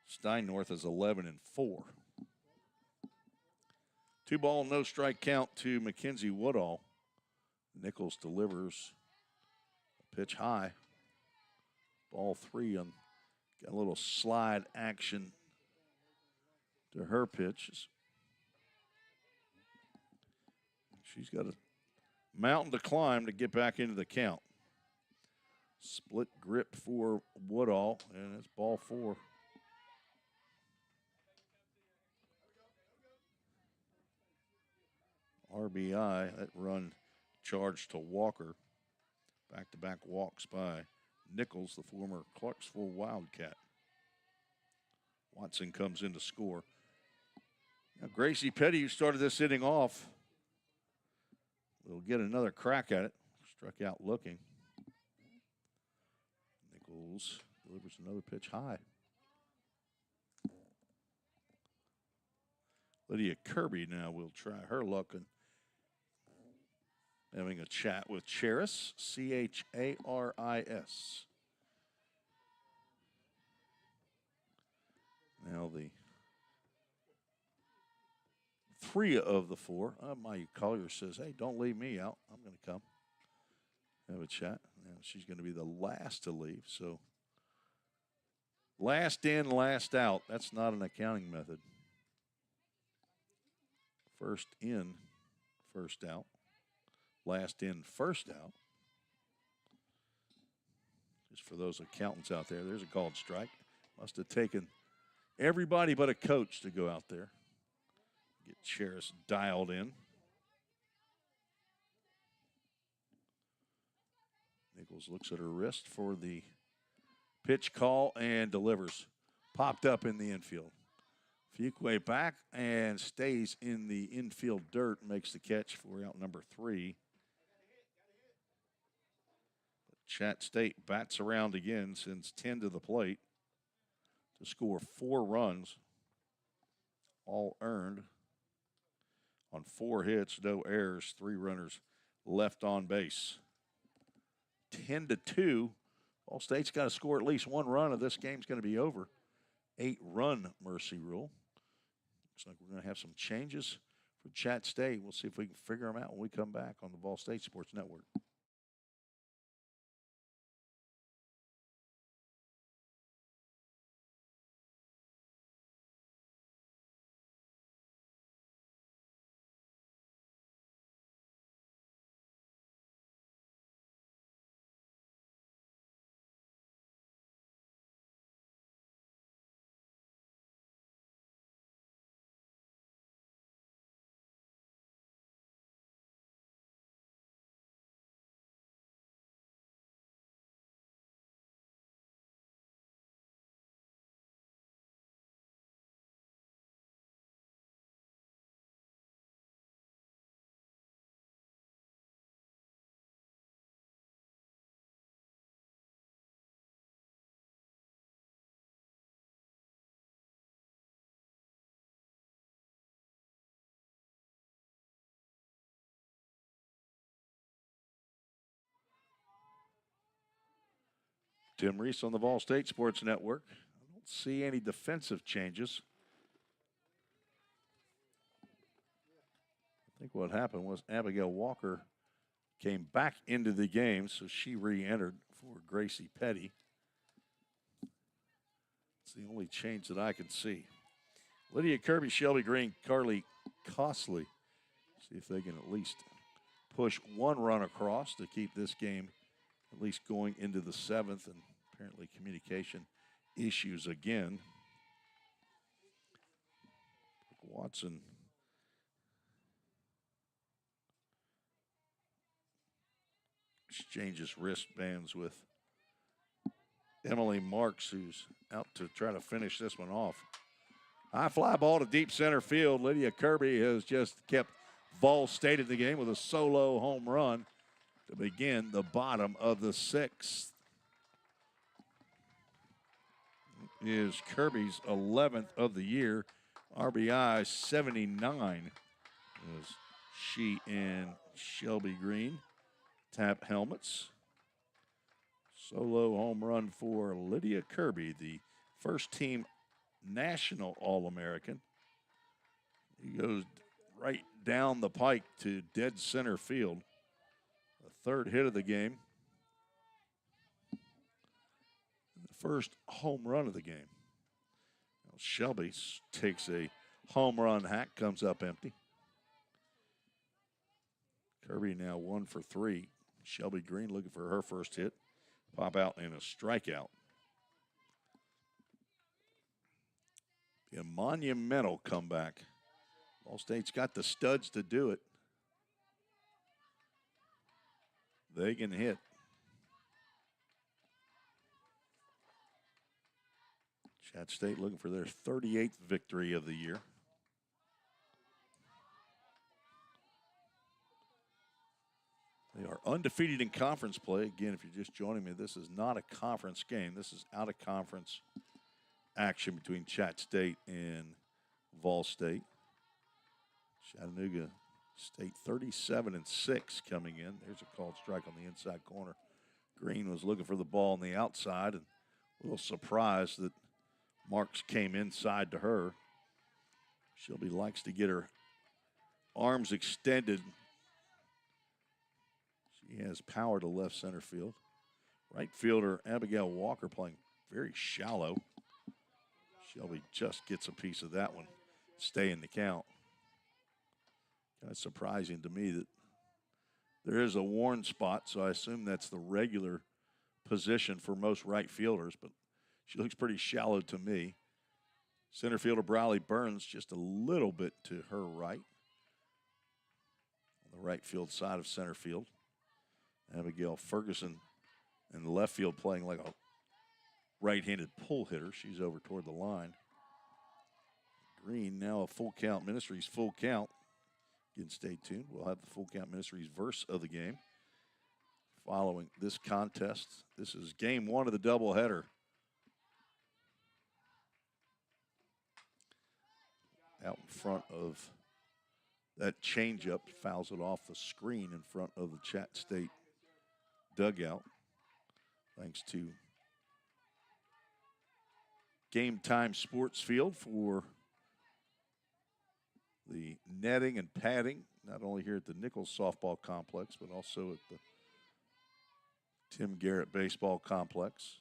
Steinnorth is 11-4. 2 ball, no strike count to Mackenzie Woodall. Nichols delivers a pitch high. Ball 3 on, got a little slide action to her pitch. She's got a mountain to climb to get back into the count. Split grip for Woodall, and it's ball 4. RBI, that run charged to Walker. Back-to-back walks by Nichols, the former Clarksville Wildcat. Watson comes in to score. Now, Gracie Petty, who started this inning off, will get another crack at it. Struck out looking. Nichols delivers another pitch high. Lydia Kirby now will try her luck and having a chat with Charis, Charis. Now the 3 of the 4. My caller says, hey, don't leave me out. I'm going to come have a chat. And she's going to be the last to leave. So last in, last out. That's not an accounting method. First in, first out. Last in, first out. Just for those accountants out there, there's a called strike. Must have taken everybody but a coach to go out there. Get Charis dialed in. Nichols looks at her wrist for the pitch call and delivers. Popped up in the infield. Fuqua back and stays in the infield dirt, makes the catch for out number 3. Chat State bats around again, sends 10 to the plate to score 4 runs, all earned on 4 hits, no errors, 3 runners left on base. 10-2. All State's got to score at least 1 run, or this game's going to be over. 8-run mercy rule. Looks like we're going to have some changes for Chat State. We'll see if we can figure them out when we come back on the Ball State Sports Network. Tim Reese on the Ball State Sports Network. I don't see any defensive changes. I think what happened was Abigail Walker came back into the game, so she re-entered for Gracie Petty. It's the only change that I can see. Lydia Kirby, Shelby Green, Carly Costley. See if they can at least push 1 run across to keep this game at least going into the 7th, and apparently communication issues again. Watson exchanges wristbands with Emily Marks, who's out to try to finish this one off. High fly ball to deep center field. Lydia Kirby has just kept Ball State in the game with a solo home run to begin the bottom of the 6th. Is Kirby's 11th of the year. RBI 79 as she and Shelby Green tap helmets. Solo home run for Lydia Kirby, the first team national All-American. He goes right down the pike to dead center field. The 3rd hit of the game. The first home run of the game. Well, Shelby takes a home run hack, comes up empty. Kirby now 1 for 3. Shelby Green looking for her first hit. Pop out and a strikeout. A monumental comeback. Ball State's got the studs to do it. They can hit. Chat State looking for their 38th victory of the year. They are undefeated in conference play. Again, if you're just joining me, this is not a conference game. This is out-of-conference action between Chat State and Vol State. Chattanooga State 37-6 coming in. There's a called strike on the inside corner. Green was looking for the ball on the outside, and a little surprised that Marks came inside to her. Shelby likes to get her arms extended. She has power to left center field. Right fielder Abigail Walker playing very shallow. Shelby just gets a piece of that one. Stay in the count. Kind of surprising to me that there is a worn spot, so I assume that's the regular position for most right fielders, but she looks pretty shallow to me. Center fielder Briley Burns just a little bit to her right. On the right field side of center field. Abigail Ferguson in the left field playing like a right-handed pull hitter. She's over toward the line. Green now a full count. Ministries full count. Again, stay tuned. We'll have the full count Ministries verse of the game following this contest. This is game one of the doubleheader. Out in front of that changeup, fouls it off the screen in front of the Chat State dugout. Thanks to Game Time Sports Field for the netting and padding, not only here at the Nichols Softball Complex, but also at the Tim Garrett Baseball Complex.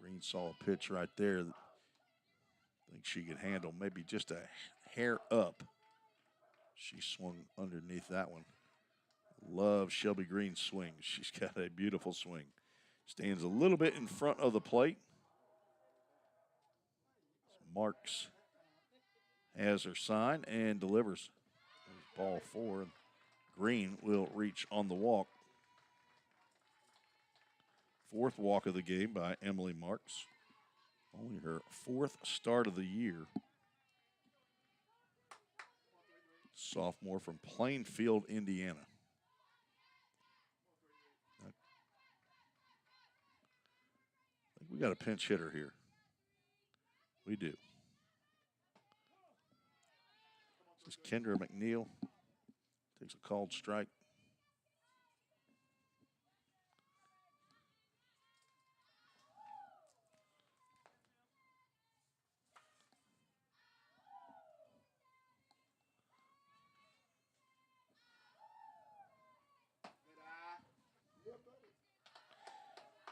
Green saw a pitch right there that I think she could handle, maybe just a hair up. She swung underneath that one. Love Shelby Green's swing. She's got a beautiful swing. Stands a little bit in front of the plate. Marks has her sign and delivers. There's ball four. Green will reach on the walk. Fourth walk of the game by Emily Marks. Only her fourth start of the year. Sophomore from Plainfield, Indiana. I think we got a pinch hitter here. We do. This is Kendra McNeil. Takes a called strike.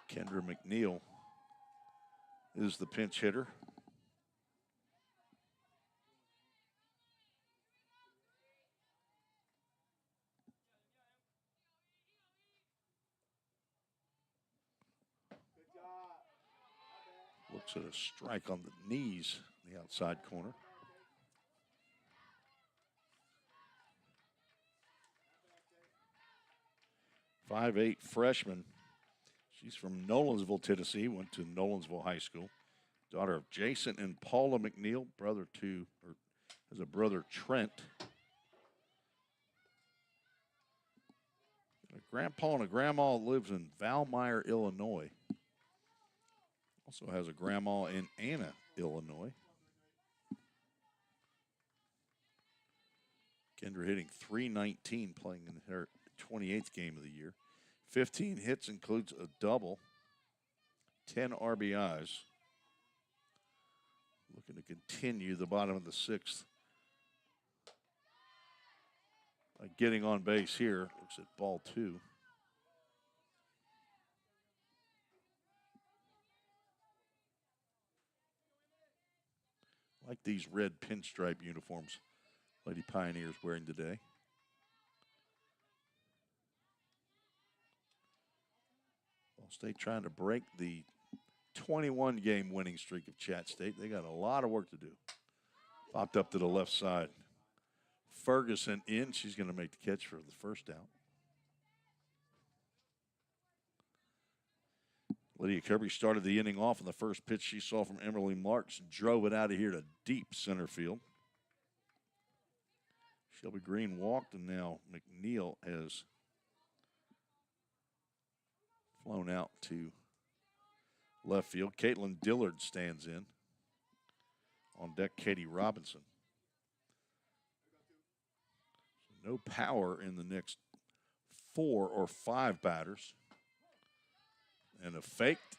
Kendra McNeil is the pinch hitter. Looks at a strike on the knees in the outside corner. .58 freshman. She's from Nolensville, Tennessee. Went to Nolensville High School. Daughter of Jason and Paula McNeil. Has a brother Trent. A grandpa and a grandma lives in Valmeyer, Illinois. Also has a grandma in Anna, Illinois. Kendra hitting .319, playing in her 28th game of the year. 15 hits, includes a double. 10 RBIs. Looking to continue the bottom of the sixth. Getting on base here. Looks at ball two. Like these red pinstripe uniforms Lady Pioneers wearing today. State trying to break the 21-game winning streak of Chat State. They got a lot of work to do. Popped up to the left side. Ferguson in. She's going to make the catch for the first down. Lydia Kirby started the inning off, and the first pitch she saw from Emily Marks drove it out of here to deep center field. Shelby Green walked, and now McNeil has flown out to left field. Caitlin Dillard stands in. On deck, Katie Robinson. So no power in the next 4 or 5 batters. And a faked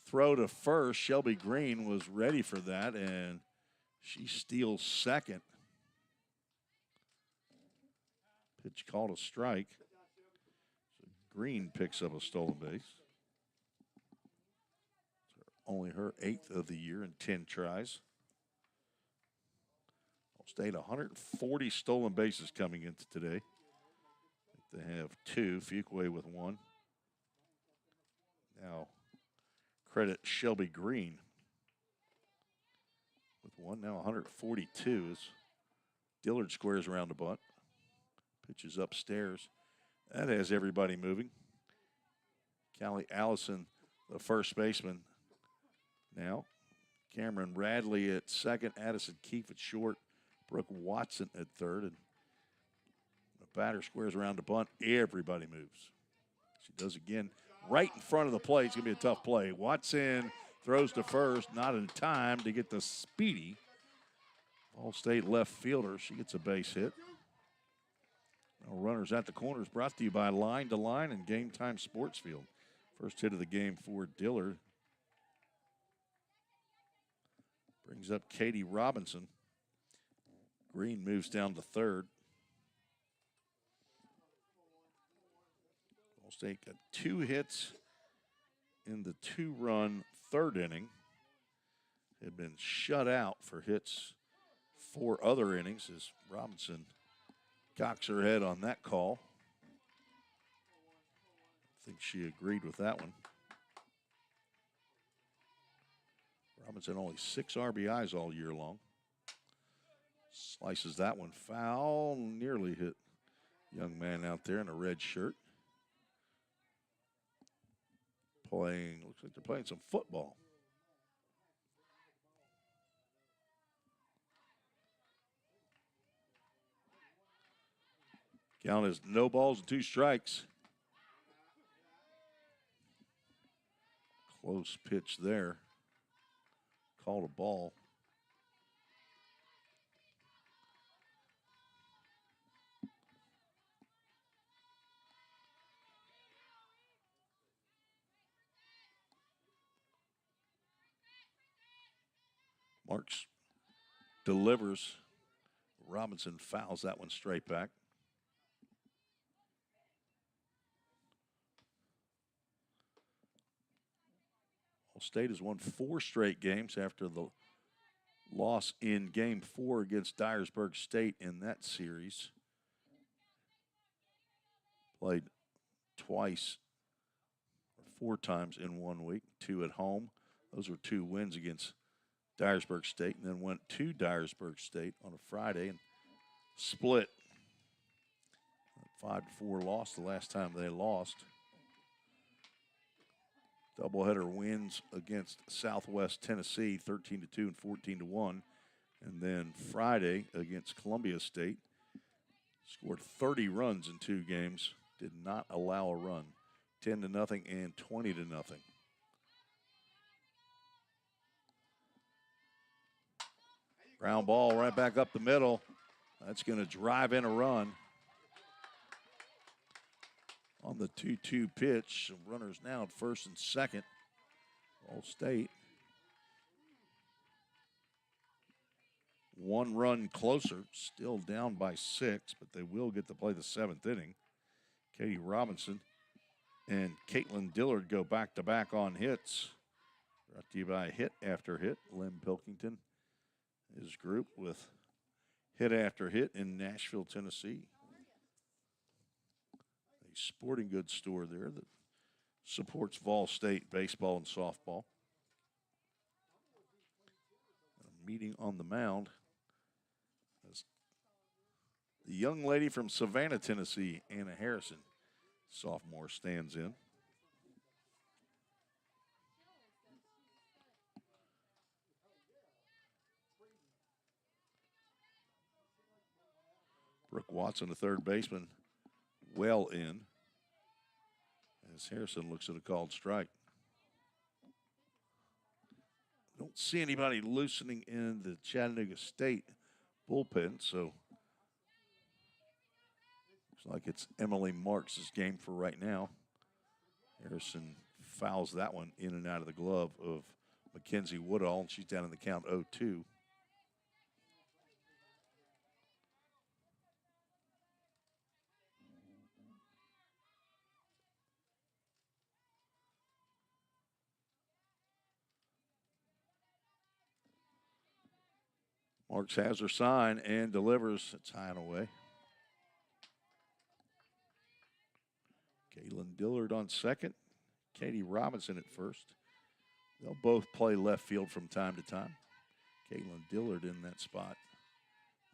throw to first. Shelby Green was ready for that, and she steals second. Pitch called a strike. So Green picks up a stolen base. Only her 8th of the year in 10 tries. State 140 stolen bases coming into today. They have 2, Fuquay with 1. Now, credit Shelby Green with 1. Now 142 as Dillard squares around the bunt. Pitches upstairs. That has everybody moving. Callie Allison, the first baseman. Now, Cameron Radley at second. Addison Keefe at short. Brooke Watson at third. And the batter squares around the bunt. Everybody moves. She does again. Right in front of the plate. It's going to be a tough play. Watson throws to first. Not in time to get the speedy All-State left fielder. She gets a base hit. Now runners at the corners brought to you by Line to Line and Game Time Sports Field. First hit of the game for Dillard. Brings up Katie Robinson. Green moves down to third. All-State got 2 hits in the 2-run third inning. Had been shut out for hits 4 other innings as Robinson cocks her head on that call. I think she agreed with that one. Robinson only 6 RBIs all year long. Slices that one foul. Nearly hit young man out there in a red shirt. Looks like they're playing some football. Count is no balls and 2 strikes. Close pitch there. Called a ball. Marks delivers. Robinson fouls that one straight back. All-State has won 4 straight games after the loss in Game 4 against Dyersburg State in that series. Played twice, 4 times in 1 week, 2 at home. Those were 2 wins against Dyersburg State, and then went to Dyersburg State on a Friday and split. 5-4 loss the last time they lost. Doubleheader wins against Southwest Tennessee, 13-2 and 14-1. And then Friday against Columbia State, scored 30 runs in 2 games, did not allow a run, 10-0 and 20-0. Ground ball right back up the middle. That's going to drive in a run. On the 2-2 pitch, runners now at first and second. All-State. 1 run closer, still down by 6, but they will get to play the 7th inning. Katie Robinson and Caitlin Dillard go back-to-back on hits. Brought to you by Hit After Hit. Lynn Pilkington, his group with Hit After Hit in Nashville, Tennessee. A sporting goods store there that supports Vol State baseball and softball. A meeting on the mound as the young lady from Savannah, Tennessee, Anna Harrison, sophomore, stands in. Brooke Watson, the third baseman, well in, as Harrison looks at a called strike. Don't see anybody loosening in the Chattanooga State bullpen, so looks like it's Emily Marks' game for right now. Harrison fouls that one in and out of the glove of Mackenzie Woodall, and she's down in the count 0-2. Marks has her sign and delivers. It's high and away. Caitlin Dillard on second. Katie Robinson at first. They'll both play left field from time to time. Caitlin Dillard in that spot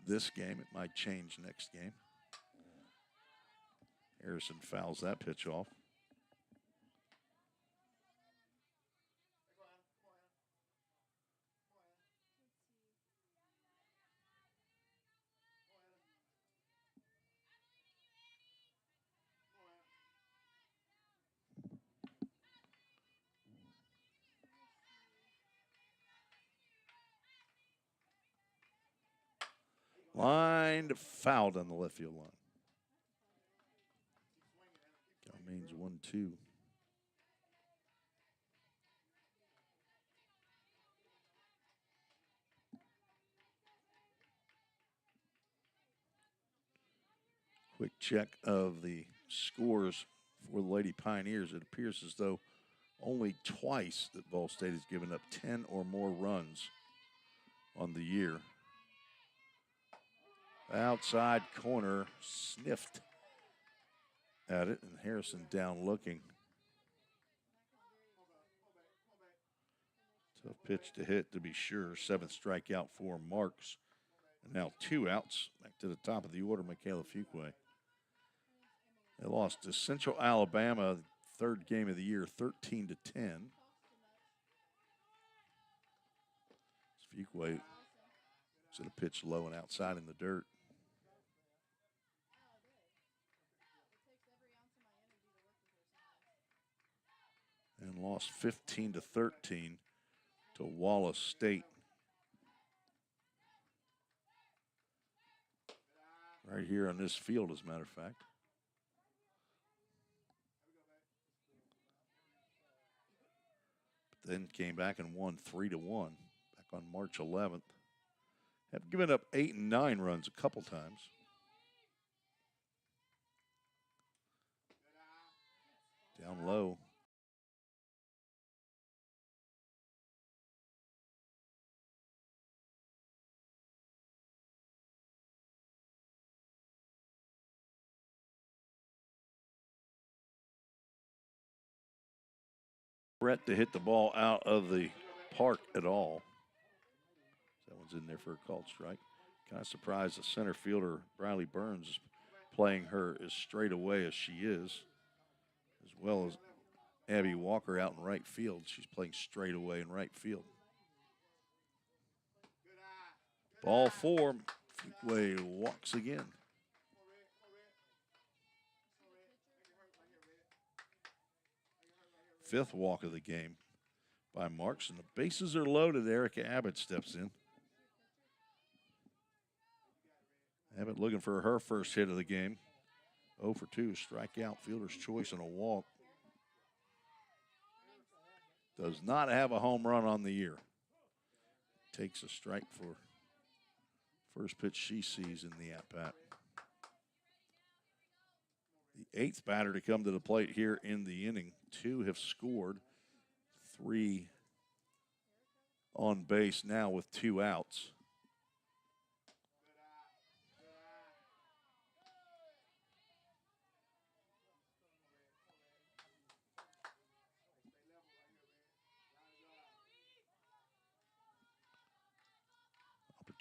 this game. It might change next game. Harrison fouls that pitch off. Lined fouled on the left field line. Means 1-2. Quick check of the scores for the Lady Pioneers. It appears as though only twice that Ball State has given up 10 or more runs on the year. Outside corner, sniffed at it, and Harrison down looking. Tough pitch to hit, to be sure. Seventh strikeout for Marks. And now 2 outs. Back to the top of the order, Michaela Fuqua. They lost to Central Alabama, third game of the year, 13-10. Fuqua set a pitch low and outside in the dirt. And lost 15-13 to Wallace State. Right here on this field, as a matter of fact. But then came back and won 3-1 back on March 11th. Have given up 8 and 9 runs a couple times. Down low. Brett to hit the ball out of the park at all. That one's in there for a called strike. Kind of surprised the center fielder, Briley Burns, is playing her as straight away as she is, as well as Abby Walker out in right field. She's playing straight away in right field. Ball 4, Fuqua walks again. Fifth walk of the game by Marks, and the bases are loaded. Erica Abbott steps in. Abbott looking for her first hit of the game. 0 for 2, strikeout, fielder's choice, and a walk. Does not have a home run on the year. Takes a strike for first pitch she sees in the at-bat. The 8th batter to come to the plate here in the inning. 2 have scored. 3 on base now with 2 outs.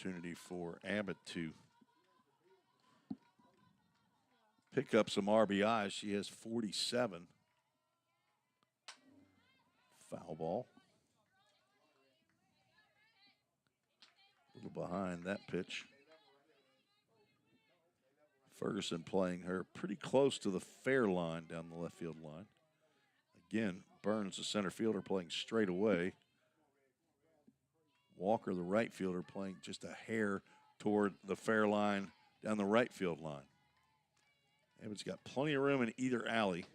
opportunity for Abbott to pick up some RBIs. She has 47. Foul ball. A little behind that pitch. Ferguson playing her pretty close to the fair line down the left field line. Again, Burns, the center fielder, playing straight away. Walker, the right fielder, playing just a hair toward the fair line down the right field line. Abbott's got plenty of room in either alley.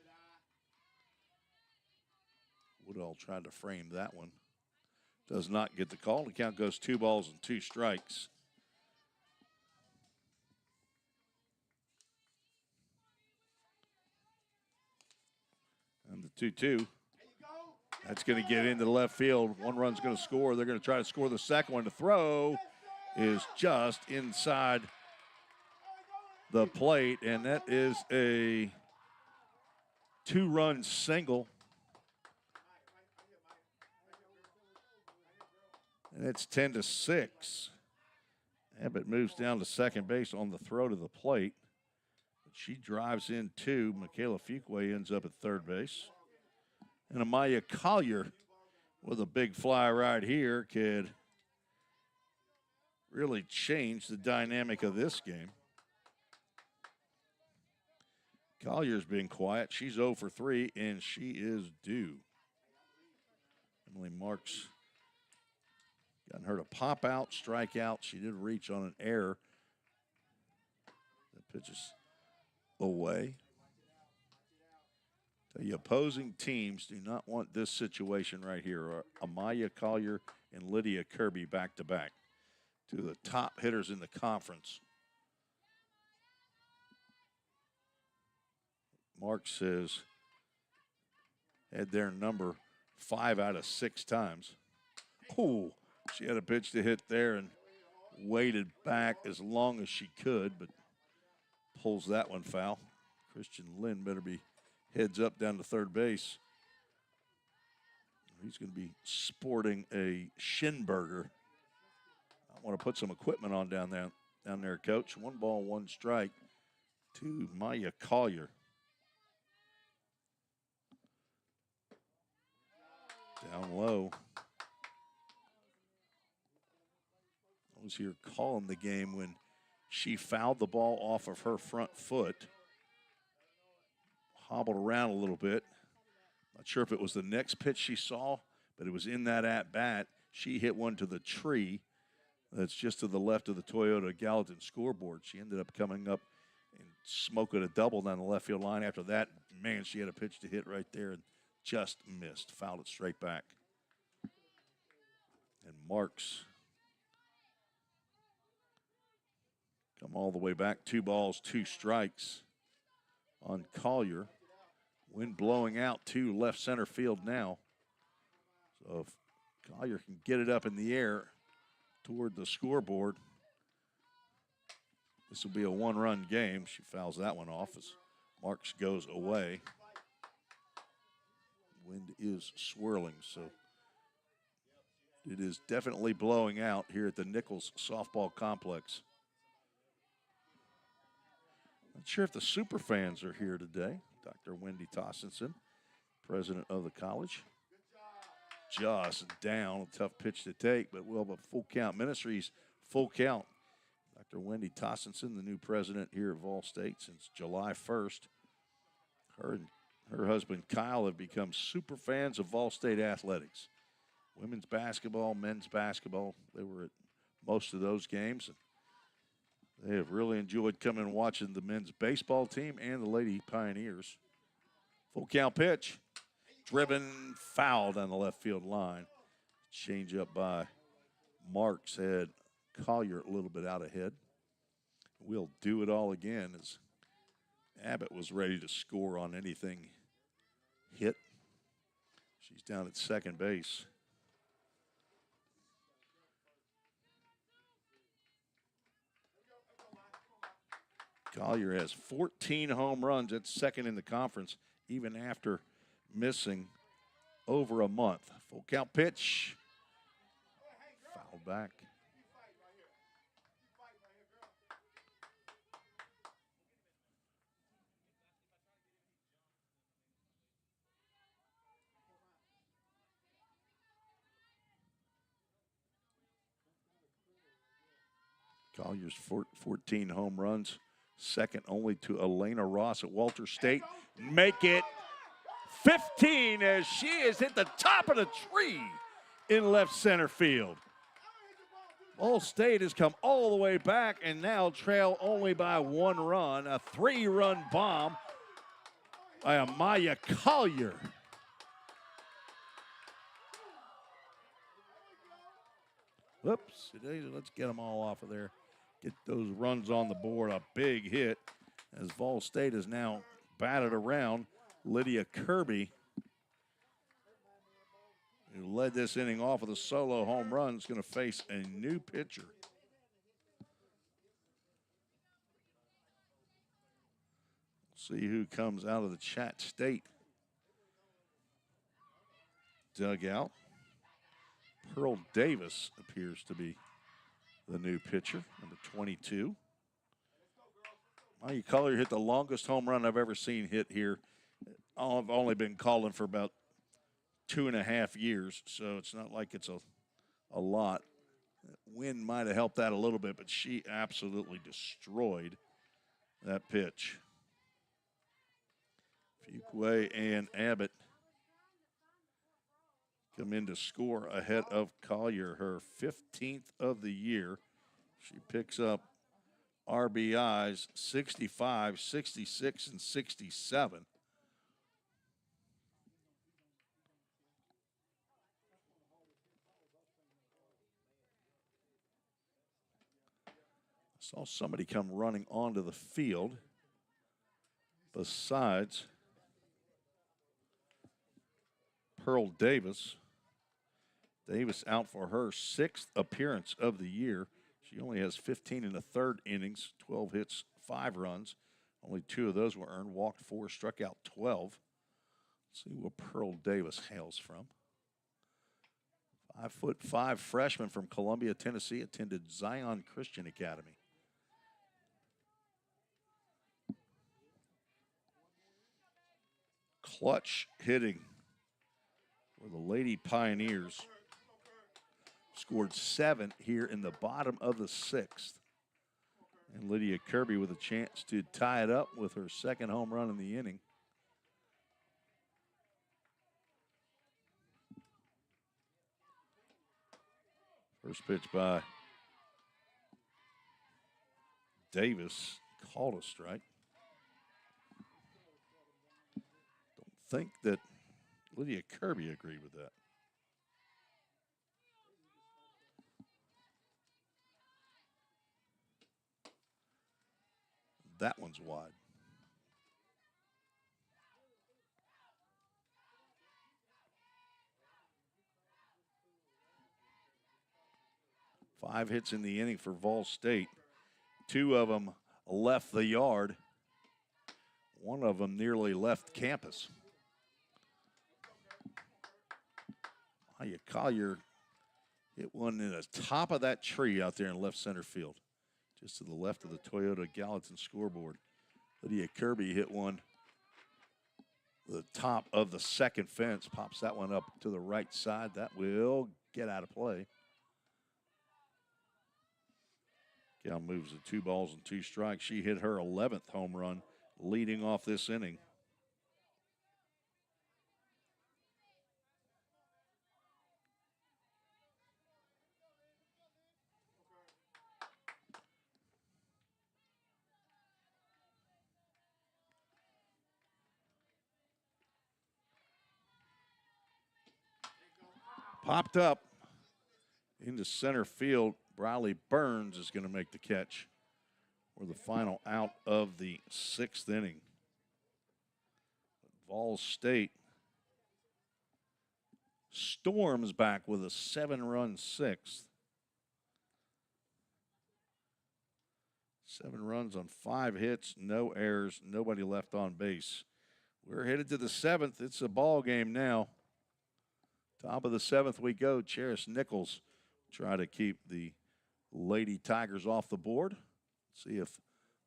Woodall tried to frame that one. Does not get the call. The count goes 2 balls and 2 strikes. And the 2-2. That's going to get into the left field. One run's going to score. They're going to try to score the second one. The throw is just inside the plate, and that is a 2-run single. And it's 10-6. Abbott moves down to second base on the throw to the plate. But she drives in 2. Michaela Fuqua ends up at third base. And Amaya Collier with a big fly right here could really change the dynamic of this game. Collier's been quiet. She's 0 for 3, and she is due. Emily Marks gotten her to pop out, strike out. She did reach on an error. The pitch is away. The opposing teams do not want this situation right here. Amaya Collier and Lydia Kirby back-to-back. 2 of the top hitters in the conference. Marks has had their number 5 out of 6 times. Oh, she had a pitch to hit there and waited back as long as she could, but pulls that one foul. Christian Lynn better be heads up down to third base. He's going to be sporting a Schinberger. I want to put some equipment on down there, Coach. 1 ball, 1 strike to Maya Collier. Down low. I was here calling the game when she fouled the ball off of her front foot. Hobbled around a little bit. Not sure if it was the next pitch she saw, but it was in that at-bat. She hit one to the tree that's just to the left of the Toyota Gallatin scoreboard. She ended up coming up and smoking a double down the left field line. After that, man, she had a pitch to hit right there and just missed. Fouled it straight back. And Marks come all the way back. 2 balls, 2 strikes on Collier. Wind blowing out to left center field now. So if Collier can get it up in the air toward the scoreboard, this will be a 1-run game. She fouls that one off as Marks goes away. Wind is swirling, so it is definitely blowing out here at the Nichols Softball Complex. Not sure if the super fans are here today. Dr. Wendy Tossenson, president of the college. Just down, a tough pitch to take, but we'll have a full count. Ministries, full count. Dr. Wendy Tossenson, the new president here at Vol State since July 1st. Her and her husband Kyle have become super fans of Vol State athletics. Women's basketball, men's basketball. They were at most of those games. They have really enjoyed coming and watching the men's baseball team and the Lady Pioneers. Full count pitch. Driven foul down the left field line. Change up by Marks had Collier a little bit out ahead. We'll do it all again as Abbott was ready to score on anything hit. She's down at second base. Collier has 14 home runs. That's second in the conference, even after missing over a month. Full count pitch. Fouled back. Collier's 14 home runs, second only to Elena Ross at Walter State. Make it 15 as she is at the top of the tree in left center field. Ball State has come all the way back and now trail only by 1 run. A 3-run bomb by Amaya Collier. Whoops, let's get them all off of there. Get those runs on the board. A big hit as Vol State is now batted around. Lydia Kirby, who led this inning off with a solo home run, is going to face a new pitcher. See who comes out of the Chat State dugout. Pearl Davis appears to be the new pitcher, number 22. Maya Collier hit the longest home run I've ever seen hit here. I've only been calling for about 2.5 years, so it's not like it's a lot. Wind might have helped that a little bit, but she absolutely destroyed that pitch. Fuqua and Abbott come in to score ahead of Collier, her 15th of the year. She picks up RBIs 65, 66, and 67. Saw somebody come running onto the field besides Pearl Davis. Davis out for her 6th appearance of the year. She only has 15 in the 3rd innings, 12 hits, 5 runs. Only 2 of those were earned, walked 4, struck out 12. Let's see where Pearl Davis hails from. 5'5" freshman from Columbia, Tennessee, attended Zion Christian Academy. Clutch hitting for the Lady Pioneers. Scored 7 here in the bottom of the 6th. And Lydia Kirby with a chance to tie it up with her 2nd home run in the inning. First pitch by Davis, called a strike. Don't think that Lydia Kirby agreed with that. That one's wide. Five hits in the inning for Vol State. 2 of them left the yard. 1 of them nearly left campus. Maya Collier hit one in the top of that tree out there in left center field, just to the left of the Toyota Gallatin scoreboard. Lydia Kirby hit one the top of the 2nd fence, pops that one up to the right side. That will get out of play. Cal moves to 2 balls and 2 strikes. She hit her 11th home run leading off this inning. Popped up into center field. Briley Burns is going to make the catch for the final out of the 6th inning. Vol State storms back with a 7-run 6th. 7 runs on 5 hits, no errors, nobody left on base. We're headed to the 7th. It's a ball game now. Top of the 7th we go. Cheris Nichols try to keep the Lady Tigers off the board. See if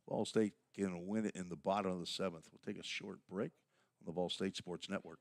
Vol State can win it in the bottom of the 7th. We'll take a short break on the Vol State Sports Network.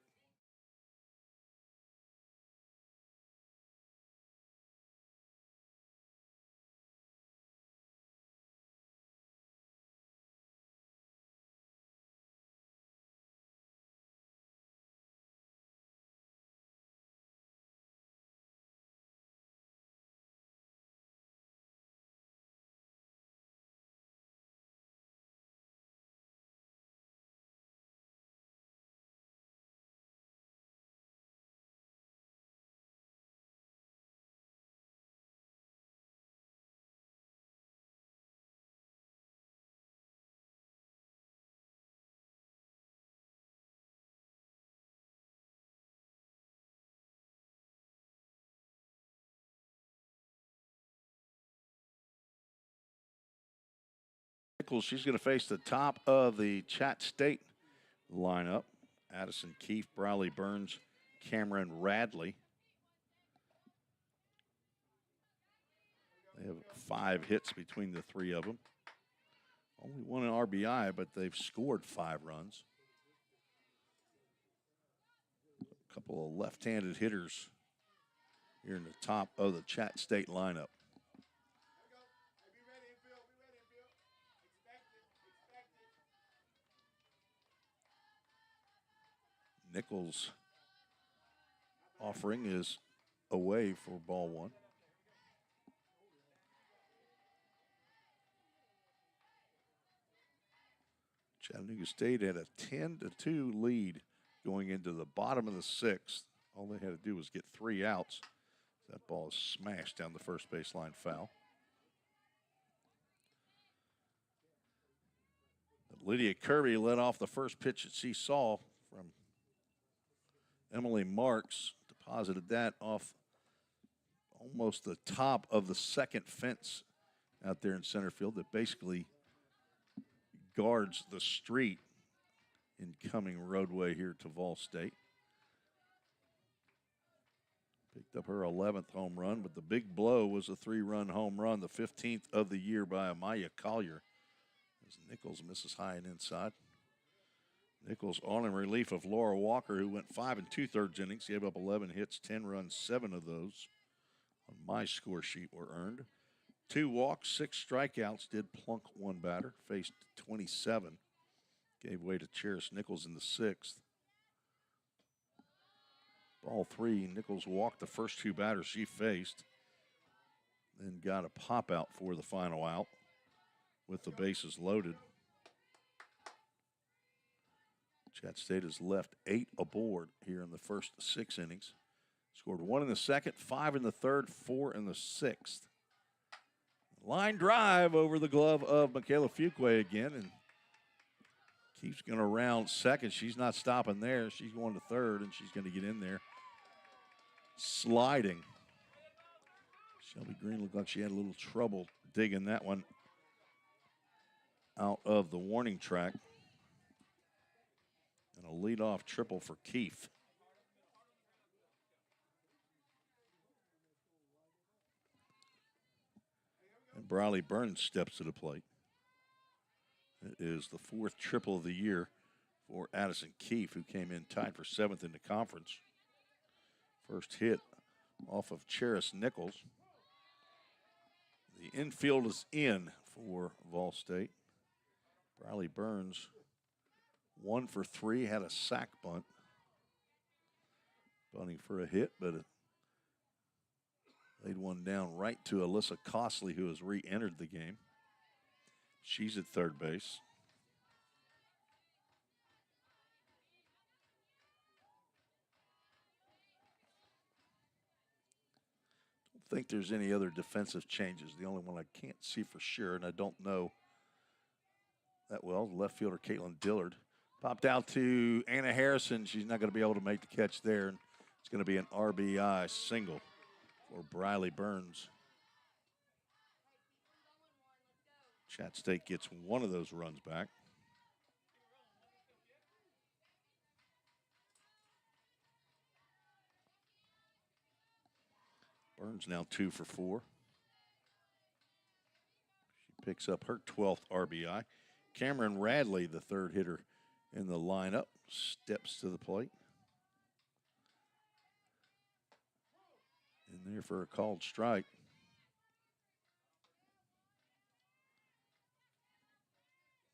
Nichols, she's going to face the top of the Chat State lineup. Addison Keefe, Briley Burns, Cameron Radley. They have 5 hits between the 3 of them. Only 1 in RBI, but they've scored 5 runs. A couple of left-handed hitters here in the top of the Chat State lineup. Nichols' offering is away for ball 1. Chattanooga State had a 10-2 lead going into the bottom of the 6th. All they had to do was get 3 outs. That ball is smashed down the first baseline foul. Lydia Kirby led off the first pitch that she saw from Emily Marks. Deposited that off almost the top of the second fence out there in center field that basically guards the street incoming roadway here to Vol State. Picked up her 11th home run, but the big blow was a 3-run home run, the 15th of the year by Amaya Collier. As Nichols misses high and inside. Nichols on in relief of Laura Walker, who went 5 2/3 innings, gave up 11 hits, 10 runs, 7 of those on my score sheet were earned. 2 walks, 6 strikeouts, did plunk 1 batter, faced 27. Gave way to Cheris Nichols in the 6th. Ball 3, Nichols walked the first 2 batters she faced, then got a pop out for the final out with the bases loaded. Chat State has left 8 aboard here in the first 6 innings. Scored 1 in the 2nd, 5 in the 3rd, 4 in the 6th. Line drive over the glove of Michaela Fuqua again, and Keeps going to round second. She's not stopping there. She's going to 3rd, and she's going to get in there. Sliding. Shelby Green looked like she had a little trouble digging that one out of the warning track. And a leadoff triple for Keefe. And Briley Burns steps to the plate. It is the 4th triple of the year for Addison Keefe, who came in tied for 7th in the conference. First hit off of Cheris Nichols. The infield is in for Vol State. Briley Burns 1 for 3, had a sac bunt. Bunting for a hit, but it laid one down right to Alyssa Costley, who has re-entered the game. She's at 3rd base. Don't think there's any other defensive changes. The only one I can't see for sure, and I don't know that well, left fielder Caitlin Dillard. Popped out to Anna Harrison. She's not going to be able to make the catch there. And it's going to be an RBI single for Briley Burns. Chat State gets one of those runs back. Burns now 2 for 4. She picks up her 12th RBI. Cameron Radley, the 3rd hitter in the lineup, steps to the plate. In there for a called strike.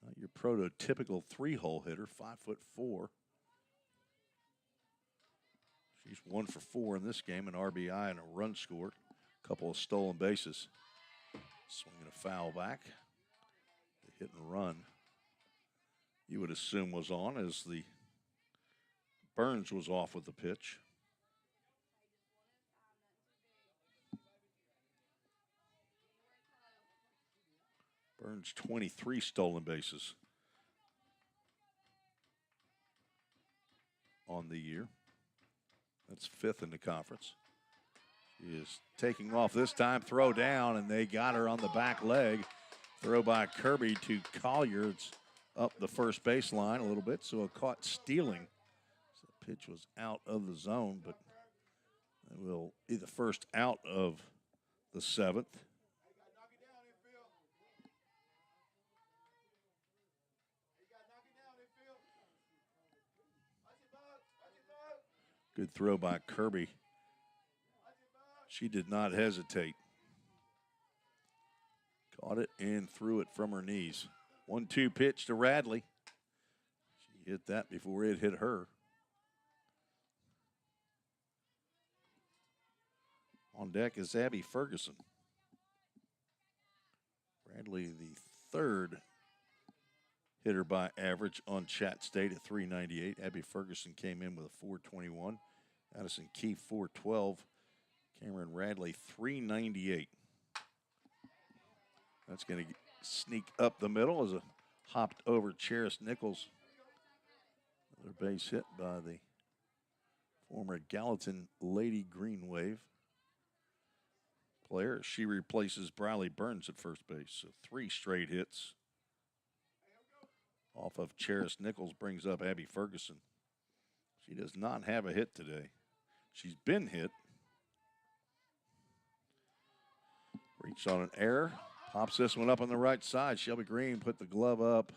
Not your prototypical 3-hole hitter, 5'4". She's 1 for 4 in this game, an RBI and a run scored. A couple of stolen bases. Swinging a foul back. The hit and run, you would assume, was on as the Burns was off with the pitch. Burns 23 stolen bases on the year. That's 5th in the conference. She is taking off this time, throw down, and they got her on the back leg. Throw by Kirby to Collier. It's up the first baseline a little bit, so a caught stealing. So the pitch was out of the zone, but it will be the first out of the 7th. Good throw by Kirby. She did not hesitate. Caught it and threw it from her knees. 1-2 pitch to Radley. She hit that before it hit her. On deck is Abby Ferguson. Radley, the 3rd hitter by average on Chat State at 398. Abby Ferguson came in with a 421. Addison Keefe, 412. Cameron Radley, 398. That's going to sneak up the middle as a hopped over Charis Nichols. Another base hit by the former Gallatin Lady Green Wave player. She replaces Briley Burns at first base. So 3 straight hits off of Charis Nichols brings up Abby Ferguson. She does not have a hit today. She's been hit. Reached on an error. Pops this one up on the right side. Shelby Green put the glove up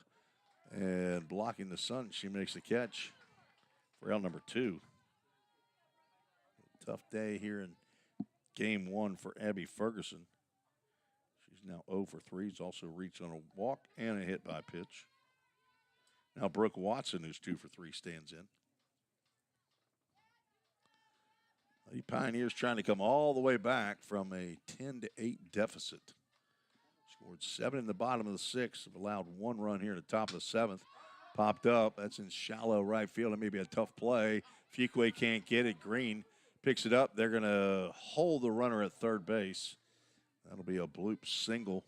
and blocking the sun. She makes the catch for out number 2. Tough day here in game 1 for Abby Ferguson. She's now 0 for 3. She's also reached on a walk and a hit by pitch. Now Brooke Watson, who's 2 for 3, stands in. The Pioneers trying to come all the way back from a 10-8 deficit. Scored 7 in the bottom of the 6th. Have allowed 1 run here at the top of the 7th. Popped up. That's in shallow right field. It may be a tough play. Fuqua can't get it. Green picks it up. They're going to hold the runner at third base. That'll be a bloop single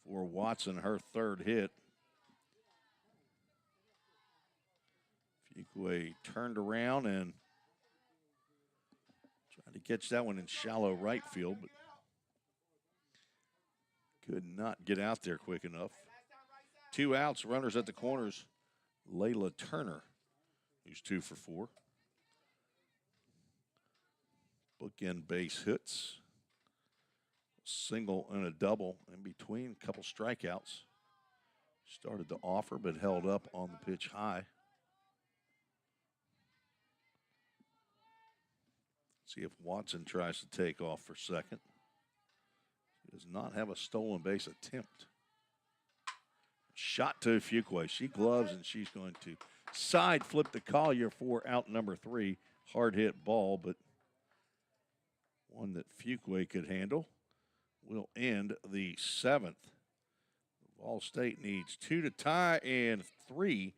for Watson, her 3rd hit. Fuqua turned around and tried to catch that one in shallow right field, but could not get out there quick enough. 2 outs, runners at the corners. Layla Turner, who's 2 for 4. Bookend base hits. Single and a double in between, a couple strikeouts. Started to offer, but held up on the pitch high. See if Watson tries to take off for second. He does not have a stolen base attempt. Shot to Fuqua. She gloves, and she's going to side flip the Collier for out number 3. Hard hit ball, but one that Fuqua could handle. Will end the 7th. Ball State needs 2 to tie and 3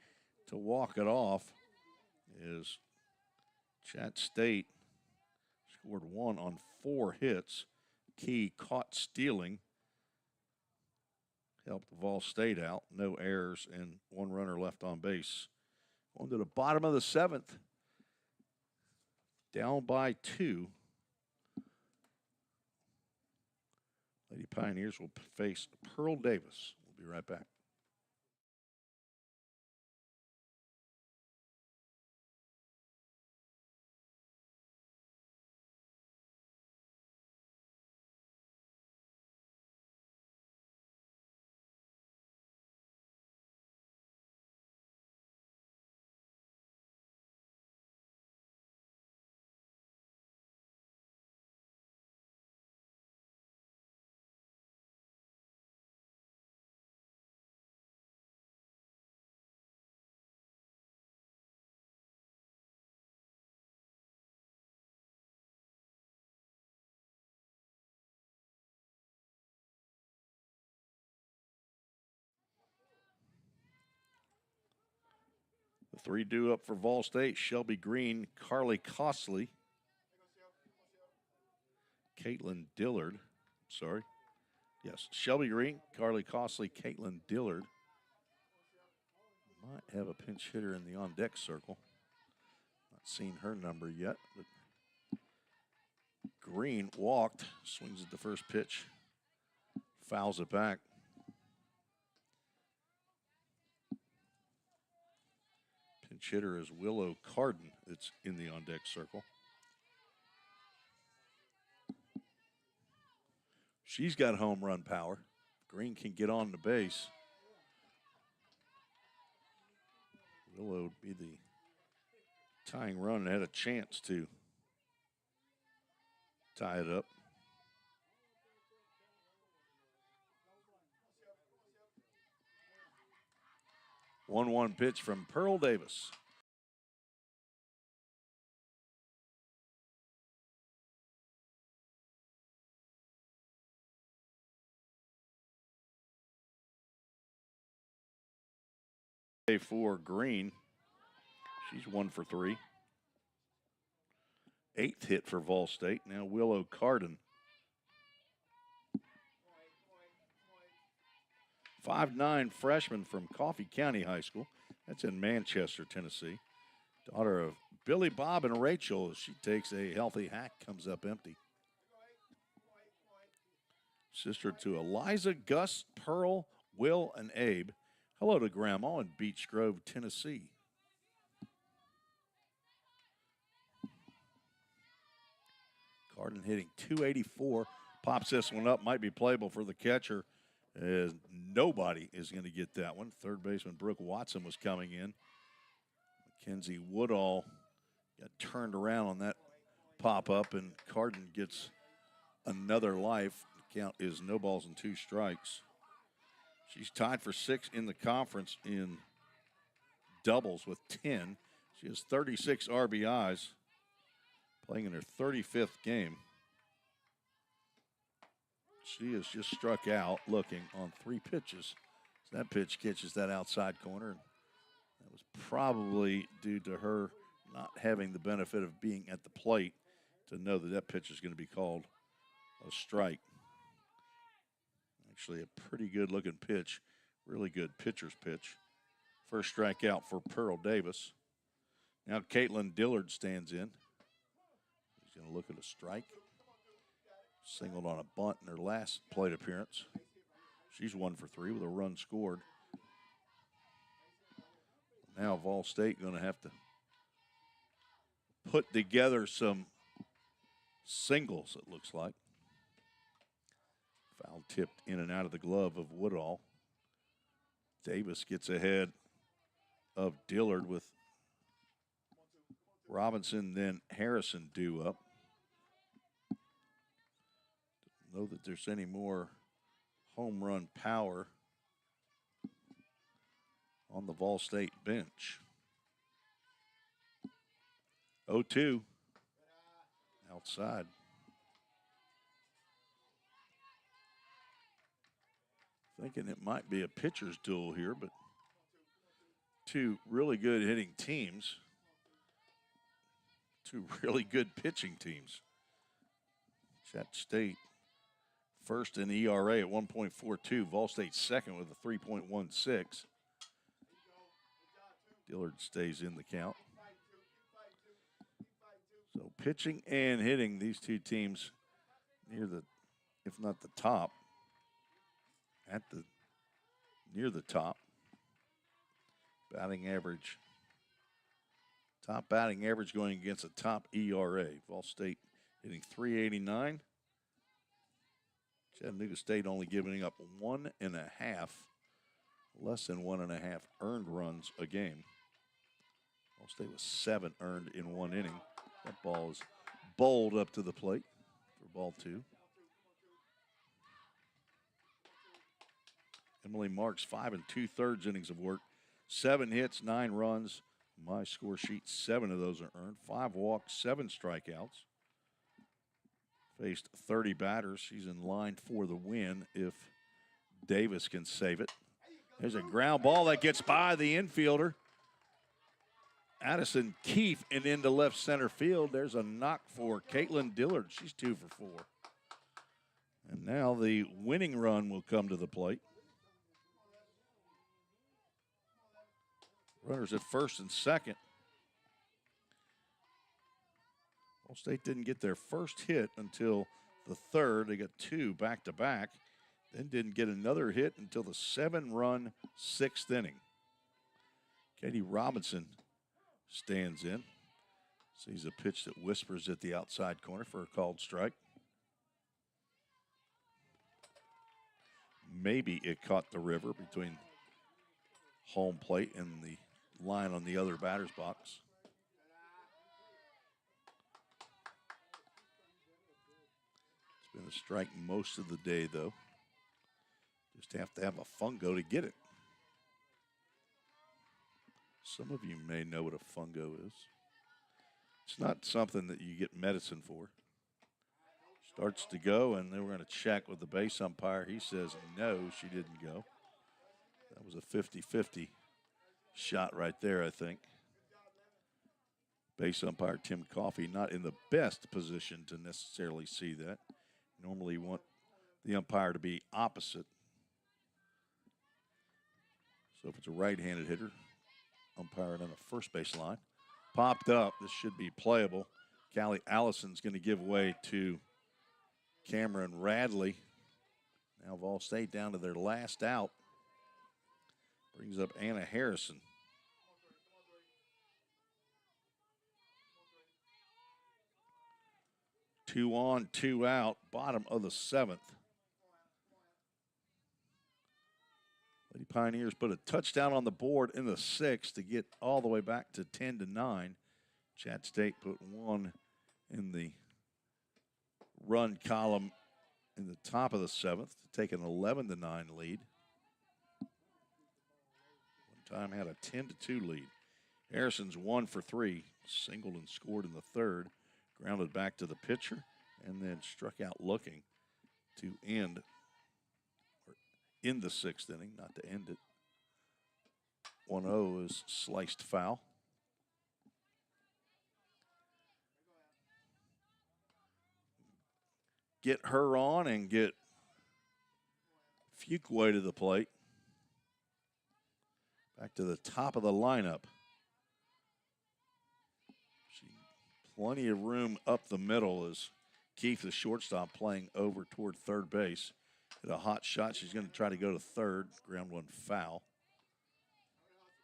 to walk it off. As Chat State scored 1 on 4 hits. Key caught stealing. Helped Vol State out. No errors and 1 runner left on base. On to the bottom of the 7th. Down by 2. Lady Pioneers will face Pearl Davis. We'll be right back. The 3 due up for Vol State: Shelby Green, Carly Costley, Caitlin Dillard. Sorry. Yes, Shelby Green, Carly Costley, Caitlin Dillard. Might have a pinch hitter in the on-deck circle. Not seen her number yet, but Green walked, swings at the first pitch. fouls it back. Pinch hitter is Willow Carden. It's in the on-deck circle. She's got home run power. Green can get on the base. Willow would be the tying run and had a chance to tie it up. One pitch from Pearl Davis. For Green, she's 1 for 3. 8th hit for Vol State. Now Willow Carden. 5'9" freshman from Coffee County High School. That's in Manchester, Tennessee. Daughter of Billy Bob and Rachel. As she takes a healthy hack, comes up empty. Sister to Eliza, Gus, Pearl, Will, and Abe. Hello to Grandma in Beech Grove, Tennessee. Carden hitting .284. Pops this one up. Might be playable for the catcher, as nobody is going to get that one. Third baseman Brooke Watson was coming in. Mackenzie Woodall got turned around on that pop-up, and Carden gets another life. The count is no balls and 2 strikes. She's tied for 6th in the conference in doubles with 10. She has 36 RBIs, playing in her 35th game. She has just struck out looking on 3 pitches. So that pitch catches that outside corner. And that was probably due to her not having the benefit of being at the plate to know that that pitch is going to be called a strike. Actually, a pretty good looking pitch. Really good pitcher's pitch. First strikeout for Pearl Davis. Now Caitlin Dillard stands in. He's going to look at a strike. Singled on a bunt in her last plate appearance. She's 1 for 3 with a run scored. Now Vol State going to have to put together some singles, it looks like. Foul tipped in and out of the glove of Woodall. Davis gets ahead of Dillard with Robinson, then Harrison due up. Don't know that there's any more home run power on the Vol State bench. 0-2 outside. Thinking it might be a pitcher's duel here, but 2 really good hitting teams. 2 really good pitching teams. Chat State first in ERA at 1.42. Vol State second with a 3.16. Dillard stays in the count. So pitching and hitting, these 2 teams near the, if not the top, near the top. Batting average. Top batting average going against a top ERA. Vol State hitting .389. Chattanooga State only giving up 1.5, less than 1.5 earned runs a game. Vol State was 7 earned in 1 inning. That ball is bowled up to the plate for ball 2. Emily Marks, 5 2/3 innings of work, 7 hits, 9 runs. My score sheet, 7 of those are earned. 5 walks, 7 strikeouts. Faced 30 batters. She's in line for the win if Davis can save it. There's a ground ball that gets by the infielder. Addison Keefe and into left center field. There's a knock for Caitlin Dillard. She's 2 for 4. And now the winning run will come to the plate. Runners at first and second. Vol State didn't get their first hit until the 3rd. They got 2 back-to-back. Then didn't get another hit until the 7-run 6th inning. Katie Robinson stands in. Sees a pitch that whispers at the outside corner for a called strike. Maybe it caught the river between home plate and the line on the other batter's box. It's been a strike most of the day, though. Just have to have a fungo to get it. Some of you may know what a fungo is. It's not something that you get medicine for. Starts to go, and then we're going to check with the base umpire. He says, no, she didn't go. That was a 50-50 shot right there, I think. Base umpire Tim Coffey not in the best position to necessarily see that. Normally you want the umpire to be opposite. So if it's a right-handed hitter, umpire on the first base line. Popped up. This should be playable. Callie Allison's going to give way to Cameron Radley. Now Vol State down to their last out. Brings up Anna Harrison. Two on, two out, bottom of the 7th. Lady Pioneers put a touchdown on the board in the 6th to get all the way back to 10-9. Chat State put one in the run column in the top of the 7th to take an 11-9 lead. One time had a 10-2 lead. Harrison's 1 for 3, singled and scored in the 3rd. Grounded back to the pitcher and then struck out looking to end, or in the 6th inning, not to end it. 1-0 is sliced foul. Get her on and get Fuquay to the plate. Back to the top of the lineup. Plenty of room up the middle as Keith, the shortstop, playing over toward third base. Hit a hot shot. She's going to try to go to third. Ground one foul.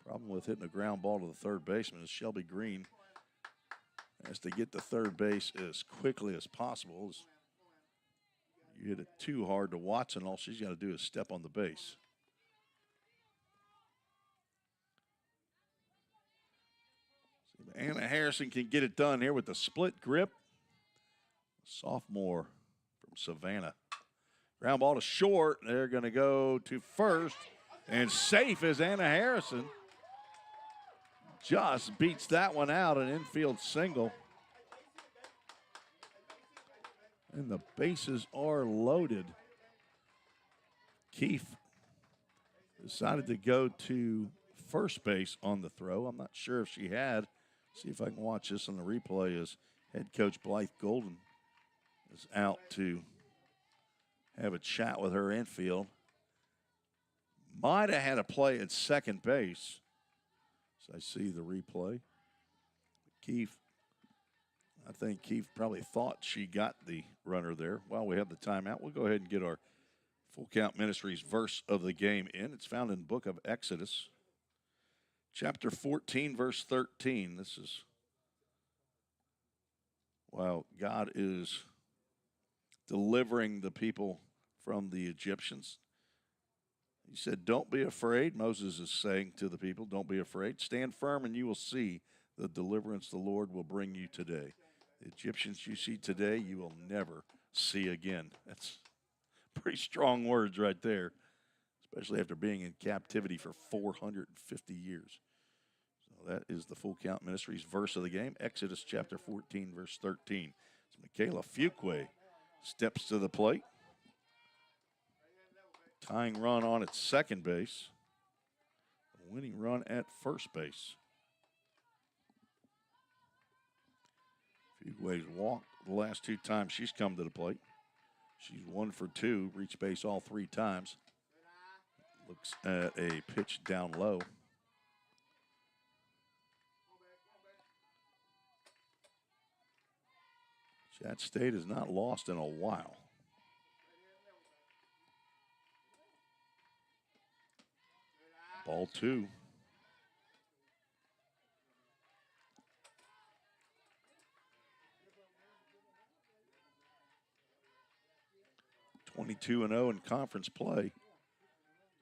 Problem with hitting a ground ball to the third baseman is Shelby Green has to get to third base as quickly as possible. You hit it too hard to Watson. All she's got to do is step on the base. Anna Harrison can get it done here with the split grip. Sophomore from Savannah. Ground ball to short. They're going to go to first. And safe is Anna Harrison. Just beats that one out, an infield single. And the bases are loaded. Keith decided to go to first base on the throw. I'm not sure if she had. See if I can watch this on the replay as head coach Blythe Golden is out to have a chat with her infield. Might have had a play at second base. So I see the replay. Keith, I think Keith probably thought she got the runner there. While we have the timeout, we'll go ahead and get our Full Count Ministries verse of the game in. It's found in the book of Exodus. Chapter 14, verse 13. This is while God is delivering the people from the Egyptians. He said, don't be afraid. Moses is saying to the people, don't be afraid. Stand firm and you will see the deliverance the Lord will bring you today. The Egyptians you see today, you will never see again. That's pretty strong words right there, especially after being in captivity for 450 years. So that is the Full Count Ministries verse of the game, Exodus chapter 14, verse 13. So Michaela Fuquay steps to the plate. Tying run on at second base. A winning run at first base. Fuquay's walked the last two times she's come to the plate. She's 1 for 2, reached base all 3 times. Looks at a pitch down low. Chat State has not lost in a while. Ball 2. (22-0) in conference play.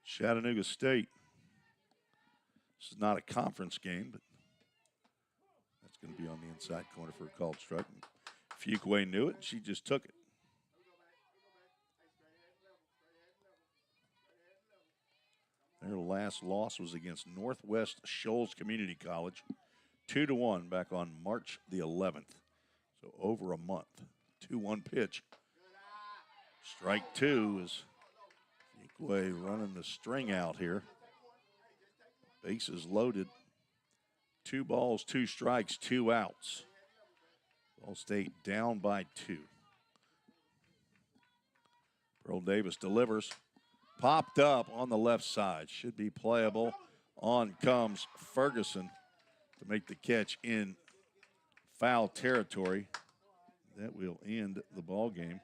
Chattanooga State. This is not a conference game, but that's going to be on the inside corner for a called strike. Fuquay knew it. She just took it. Their last loss was against Northwest Shoals Community College, 2-1 back on March the 11th. So over a month. 2-1 pitch. Strike 2 is Fuquay running the string out here. Bases loaded. 2 balls, 2 strikes, 2 outs. Ball State down by 2. Pearl Davis delivers. Popped up on the left side. Should be playable. On comes Ferguson to make the catch in foul territory. That will end the ball game.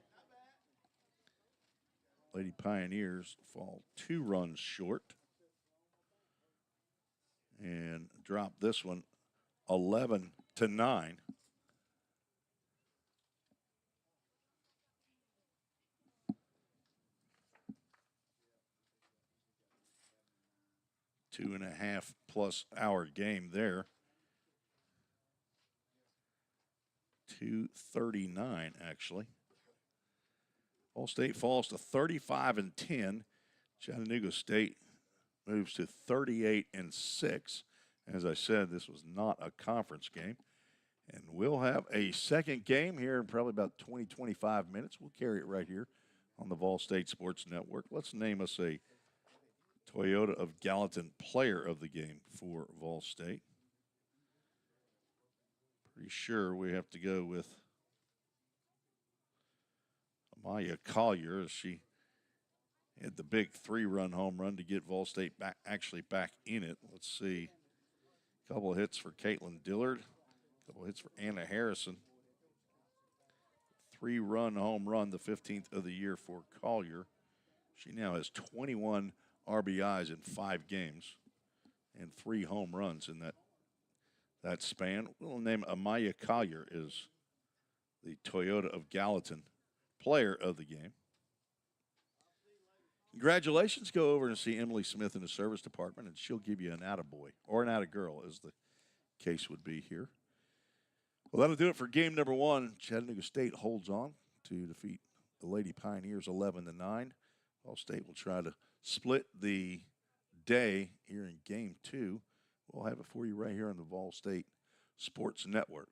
Lady Pioneers fall 2 runs short and drop this one 11-9. Two and a half plus hour game there. 2:39 actually. Ball State falls to 35-10. Chattanooga State moves to 38-6. As I said, this was not a conference game. And we'll have a second game here in probably about 20, 25 minutes. We'll carry it right here on the Vol State Sports Network. Let's name us a Toyota of Gallatin player of the game for Vol State. Pretty sure we have to go with Amaya Collier, as she had the big 3-run home run to get Vol State back in it. Let's see. A couple of hits for Caitlin Dillard. A couple of hits for Anna Harrison. 3-run home run, the 15th of the year for Collier. She now has 21 RBIs in 5 games and 3 home runs in that span. We'll name Amaya Collier is the Toyota of Gallatin player of the game. Congratulations. Go over and see Emily Smith in the service department, and she'll give you an attaboy or an attagirl, as the case would be here. Well, that'll do it for game number 1. Chattanooga State holds on to defeat the Lady Pioneers 11-9. Vol State will try to split the day here in game 2. We'll have it for you right here on the Vol State Sports Network.